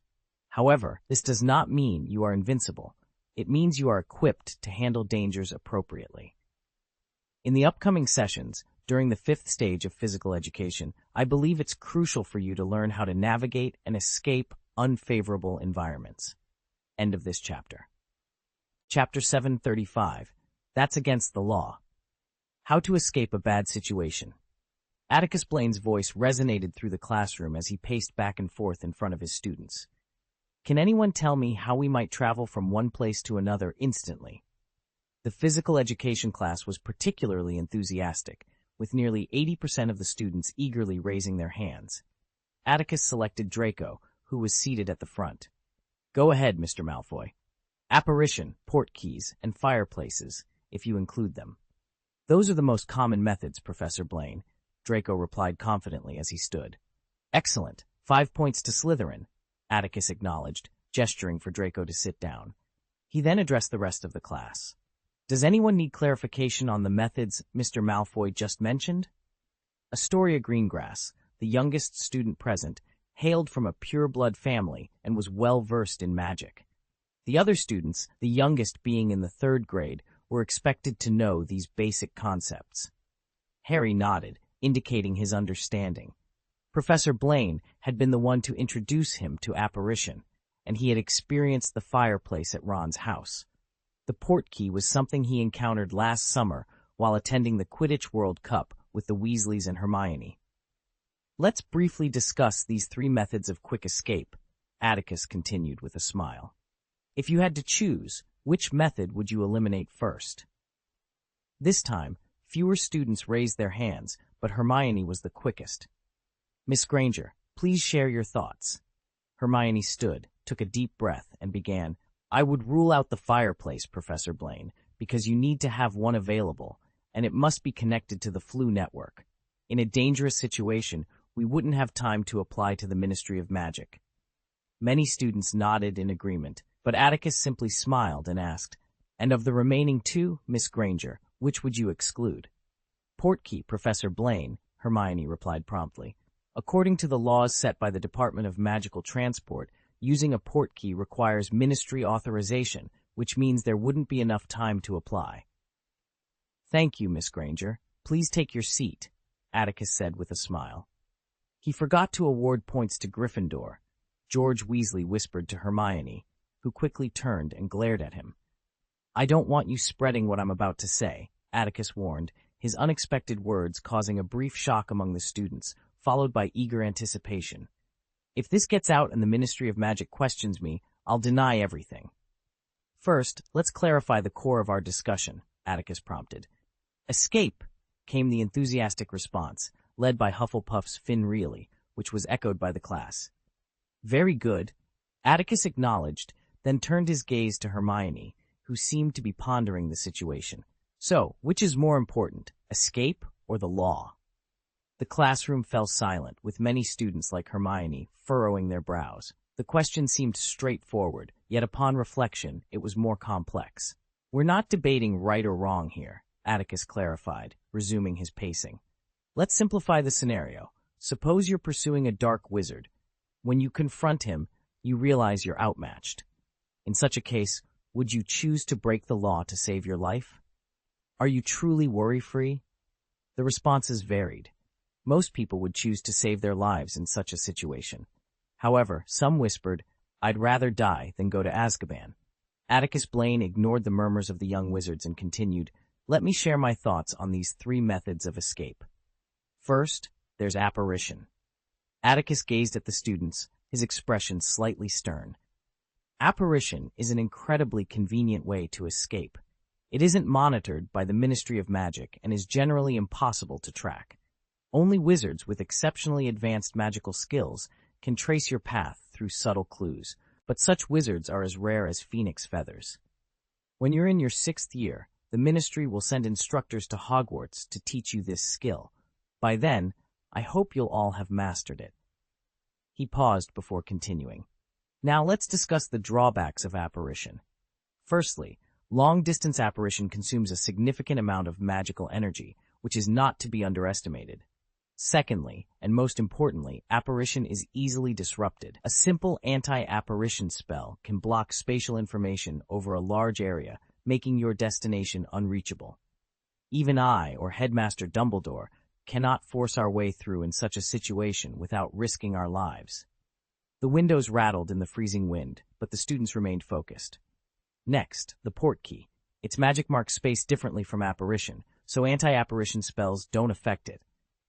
However, this does not mean you are invincible. It means you are equipped to handle dangers appropriately. In the upcoming sessions, during the 5th stage of physical education, I believe it's crucial for you to learn how to navigate and escape unfavorable environments. End of this chapter. Chapter 735. That's against the law. How to escape a bad situation. Atticus Blaine's voice resonated through the classroom as he paced back and forth in front of his students. Can anyone tell me how we might travel from one place to another instantly? The physical education class was particularly enthusiastic, with nearly 80% of the students eagerly raising their hands. Atticus selected Draco, who was seated at the front. Go ahead, Mr. Malfoy. Apparition, portkeys, and fireplaces, if you include them. Those are the most common methods, Professor Blaine, Draco replied confidently as he stood. Excellent. 5 points to Slytherin, Atticus acknowledged, gesturing for Draco to sit down. He then addressed the rest of the class. Does anyone need clarification on the methods Mr. Malfoy just mentioned? Astoria Greengrass, the youngest student present, hailed from a pure-blood family and was well-versed in magic. The other students, the youngest being in the 3rd grade, were expected to know these basic concepts. Harry nodded, indicating his understanding. Professor Blaine had been the one to introduce him to apparition, and he had experienced the fireplace at Ron's house. The portkey was something he encountered last summer while attending the Quidditch World Cup with the Weasleys and Hermione. Let's briefly discuss these 3 methods of quick escape, Atticus continued with a smile. If you had to choose, which method would you eliminate first? This time, fewer students raised their hands, but Hermione was the quickest. Miss Granger, please share your thoughts. Hermione stood, took a deep breath, and began, I would rule out the fireplace, Professor Blaine, because you need to have one available, and it must be connected to the flu network. In a dangerous situation, we wouldn't have time to apply to the Ministry of Magic. Many students nodded in agreement, but Atticus simply smiled and asked, and of the remaining 2, Miss Granger, which would you exclude? Portkey, Professor Blaine, Hermione replied promptly. According to the laws set by the Department of Magical Transport, using a portkey requires ministry authorization, which means there wouldn't be enough time to apply. Thank you, Miss Granger. Please take your seat, Atticus said with a smile. He forgot to award points to Gryffindor. George Weasley whispered to Hermione, who quickly turned and glared at him. I don't want you spreading what I'm about to say, Atticus warned, his unexpected words causing a brief shock among the students, followed by eager anticipation. If this gets out and the Ministry of Magic questions me, I'll deny everything. First, let's clarify the core of our discussion, Atticus prompted. Escape, came the enthusiastic response, led by Hufflepuff's Finn Reilly, which was echoed by the class. Very good, Atticus acknowledged, then turned his gaze to Hermione, who seemed to be pondering the situation. So, which is more important, escape or the law? The classroom fell silent, with many students like Hermione furrowing their brows. The question seemed straightforward, yet upon reflection, it was more complex. We're not debating right or wrong here, Atticus clarified, resuming his pacing. Let's simplify the scenario. Suppose you're pursuing a dark wizard. When you confront him, you realize you're outmatched. In such a case, would you choose to break the law to save your life? Are you truly worry-free? The responses varied. Most people would choose to save their lives in such a situation. However, some whispered, "I'd rather die than go to Azkaban." Atticus Blaine ignored the murmurs of the young wizards and continued, "Let me share my thoughts on these three methods of escape. First, there's apparition." Atticus gazed at the students, his expression slightly stern. Apparition is an incredibly convenient way to escape. It isn't monitored by the Ministry of Magic and is generally impossible to track. Only wizards with exceptionally advanced magical skills can trace your path through subtle clues, but such wizards are as rare as phoenix feathers. When you're in your 6th year, the Ministry will send instructors to Hogwarts to teach you this skill. By then, I hope you'll all have mastered it. He paused before continuing. Now let's discuss the drawbacks of apparition. Firstly, long-distance apparition consumes a significant amount of magical energy, which is not to be underestimated. Secondly, and most importantly, apparition is easily disrupted. A simple anti-apparition spell can block spatial information over a large area, making your destination unreachable. Even I, or Headmaster Dumbledore, cannot force our way through in such a situation without risking our lives. The windows rattled in the freezing wind, but the students remained focused. Next, the portkey. Its magic marks space differently from apparition, so anti-apparition spells don't affect it.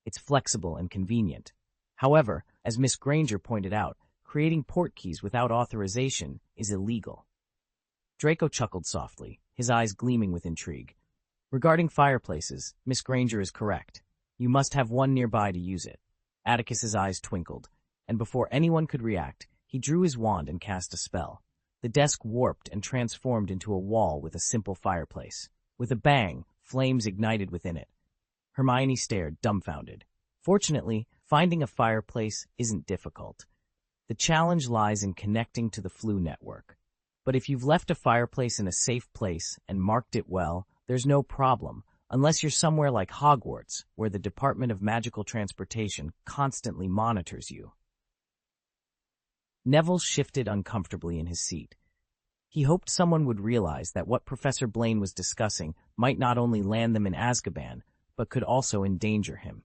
It's flexible and convenient. However, as Miss Granger pointed out, creating portkeys without authorization is illegal. Draco chuckled softly, his eyes gleaming with intrigue. Regarding fireplaces, Miss Granger is correct. You must have one nearby to use it. Atticus's eyes twinkled, and before anyone could react, he drew his wand and cast a spell. The desk warped and transformed into a wall with a simple fireplace. With a bang, flames ignited within it. Hermione stared, dumbfounded. Fortunately, finding a fireplace isn't difficult. The challenge lies in connecting to the Floo network. But if you've left a fireplace in a safe place and marked it well, there's no problem, unless you're somewhere like Hogwarts, where the Department of Magical Transportation constantly monitors you. Neville shifted uncomfortably in his seat. He hoped someone would realize that what Professor Blaine was discussing might not only land them in Azkaban, but could also endanger him.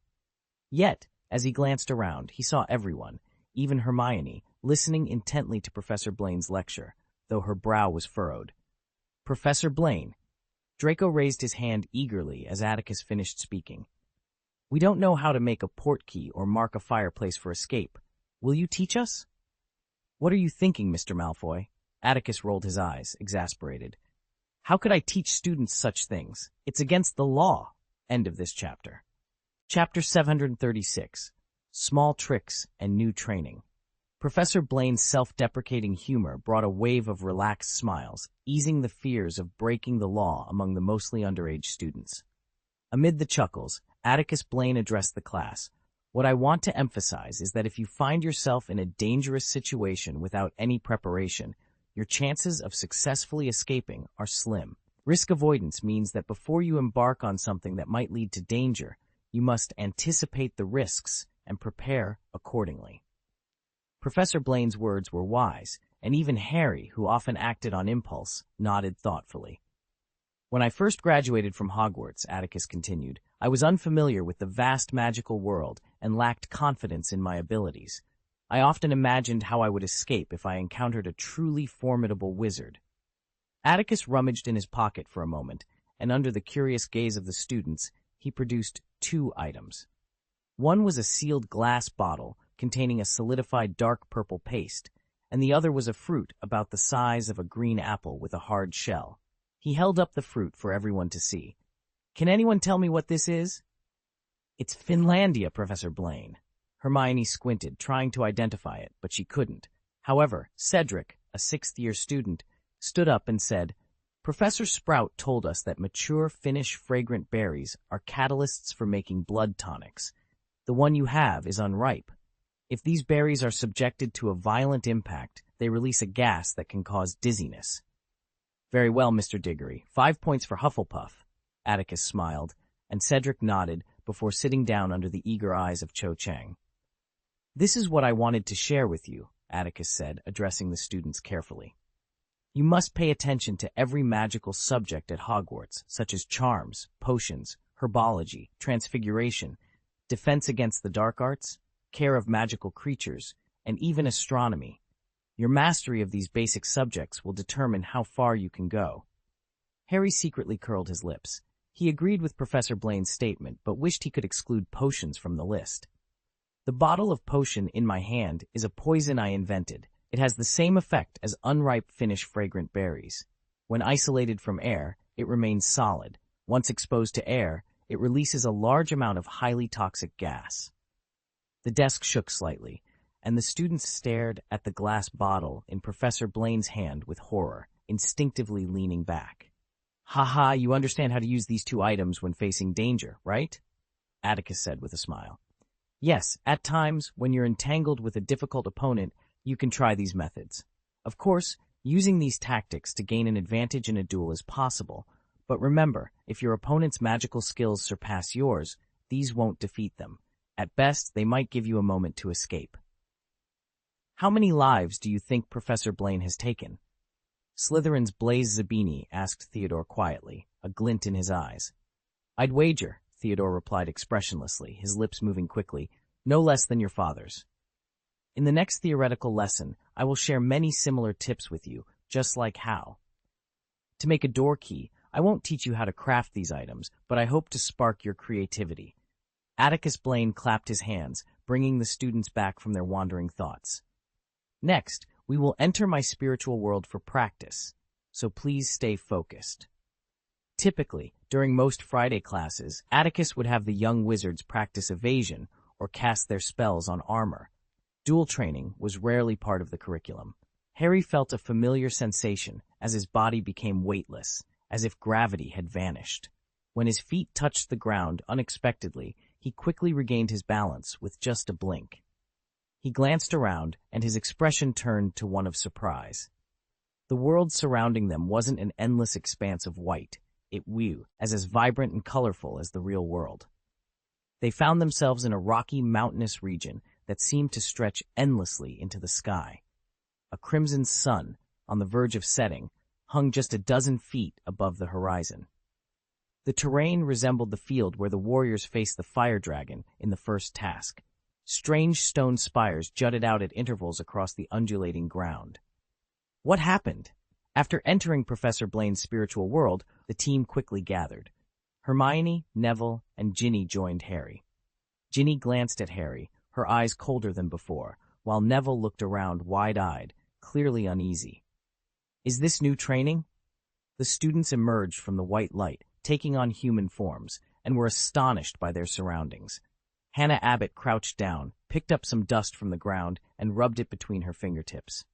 Yet, as he glanced around, he saw everyone, even Hermione, listening intently to Professor Blaine's lecture, though her brow was furrowed. "Professor Blaine." Draco raised his hand eagerly as Atticus finished speaking. "We don't know how to make a portkey or mark a fireplace for escape. Will you teach us?" "What are you thinking, Mr. Malfoy?" Atticus rolled his eyes, exasperated. "How could I teach students such things? It's against the law." End of this chapter. Chapter 736. Small Tricks and New Training. Professor Blaine's self-deprecating humor brought a wave of relaxed smiles, easing the fears of breaking the law among the mostly underage students. Amid the chuckles, Atticus Blaine addressed the class. "What I want to emphasize is that if you find yourself in a dangerous situation without any preparation, your chances of successfully escaping are slim. Risk avoidance means that before you embark on something that might lead to danger, you must anticipate the risks and prepare accordingly." Professor Blaine's words were wise, and even Harry, who often acted on impulse, nodded thoughtfully. "When I first graduated from Hogwarts," Atticus continued, "I was unfamiliar with the vast magical world and lacked confidence in my abilities. I often imagined how I would escape if I encountered a truly formidable wizard." Atticus rummaged in his pocket for a moment, and under the curious gaze of the students, he produced 2 items. One was a sealed glass bottle containing a solidified dark purple paste, and the other was a fruit about the size of a green apple with a hard shell. He held up the fruit for everyone to see. "Can anyone tell me what this is?" "It's Finlandia, Professor Blaine." Hermione squinted, trying to identify it, but she couldn't. However, Cedric, a 6th-year student, stood up and said, "Professor Sprout told us that mature Finnish fragrant berries are catalysts for making blood tonics. The one you have is unripe. If these berries are subjected to a violent impact, they release a gas that can cause dizziness." "Very well, Mr. Diggory. 5 points for Hufflepuff." Atticus smiled, and Cedric nodded, before sitting down under the eager eyes of Cho Chang. "This is what I wanted to share with you," Atticus said, addressing the students carefully. "You must pay attention to every magical subject at Hogwarts, such as charms, potions, herbology, transfiguration, defense against the dark arts, care of magical creatures, and even astronomy. Your mastery of these basic subjects will determine how far you can go." Harry secretly curled his lips. He agreed with Professor Blaine's statement, but wished he could exclude potions from the list. "The bottle of potion in my hand is a poison I invented. It has the same effect as unripe Finnish fragrant berries. When isolated from air, it remains solid. Once exposed to air, it releases a large amount of highly toxic gas." The desk shook slightly, and the students stared at the glass bottle in Professor Blaine's hand with horror, instinctively leaning back. "Ha, you understand how to use these two items when facing danger, right?" Atticus said with a smile. "Yes, at times, when you're entangled with a difficult opponent, you can try these methods. Of course, using these tactics to gain an advantage in a duel is possible, but remember, if your opponent's magical skills surpass yours, these won't defeat them. At best, they might give you a moment to escape." "How many lives do you think Professor Blaine has taken?" Slytherin's Blaise Zabini asked Theodore quietly, a glint in his eyes. "I'd wager," Theodore replied expressionlessly, his lips moving quickly, "no less than your father's." "In the next theoretical lesson, I will share many similar tips with you, just like how to make a door key. I won't teach you how to craft these items, but I hope to spark your creativity." Atticus Blaine clapped his hands, bringing the students back from their wandering thoughts. "Next, we will enter my spiritual world for practice, so please stay focused." Typically, during most Friday classes, Atticus would have the young wizards practice evasion or cast their spells on armor. Duel training was rarely part of the curriculum. Harry felt a familiar sensation as his body became weightless, as if gravity had vanished. When his feet touched the ground unexpectedly, he quickly regained his balance with just a blink. He glanced around, and his expression turned to one of surprise. The world surrounding them wasn't an endless expanse of white. It was as vibrant and colorful as the real world. They found themselves in a rocky, mountainous region that seemed to stretch endlessly into the sky. A crimson sun, on the verge of setting, hung just a dozen feet above the horizon. The terrain resembled the field where the warriors faced the fire dragon in the first task. Strange stone spires jutted out at intervals across the undulating ground. What happened? After entering Professor Blaine's spiritual world, the team quickly gathered. Hermione, Neville, and Ginny joined Harry. Ginny glanced at Harry, her eyes colder than before, while Neville looked around wide-eyed, clearly uneasy. "Is this new training?" The students emerged from the white light, taking on human forms, and were astonished by their surroundings. Hannah Abbott crouched down, picked up some dust from the ground, and rubbed it between her fingertips.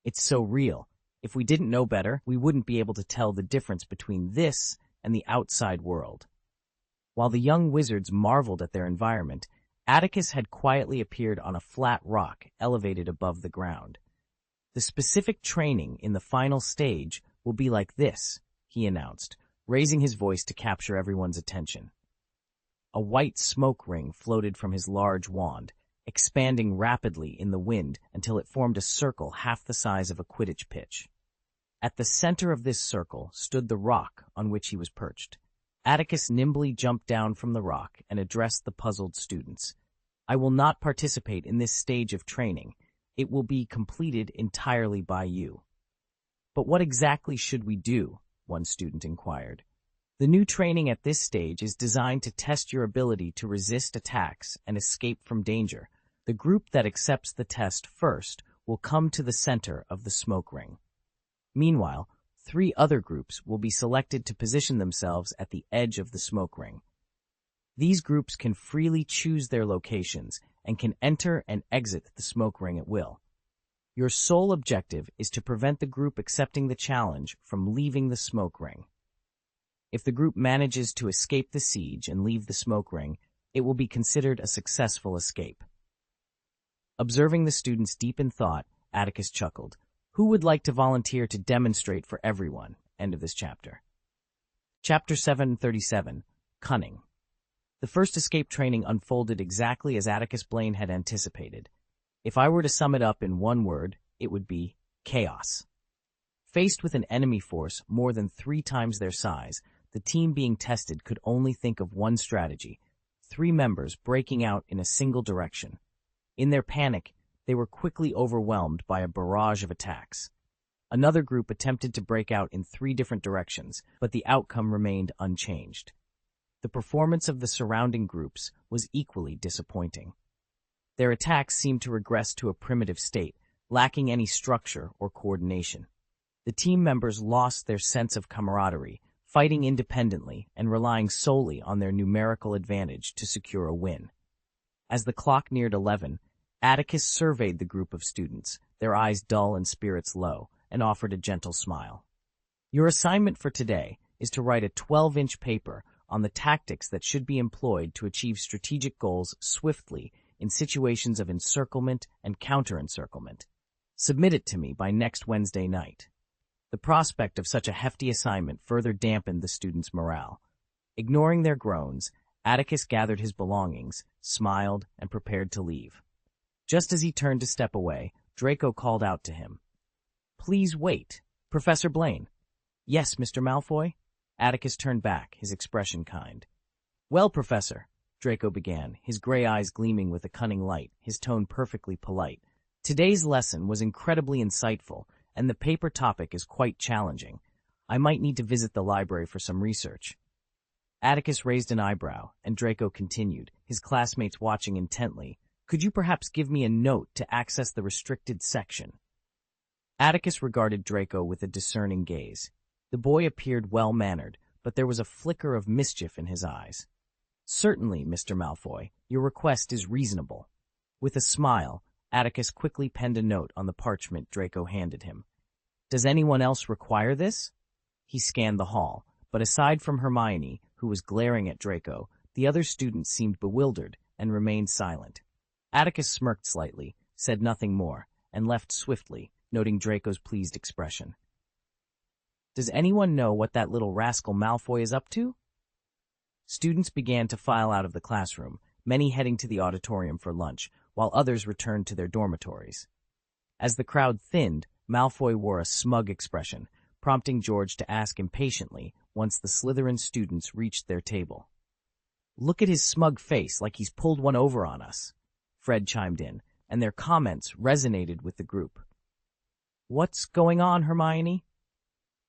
"It's so real. If we didn't know better, we wouldn't be able to tell the difference between this and the outside world." While the young wizards marveled at their environment, Atticus had quietly appeared on a flat rock elevated above the ground. "The specific training in the final stage will be like this," he announced, raising his voice to capture everyone's attention. A white smoke ring floated from his large wand, expanding rapidly in the wind until it formed a circle half the size of a Quidditch pitch. At the center of this circle stood the rock on which he was perched. Atticus nimbly jumped down from the rock and addressed the puzzled students. "I will not participate in this stage of training. It will be completed entirely by you." "But what exactly should we do?" one student inquired. "The new training at this stage is designed to test your ability to resist attacks and escape from danger. The group that accepts the test first will come to the center of the smoke ring. Meanwhile, 3 other groups will be selected to position themselves at the edge of the smoke ring. These groups can freely choose their locations and can enter and exit the smoke ring at will. Your sole objective is to prevent the group accepting the challenge from leaving the smoke ring. If the group manages to escape the siege and leave the smoke ring, it will be considered a successful escape." Observing the students deep in thought, Atticus chuckled. "Who would like to volunteer to demonstrate for everyone?" End of this chapter. Chapter 737, Cunning. The first escape training unfolded exactly as Atticus Blaine had anticipated. If I were to sum it up in one word, it would be chaos. Faced with an enemy force more than 3 times their size, the team being tested could only think of one strategy: 3 members breaking out in a single direction. In their panic, they were quickly overwhelmed by a barrage of attacks. Another group attempted to break out in 3 different directions, but the outcome remained unchanged. The performance of the surrounding groups was equally disappointing. Their attacks seemed to regress to a primitive state, lacking any structure or coordination. The team members lost their sense of camaraderie, fighting independently and relying solely on their numerical advantage to secure a win. As the clock neared 11, Atticus surveyed the group of students, their eyes dull and spirits low, and offered a gentle smile. Your assignment for today is to write a 12-inch paper on the tactics that should be employed to achieve strategic goals swiftly in situations of encirclement and counter-encirclement. Submit it to me by next Wednesday night. The prospect of such a hefty assignment further dampened the students' morale. Ignoring their groans, Atticus gathered his belongings, smiled, and prepared to leave. Just as he turned to step away, Draco called out to him. "Please wait. Professor Blaine." "Yes, Mr. Malfoy?" Atticus turned back, his expression kind. "Well, Professor," Draco began, his gray eyes gleaming with a cunning light, his tone perfectly polite. "Today's lesson was incredibly insightful, and the paper topic is quite challenging. I might need to visit the library for some research." Atticus raised an eyebrow, and Draco continued, his classmates watching intently. "Could you perhaps give me a note to access the restricted section?" Atticus regarded Draco with a discerning gaze. The boy appeared well-mannered, but there was a flicker of mischief in his eyes. "Certainly, Mr. Malfoy, your request is reasonable." With a smile, Atticus quickly penned a note on the parchment Draco handed him. "Does anyone else require this?" He scanned the hall, but aside from Hermione, who was glaring at Draco, the other students seemed bewildered and remained silent. Atticus smirked slightly, said nothing more, and left swiftly, noting Draco's pleased expression. "Does anyone know what that little rascal Malfoy is up to?" Students began to file out of the classroom, many heading to the auditorium for lunch, while others returned to their dormitories. As the crowd thinned, Malfoy wore a smug expression, prompting George to ask impatiently once the Slytherin students reached their table. "Look at his smug face, like he's pulled one over on us," Fred chimed in, and their comments resonated with the group. "What's going on, Hermione?"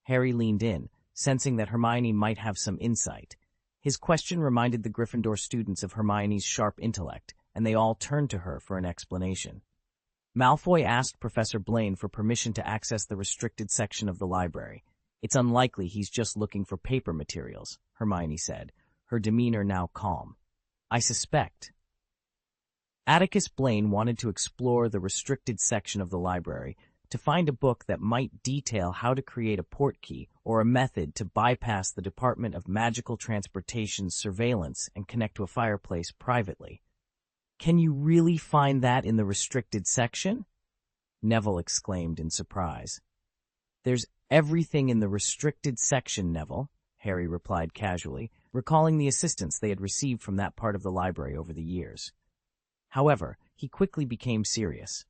Harry leaned in, sensing that Hermione might have some insight. His question reminded the Gryffindor students of Hermione's sharp intellect, and they all turned to her for an explanation. Malfoy asked Professor Blaine for permission to access the restricted section of the library. "It's unlikely he's just looking for paper materials," Hermione said, her demeanor now calm. "I suspect." Atticus Blaine wanted to explore the restricted section of the library to find a book that might detail how to create a portkey or a method to bypass the Department of Magical Transportation's surveillance and connect to a fireplace privately. "Can you really find that in the restricted section?" Neville exclaimed in surprise. "There's everything in the restricted section, Neville," Harry replied casually, recalling the assistance they had received from that part of the library over the years. However, he quickly became serious.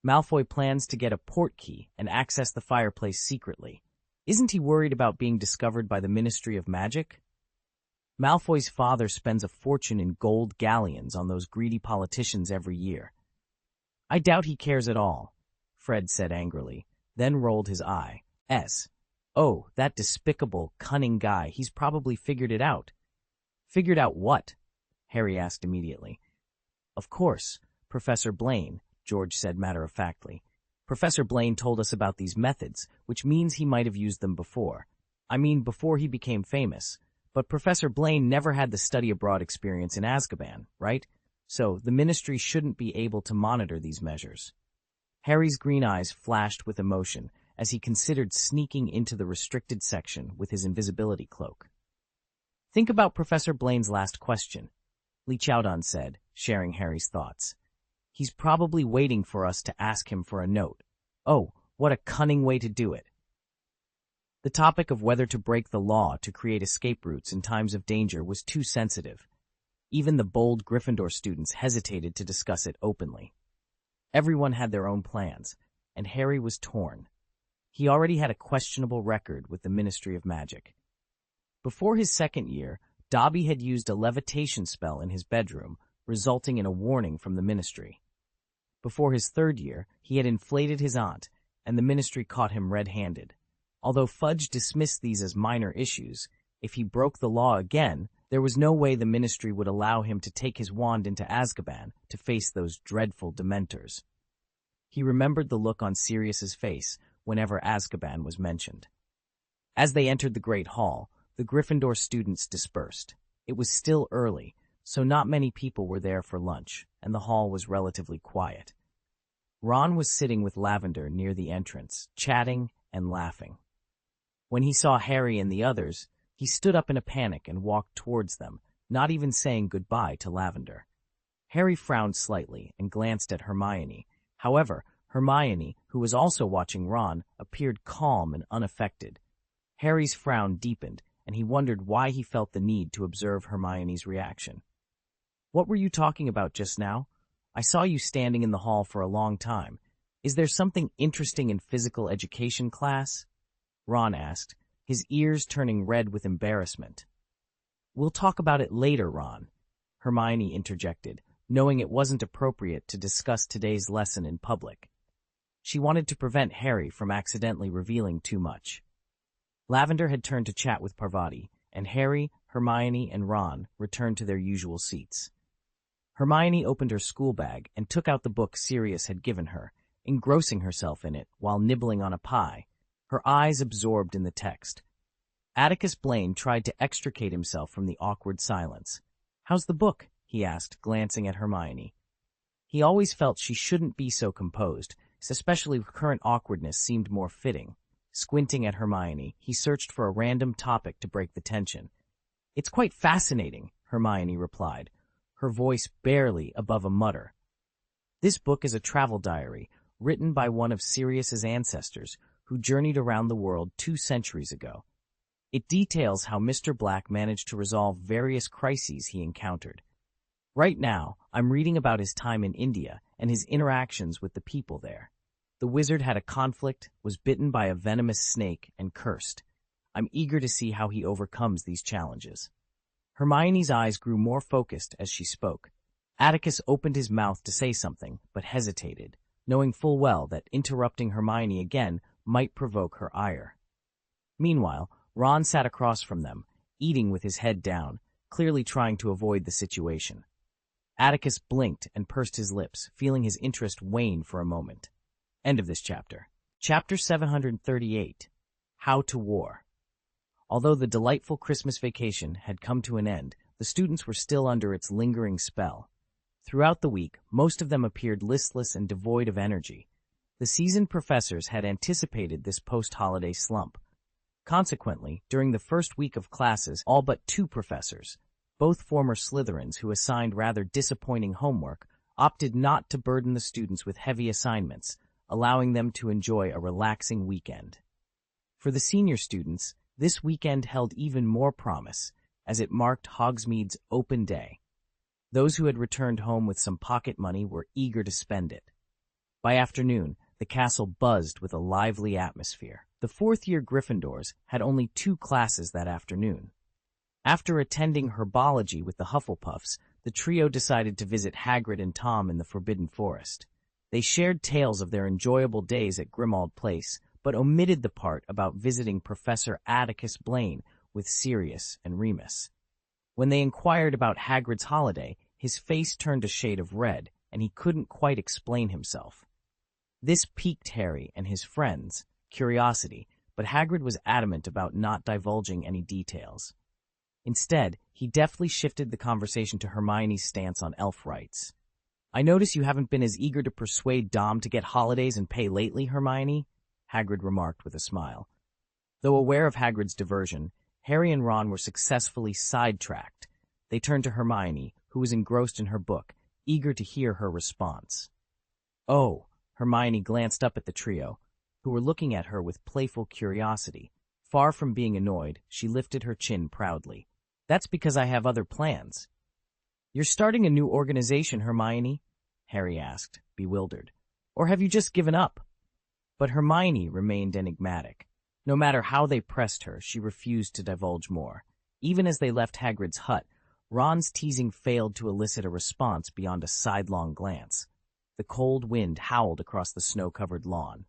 "Malfoy plans to get a portkey and access the fireplace secretly. Isn't he worried about being discovered by the Ministry of Magic? Malfoy's father spends a fortune in gold galleons on those greedy politicians every year." "I doubt he cares at all," Fred said angrily, then rolled his eye. "Oh, that despicable, cunning guy, he's probably figured it out." "Figured out what?" Harry asked immediately. "Of course, Professor Blaine," George said matter-of-factly. "Professor Blaine told us about these methods, which means he might have used them before. I mean, before he became famous. But Professor Blaine never had the study abroad experience in Azkaban, right? So the Ministry shouldn't be able to monitor these measures." Harry's green eyes flashed with emotion as he considered sneaking into the restricted section with his invisibility cloak. "Think about Professor Blaine's last question," Li Chowdon said, sharing Harry's thoughts. "He's probably waiting for us to ask him for a note. Oh, what a cunning way to do it." The topic of whether to break the law to create escape routes in times of danger was too sensitive. Even the bold Gryffindor students hesitated to discuss it openly. Everyone had their own plans, and Harry was torn. He already had a questionable record with the Ministry of Magic. Before his second year, Dobby had used a levitation spell in his bedroom, resulting in a warning from the Ministry. Before his third year, he had inflated his aunt, and the Ministry caught him red-handed. Although Fudge dismissed these as minor issues, if he broke the law again, there was no way the Ministry would allow him to take his wand into Azkaban to face those dreadful Dementors. He remembered the look on Sirius's face whenever Azkaban was mentioned. As they entered the Great Hall, the Gryffindor students dispersed. It was still early, so not many people were there for lunch, and the hall was relatively quiet. Ron was sitting with Lavender near the entrance, chatting and laughing. When he saw Harry and the others, he stood up in a panic and walked towards them, not even saying goodbye to Lavender. Harry frowned slightly and glanced at Hermione. However, Hermione, who was also watching Ron, appeared calm and unaffected. Harry's frown deepened, and he wondered why he felt the need to observe Hermione's reaction. "What were you talking about just now? I saw you standing in the hall for a long time. Is there something interesting in physical education class?" Ron asked, his ears turning red with embarrassment. "We'll talk about it later, Ron," Hermione interjected, knowing it wasn't appropriate to discuss today's lesson in public. She wanted to prevent Harry from accidentally revealing too much. Lavender had turned to chat with Parvati, and Harry, Hermione, and Ron returned to their usual seats. Hermione opened her school bag and took out the book Sirius had given her, engrossing herself in it while nibbling on a pie, her eyes absorbed in the text. Atticus Blaine tried to extricate himself from the awkward silence. "How's the book?" he asked, glancing at Hermione. He always felt she shouldn't be so composed, especially current awkwardness seemed more fitting. Squinting at Hermione, he searched for a random topic to break the tension. "It's quite fascinating," Hermione replied, her voice barely above a mutter. "This book is a travel diary written by one of Sirius's ancestors who journeyed around the world 2 centuries ago. It details how Mr. Black managed to resolve various crises he encountered. Right now, I'm reading about his time in India and his interactions with the people there. The wizard had a conflict, was bitten by a venomous snake, and cursed. I'm eager to see how he overcomes these challenges." Hermione's eyes grew more focused as she spoke. Atticus opened his mouth to say something, but hesitated, knowing full well that interrupting Hermione again might provoke her ire. Meanwhile, Ron sat across from them, eating with his head down, clearly trying to avoid the situation. Atticus blinked and pursed his lips, feeling his interest wane for a moment. End of this chapter. Chapter 738, How to War. Although the delightful Christmas vacation had come to an end, the students were still under its lingering spell. Throughout the week, most of them appeared listless and devoid of energy. The seasoned professors had anticipated this post-holiday slump. Consequently, during the first week of classes, all but 2 professors, both former Slytherins who assigned rather disappointing homework, opted not to burden the students with heavy assignments, allowing them to enjoy a relaxing weekend. For the senior students, this weekend held even more promise, as it marked Hogsmeade's open day. Those who had returned home with some pocket money were eager to spend it. By afternoon, the castle buzzed with a lively atmosphere. The 4th-year Gryffindors had only 2 classes that afternoon. After attending herbology with the Hufflepuffs, the trio decided to visit Hagrid and Tom in the Forbidden Forest. They shared tales of their enjoyable days at Grimmauld Place, but omitted the part about visiting Professor Atticus Blaine with Sirius and Remus. When they inquired about Hagrid's holiday, his face turned a shade of red, and he couldn't quite explain himself. This piqued Harry and his friends' curiosity, but Hagrid was adamant about not divulging any details. Instead, he deftly shifted the conversation to Hermione's stance on elf rights. "I notice you haven't been as eager to persuade Dom to get holidays and pay lately, Hermione," Hagrid remarked with a smile. Though aware of Hagrid's diversion, Harry and Ron were successfully sidetracked. They turned to Hermione, who was engrossed in her book, eager to hear her response. "Oh," Hermione glanced up at the trio, who were looking at her with playful curiosity. Far from being annoyed, she lifted her chin proudly. "That's because I have other plans." You're starting a new organization, Hermione? Harry asked, bewildered. Or have you just given up? But Hermione remained enigmatic. No matter how they pressed her, she refused to divulge more. Even as they left Hagrid's hut, Ron's teasing failed to elicit a response beyond a sidelong glance. The cold wind howled across the snow-covered lawn.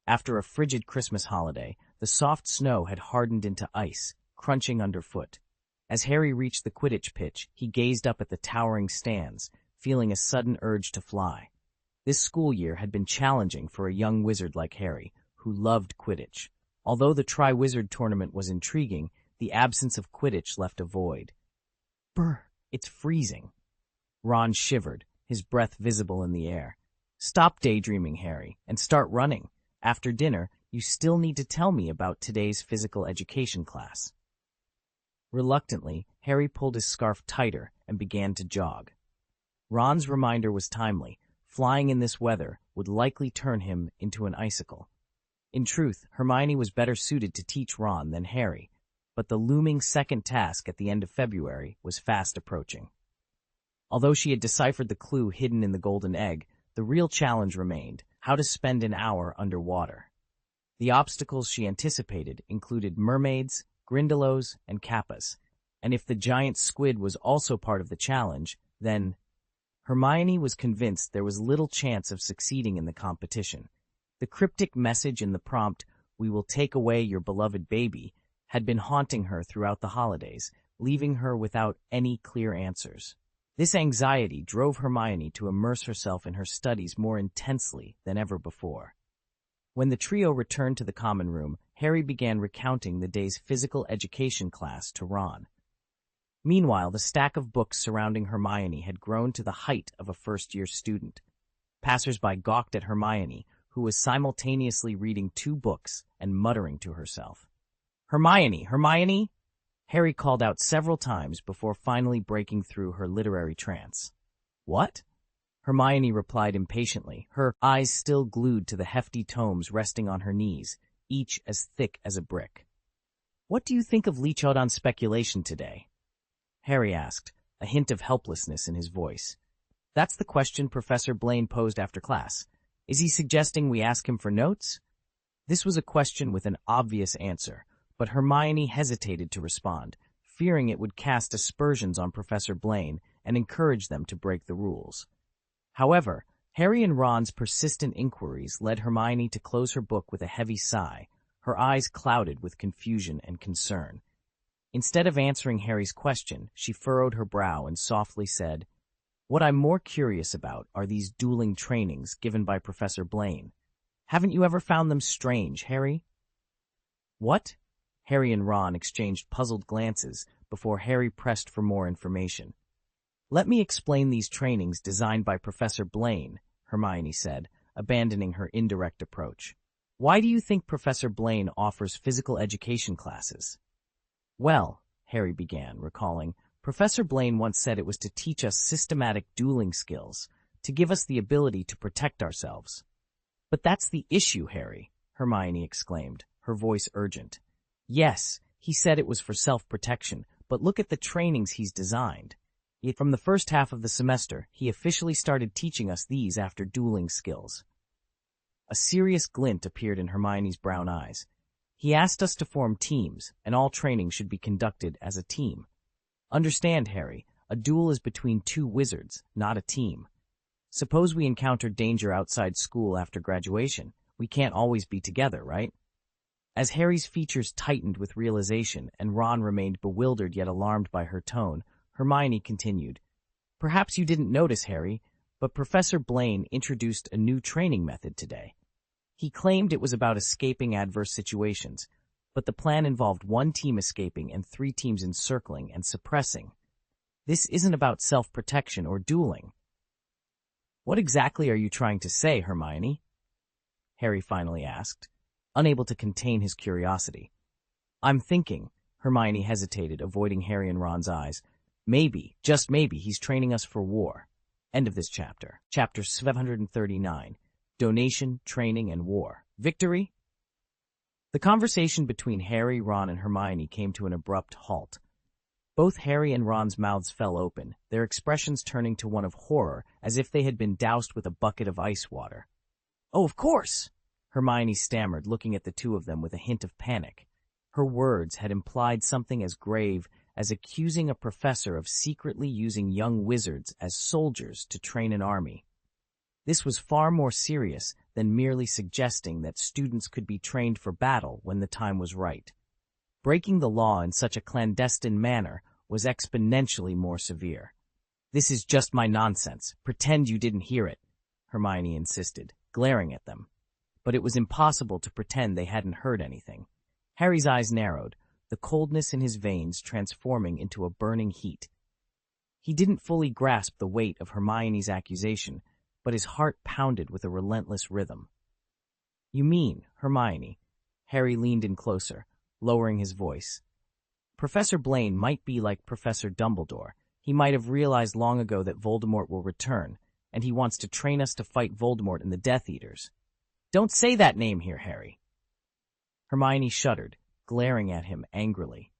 After a frigid Christmas holiday, the soft snow had hardened into ice, crunching underfoot. As Harry reached the Quidditch pitch, he gazed up at the towering stands, feeling a sudden urge to fly. This school year had been challenging for a young wizard like Harry, who loved Quidditch. Although the Tri-Wizard tournament was intriguing, the absence of Quidditch left a void. Brr, it's freezing. Ron shivered, his breath visible in the air. Stop daydreaming, Harry, and start running. After dinner, you still need to tell me about today's physical education class. Reluctantly, Harry pulled his scarf tighter and began to jog. Ron's reminder was timely. Flying in this weather would likely turn him into an icicle. In truth, Hermione was better suited to teach Ron than Harry, but the looming second task at the end of February was fast approaching. Although she had deciphered the clue hidden in the golden egg, the real challenge remained: how to spend an hour underwater. The obstacles she anticipated included mermaids, grindylows, and kappas, and if the giant squid was also part of the challenge, then Hermione was convinced there was little chance of succeeding in the competition. The cryptic message in the prompt, "We will take away your beloved baby," had been haunting her throughout the holidays, leaving her without any clear answers. This anxiety drove Hermione to immerse herself in her studies more intensely than ever before. When the trio returned to the common room, Harry began recounting the day's physical education class to Ron. Meanwhile, the stack of books surrounding Hermione had grown to the height of a first-year student. Passers-by gawked at Hermione, who was simultaneously reading 2 books and muttering to herself. "Hermione! Hermione!" Harry called out several times before finally breaking through her literary trance. "What?" Hermione replied impatiently, her eyes still glued to the hefty tomes resting on her knees, each as thick as a brick. "What do you think of Leachaudon speculation today?" Harry asked, a hint of helplessness in his voice. "That's the question Professor Blaine posed after class. Is he suggesting we ask him for notes?" This was a question with an obvious answer, but Hermione hesitated to respond, fearing it would cast aspersions on Professor Blaine and encourage them to break the rules. However, Harry and Ron's persistent inquiries led Hermione to close her book with a heavy sigh, her eyes clouded with confusion and concern. Instead of answering Harry's question, she furrowed her brow and softly said, "What I'm more curious about are these dueling trainings given by Professor Blaine. Haven't you ever found them strange, Harry?" "What?" Harry and Ron exchanged puzzled glances before Harry pressed for more information. "Let me explain these trainings designed by Professor Blaine," Hermione said, abandoning her indirect approach. "Why do you think Professor Blaine offers physical education classes?" "Well," Harry began, recalling, "Professor Blaine once said it was to teach us systematic dueling skills, to give us the ability to protect ourselves." "But that's the issue, Harry," Hermione exclaimed, her voice urgent. "Yes, he said it was for self-protection, but look at the trainings he's designed. Yet from the first half of the semester, he officially started teaching us these after dueling skills." A serious glint appeared in Hermione's brown eyes. "He asked us to form teams, and all training should be conducted as a team. Understand, Harry, a duel is between 2 wizards, not a team. Suppose we encounter danger outside school after graduation. We can't always be together, right?" As Harry's features tightened with realization and Ron remained bewildered yet alarmed by her tone, Hermione continued, "Perhaps you didn't notice, Harry, but Professor Blaine introduced a new training method today. He claimed it was about escaping adverse situations, but the plan involved 1 team escaping and 3 teams encircling and suppressing. This isn't about self-protection or dueling." "What exactly are you trying to say, Hermione?" Harry finally asked, unable to contain his curiosity. "I'm thinking," Hermione hesitated, avoiding Harry and Ron's eyes. "Maybe, just maybe, he's training us for war." End of this chapter. Chapter 739. Donation, Training, and War. Victory? The conversation between Harry, Ron, and Hermione came to an abrupt halt. Both Harry and Ron's mouths fell open, their expressions turning to one of horror, as if they had been doused with a bucket of ice water. "Oh, of course!" Hermione stammered, looking at the two of them with a hint of panic. Her words had implied something as grave as accusing a professor of secretly using young wizards as soldiers to train an army. This was far more serious than merely suggesting that students could be trained for battle when the time was right. Breaking the law in such a clandestine manner was exponentially more severe. "This is just my nonsense. Pretend you didn't hear it," Hermione insisted, glaring at them. But it was impossible to pretend they hadn't heard anything. Harry's eyes narrowed, the coldness in his veins transforming into a burning heat. He didn't fully grasp the weight of Hermione's accusation, but his heart pounded with a relentless rhythm. "You mean, Hermione?" Harry leaned in closer, lowering his voice. "Professor Blaine might be like Professor Dumbledore. He might have realized long ago that Voldemort will return, and he wants to train us to fight Voldemort and the Death Eaters." "Don't say that name here, Harry." Hermione shuddered, glaring at him angrily.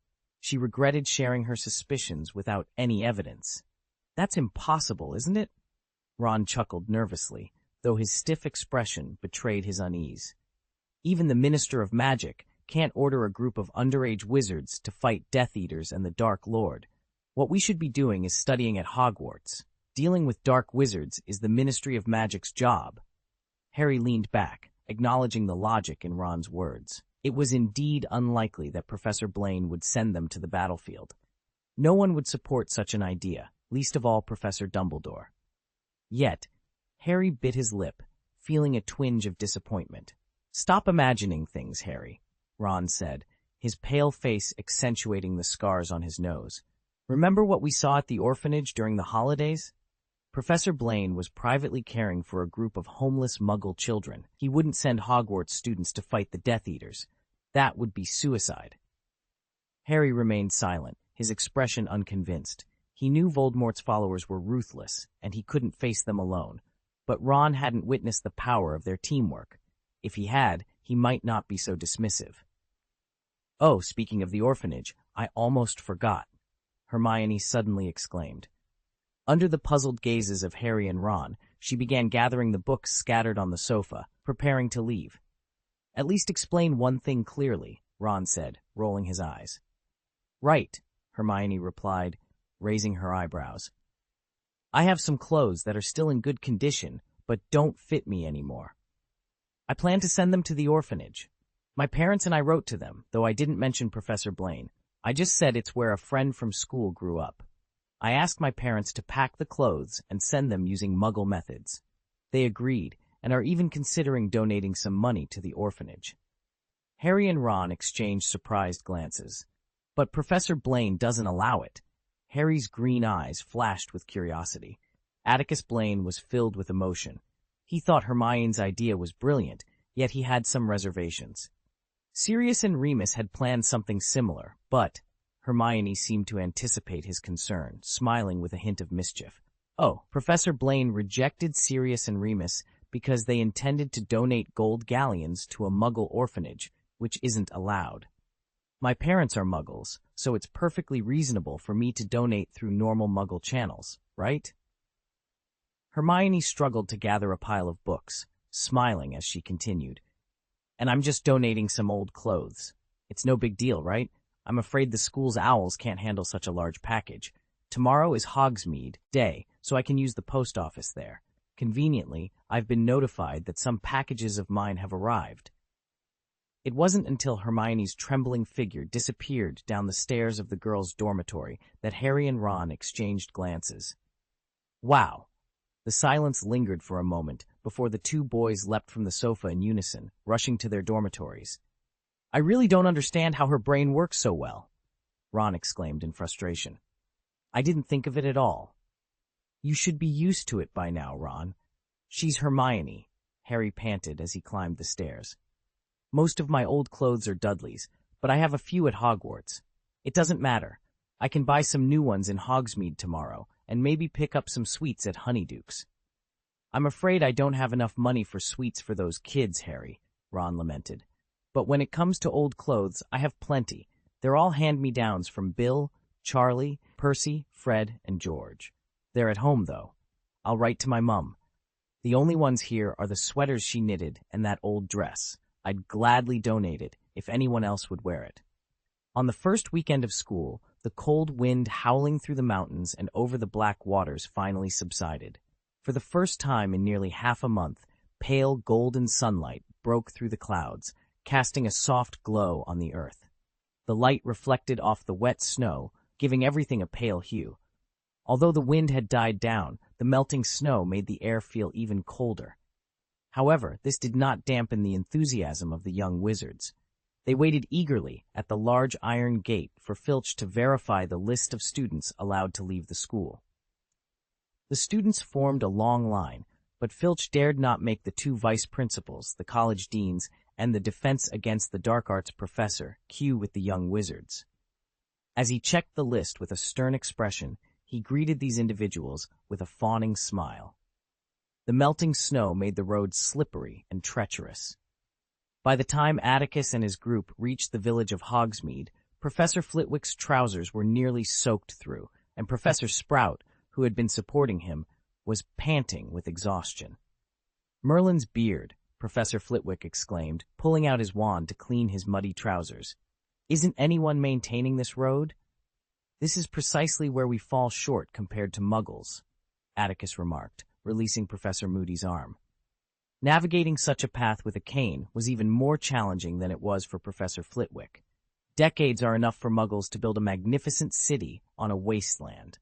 She regretted sharing her suspicions without any evidence. "That's impossible, isn't it?" Ron chuckled nervously, though his stiff expression betrayed his unease. "Even the Minister of Magic can't order a group of underage wizards to fight Death Eaters and the Dark Lord. What we should be doing is studying at Hogwarts. Dealing with dark wizards is the Ministry of Magic's job." Harry leaned back, acknowledging the logic in Ron's words. It was indeed unlikely that Professor Blaine would send them to the battlefield. No one would support such an idea, least of all Professor Dumbledore. Yet, Harry bit his lip, feeling a twinge of disappointment. "Stop imagining things, Harry," Ron said, his pale face accentuating the scars on his nose. "Remember what we saw at the orphanage during the holidays? Professor Blaine was privately caring for a group of homeless Muggle children. He wouldn't send Hogwarts students to fight the Death Eaters. That would be suicide." Harry remained silent, his expression unconvinced. He knew Voldemort's followers were ruthless, and he couldn't face them alone. But Ron hadn't witnessed the power of their teamwork. If he had, he might not be so dismissive. "Oh, speaking of the orphanage, I almost forgot," Hermione suddenly exclaimed. Under the puzzled gazes of Harry and Ron, she began gathering the books scattered on the sofa, preparing to leave. "At least explain one thing clearly," Ron said, rolling his eyes. "Right," Hermione replied, raising her eyebrows. "I have some clothes that are still in good condition, but don't fit me anymore. I plan to send them to the orphanage. My parents and I wrote to them, though I didn't mention Professor Blaine. I just said it's where a friend from school grew up. I asked my parents to pack the clothes and send them using Muggle methods. They agreed, and are even considering donating some money to the orphanage." Harry and Ron exchanged surprised glances. "But Professor Blaine doesn't allow it." Harry's green eyes flashed with curiosity. Atticus Blaine was filled with emotion. He thought Hermione's idea was brilliant, yet he had some reservations. Sirius and Remus had planned something similar, but Hermione seemed to anticipate his concern, smiling with a hint of mischief. "Oh, Professor Blaine rejected Sirius and Remus because they intended to donate gold galleons to a Muggle orphanage, which isn't allowed. My parents are Muggles, so it's perfectly reasonable for me to donate through normal Muggle channels, right?" Hermione struggled to gather a pile of books, smiling as she continued. "And I'm just donating some old clothes. It's no big deal, right? I'm afraid the school's owls can't handle such a large package. Tomorrow is Hogsmeade Day, so I can use the post office there. Conveniently, I've been notified that some packages of mine have arrived." It wasn't until Hermione's trembling figure disappeared down the stairs of the girls' dormitory that Harry and Ron exchanged glances. "Wow." The silence lingered for a moment before the two boys leapt from the sofa in unison, rushing to their dormitories. "I really don't understand how her brain works so well," Ron exclaimed in frustration. "I didn't think of it at all." "You should be used to it by now, Ron. She's Hermione," Harry panted as he climbed the stairs. "Most of my old clothes are Dudley's, but I have a few at Hogwarts. It doesn't matter. I can buy some new ones in Hogsmeade tomorrow, and maybe pick up some sweets at Honeyduke's." "I'm afraid I don't have enough money for sweets for those kids, Harry," Ron lamented. "But when it comes to old clothes, I have plenty. They're all hand-me-downs from Bill, Charlie, Percy, Fred, and George. They're at home, though. I'll write to my mum. The only ones here are the sweaters she knitted and that old dress. I'd gladly donate it if anyone else would wear it. On the first weekend of school, the cold wind howling through the mountains and over the black waters finally subsided. For the first time in nearly half a month, pale golden sunlight broke through the clouds, casting a soft glow on the earth. The light reflected off the wet snow, giving everything a pale hue. Although the wind had died down, the melting snow made the air feel even colder. However, this did not dampen the enthusiasm of the young wizards. They waited eagerly at the large iron gate for Filch to verify the list of students allowed to leave the school. The students formed a long line, but Filch dared not make the two vice principals, the college deans, and the Defense Against the Dark Arts professor queue with the young wizards. As he checked the list with a stern expression, he greeted these individuals with a fawning smile. The melting snow made the road slippery and treacherous. By the time Atticus and his group reached the village of Hogsmeade, Professor Flitwick's trousers were nearly soaked through, and Professor Sprout, who had been supporting him, was panting with exhaustion. "Merlin's beard," Professor Flitwick exclaimed, pulling out his wand to clean his muddy trousers. "Isn't anyone maintaining this road?" "This is precisely where we fall short compared to Muggles," Atticus remarked, releasing Professor Moody's arm. Navigating such a path with a cane was even more challenging than it was for Professor Flitwick. Decades are enough for Muggles to build a magnificent city on a wasteland.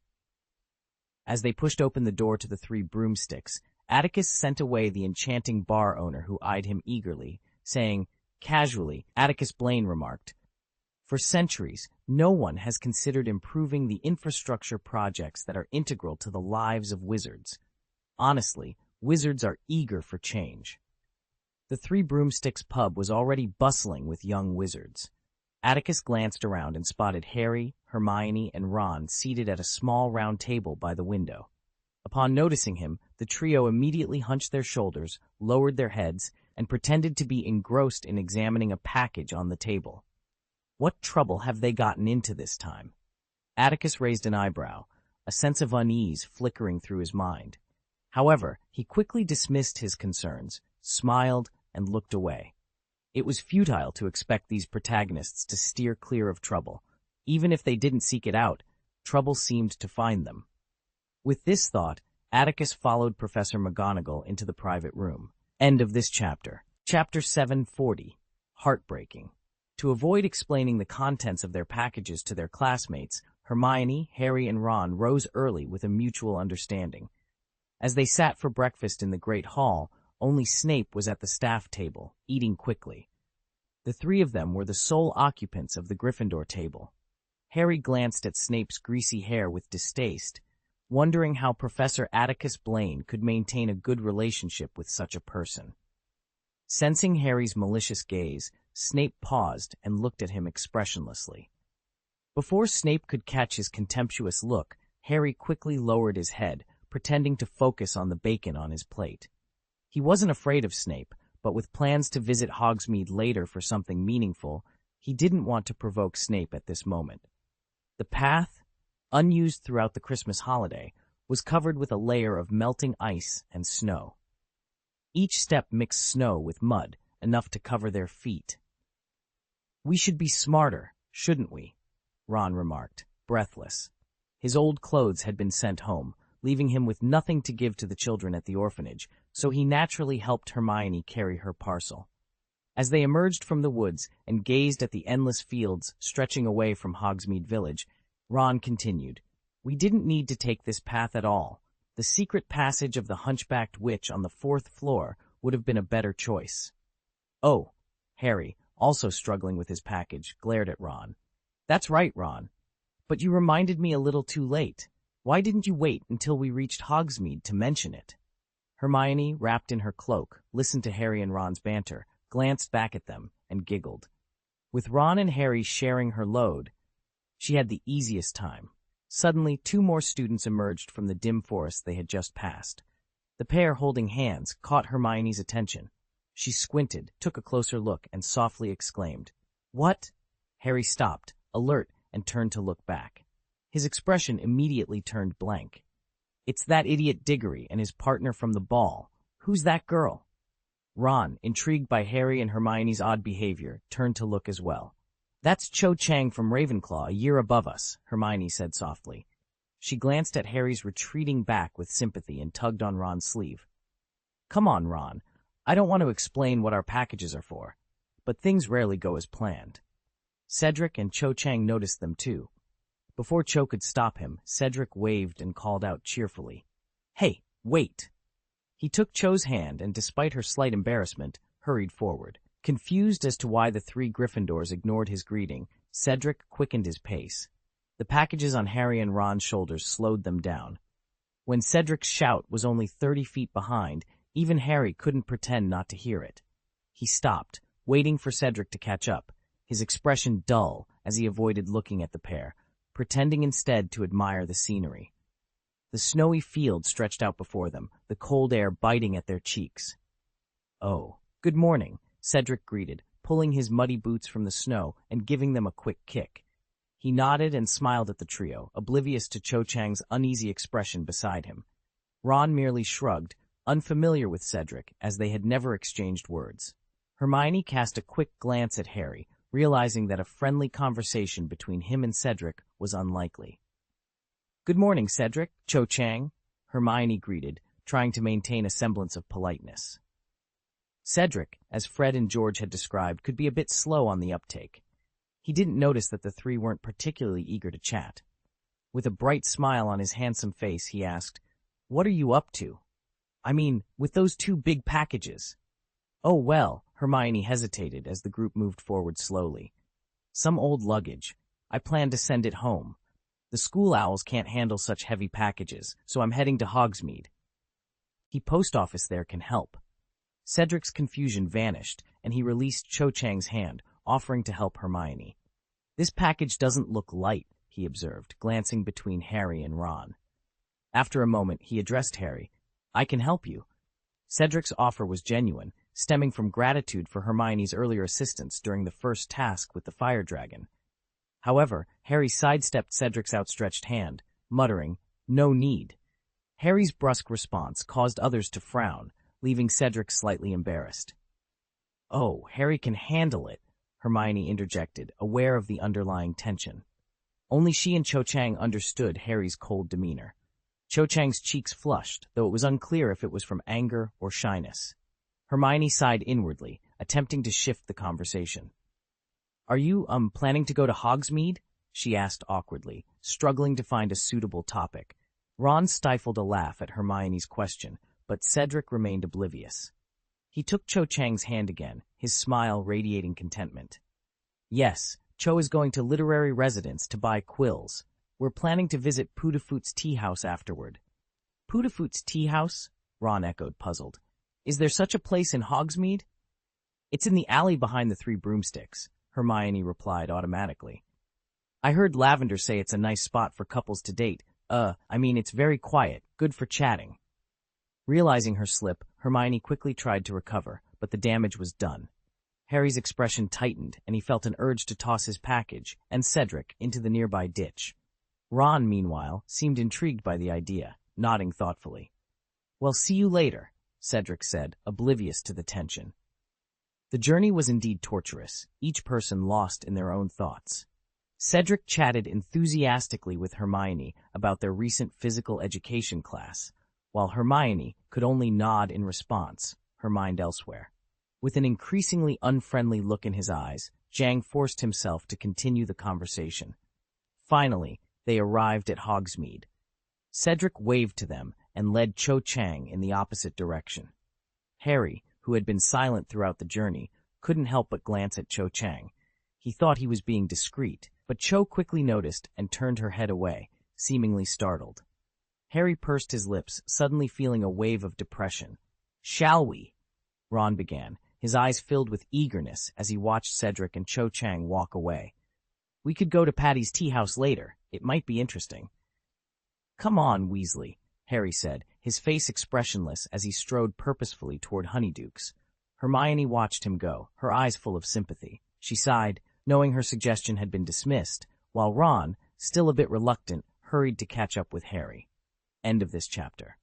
As they pushed open the door to the three broomsticks, Atticus sent away the enchanting bar owner who eyed him eagerly, saying, casually, Atticus Blaine remarked, "For centuries, no one has considered improving the infrastructure projects that are integral to the lives of wizards. Honestly, wizards are eager for change." The Three Broomsticks pub was already bustling with young wizards. Atticus glanced around and spotted Harry, Hermione, and Ron seated at a small round table by the window. Upon noticing him, the trio immediately hunched their shoulders, lowered their heads, and pretended to be engrossed in examining a package on the table. What trouble have they gotten into this time? Atticus raised an eyebrow, a sense of unease flickering through his mind. However, he quickly dismissed his concerns, smiled, and looked away. It was futile to expect these protagonists to steer clear of trouble. Even if they didn't seek it out, trouble seemed to find them. With this thought, Atticus followed Professor McGonagall into the private room. End of this chapter. Chapter 740. Heartbreaking. To avoid explaining the contents of their packages to their classmates, Hermione, Harry, and Ron rose early with a mutual understanding. As they sat for breakfast in the Great Hall, only Snape was at the staff table, eating quickly. The three of them were the sole occupants of the Gryffindor table. Harry glanced at Snape's greasy hair with distaste, wondering how Professor Atticus Blaine could maintain a good relationship with such a person. Sensing Harry's malicious gaze, Snape paused and looked at him expressionlessly. Before Snape could catch his contemptuous look, Harry quickly lowered his head, pretending to focus on the bacon on his plate. He wasn't afraid of Snape, but with plans to visit Hogsmeade later for something meaningful, he didn't want to provoke Snape at this moment. The path, unused throughout the Christmas holiday, was covered with a layer of melting ice and snow. Each step mixed snow with mud, enough to cover their feet. "We should be smarter, shouldn't we?" Ron remarked, breathless. His old clothes had been sent home, leaving him with nothing to give to the children at the orphanage, so he naturally helped Hermione carry her parcel. As they emerged from the woods and gazed at the endless fields stretching away from Hogsmeade Village, Ron continued, "We didn't need to take this path at all. The secret passage of the hunchbacked witch on the 4th floor would have been a better choice." "Oh," Harry, also struggling with his package, glared at Ron. "That's right, Ron. But you reminded me a little too late. Why didn't you wait until we reached Hogsmeade to mention it?" Hermione, wrapped in her cloak, listened to Harry and Ron's banter, glanced back at them, and giggled. With Ron and Harry sharing her load, she had the easiest time. Suddenly, 2 more students emerged from the dim forest they had just passed. The pair, holding hands, caught Hermione's attention. She squinted, took a closer look, and softly exclaimed, "What?" Harry stopped, alert, and turned to look back. His expression immediately turned blank. It's that idiot Diggory and his partner from the ball. Who's that girl? Ron, intrigued by Harry and Hermione's odd behavior, turned to look as well. That's Cho Chang from Ravenclaw, a year above us, Hermione said softly. She glanced at Harry's retreating back with sympathy and tugged on Ron's sleeve. Come on, Ron. I don't want to explain what our packages are for, but things rarely go as planned. Cedric and Cho Chang noticed them too. Before Cho could stop him, Cedric waved and called out cheerfully, "Hey, wait!" He took Cho's hand and, despite her slight embarrassment, hurried forward. Confused as to why the three Gryffindors ignored his greeting, Cedric quickened his pace. The packages on Harry and Ron's shoulders slowed them down. When Cedric's shout was only 30 feet behind, even Harry couldn't pretend not to hear it. He stopped, waiting for Cedric to catch up, his expression dull as he avoided looking at the pair, pretending instead to admire the scenery. The snowy field stretched out before them, the cold air biting at their cheeks. "Oh, good morning," Cedric greeted, pulling his muddy boots from the snow and giving them a quick kick. He nodded and smiled at the trio, oblivious to Cho Chang's uneasy expression beside him. Ron merely shrugged, unfamiliar with Cedric, as they had never exchanged words. Hermione cast a quick glance at Harry, realizing that a friendly conversation between him and Cedric was unlikely. "Good morning, Cedric, Cho Chang," Hermione greeted, trying to maintain a semblance of politeness. Cedric, as Fred and George had described, could be a bit slow on the uptake. He didn't notice that the three weren't particularly eager to chat. With a bright smile on his handsome face, he asked, "What are you up to? I mean, with those two big packages." "Oh, well," Hermione hesitated as the group moved forward slowly. "Some old luggage. I plan to send it home. The school owls can't handle such heavy packages, so I'm heading to Hogsmeade. The post office there can help." Cedric's confusion vanished, and he released Cho Chang's hand, offering to help Hermione. "This package doesn't look light," he observed, glancing between Harry and Ron. After a moment, he addressed Harry. "I can help you." Cedric's offer was genuine, stemming from gratitude for Hermione's earlier assistance during the first task with the fire dragon. However, Harry sidestepped Cedric's outstretched hand, muttering, "No need." Harry's brusque response caused others to frown, leaving Cedric slightly embarrassed. "Oh, Harry can handle it," Hermione interjected, aware of the underlying tension. Only she and Cho Chang understood Harry's cold demeanor. Cho Chang's cheeks flushed, though it was unclear if it was from anger or shyness. Hermione sighed inwardly, attempting to shift the conversation. "Are you, planning to go to Hogsmeade?" she asked awkwardly, struggling to find a suitable topic. Ron stifled a laugh at Hermione's question, but Cedric remained oblivious. He took Cho Chang's hand again, his smile radiating contentment. "Yes, Cho is going to literary residence to buy quills. We're planning to visit Pootafoot's tea house afterward." "Pootafoot's tea house?" Ron echoed, puzzled. "Is there such a place in Hogsmeade?" "It's in the alley behind the Three Broomsticks," Hermione replied automatically. "I heard Lavender say it's a nice spot for couples to date. It's very quiet, good for chatting." Realizing her slip, Hermione quickly tried to recover, but the damage was done. Harry's expression tightened, and he felt an urge to toss his package, and Cedric, into the nearby ditch. Ron, meanwhile, seemed intrigued by the idea, nodding thoughtfully. "Well, see you later," Cedric said, oblivious to the tension. The journey was indeed torturous, each person lost in their own thoughts. Cedric chatted enthusiastically with Hermione about their recent physical education class, while Hermione could only nod in response, her mind elsewhere. With an increasingly unfriendly look in his eyes, Jang forced himself to continue the conversation. Finally, they arrived at Hogsmeade. Cedric waved to them and led Cho Chang in the opposite direction. Harry, who had been silent throughout the journey, couldn't help but glance at Cho Chang. He thought he was being discreet, but Cho quickly noticed and turned her head away, seemingly startled. Harry pursed his lips, suddenly feeling a wave of depression. "Shall we?" Ron began, his eyes filled with eagerness as he watched Cedric and Cho Chang walk away. "We could go to Patty's tea house later. It might be interesting." "Come on, Weasley," Harry said, his face expressionless as he strode purposefully toward Honeydukes. Hermione watched him go, her eyes full of sympathy. She sighed, knowing her suggestion had been dismissed, while Ron, still a bit reluctant, hurried to catch up with Harry. End of this chapter.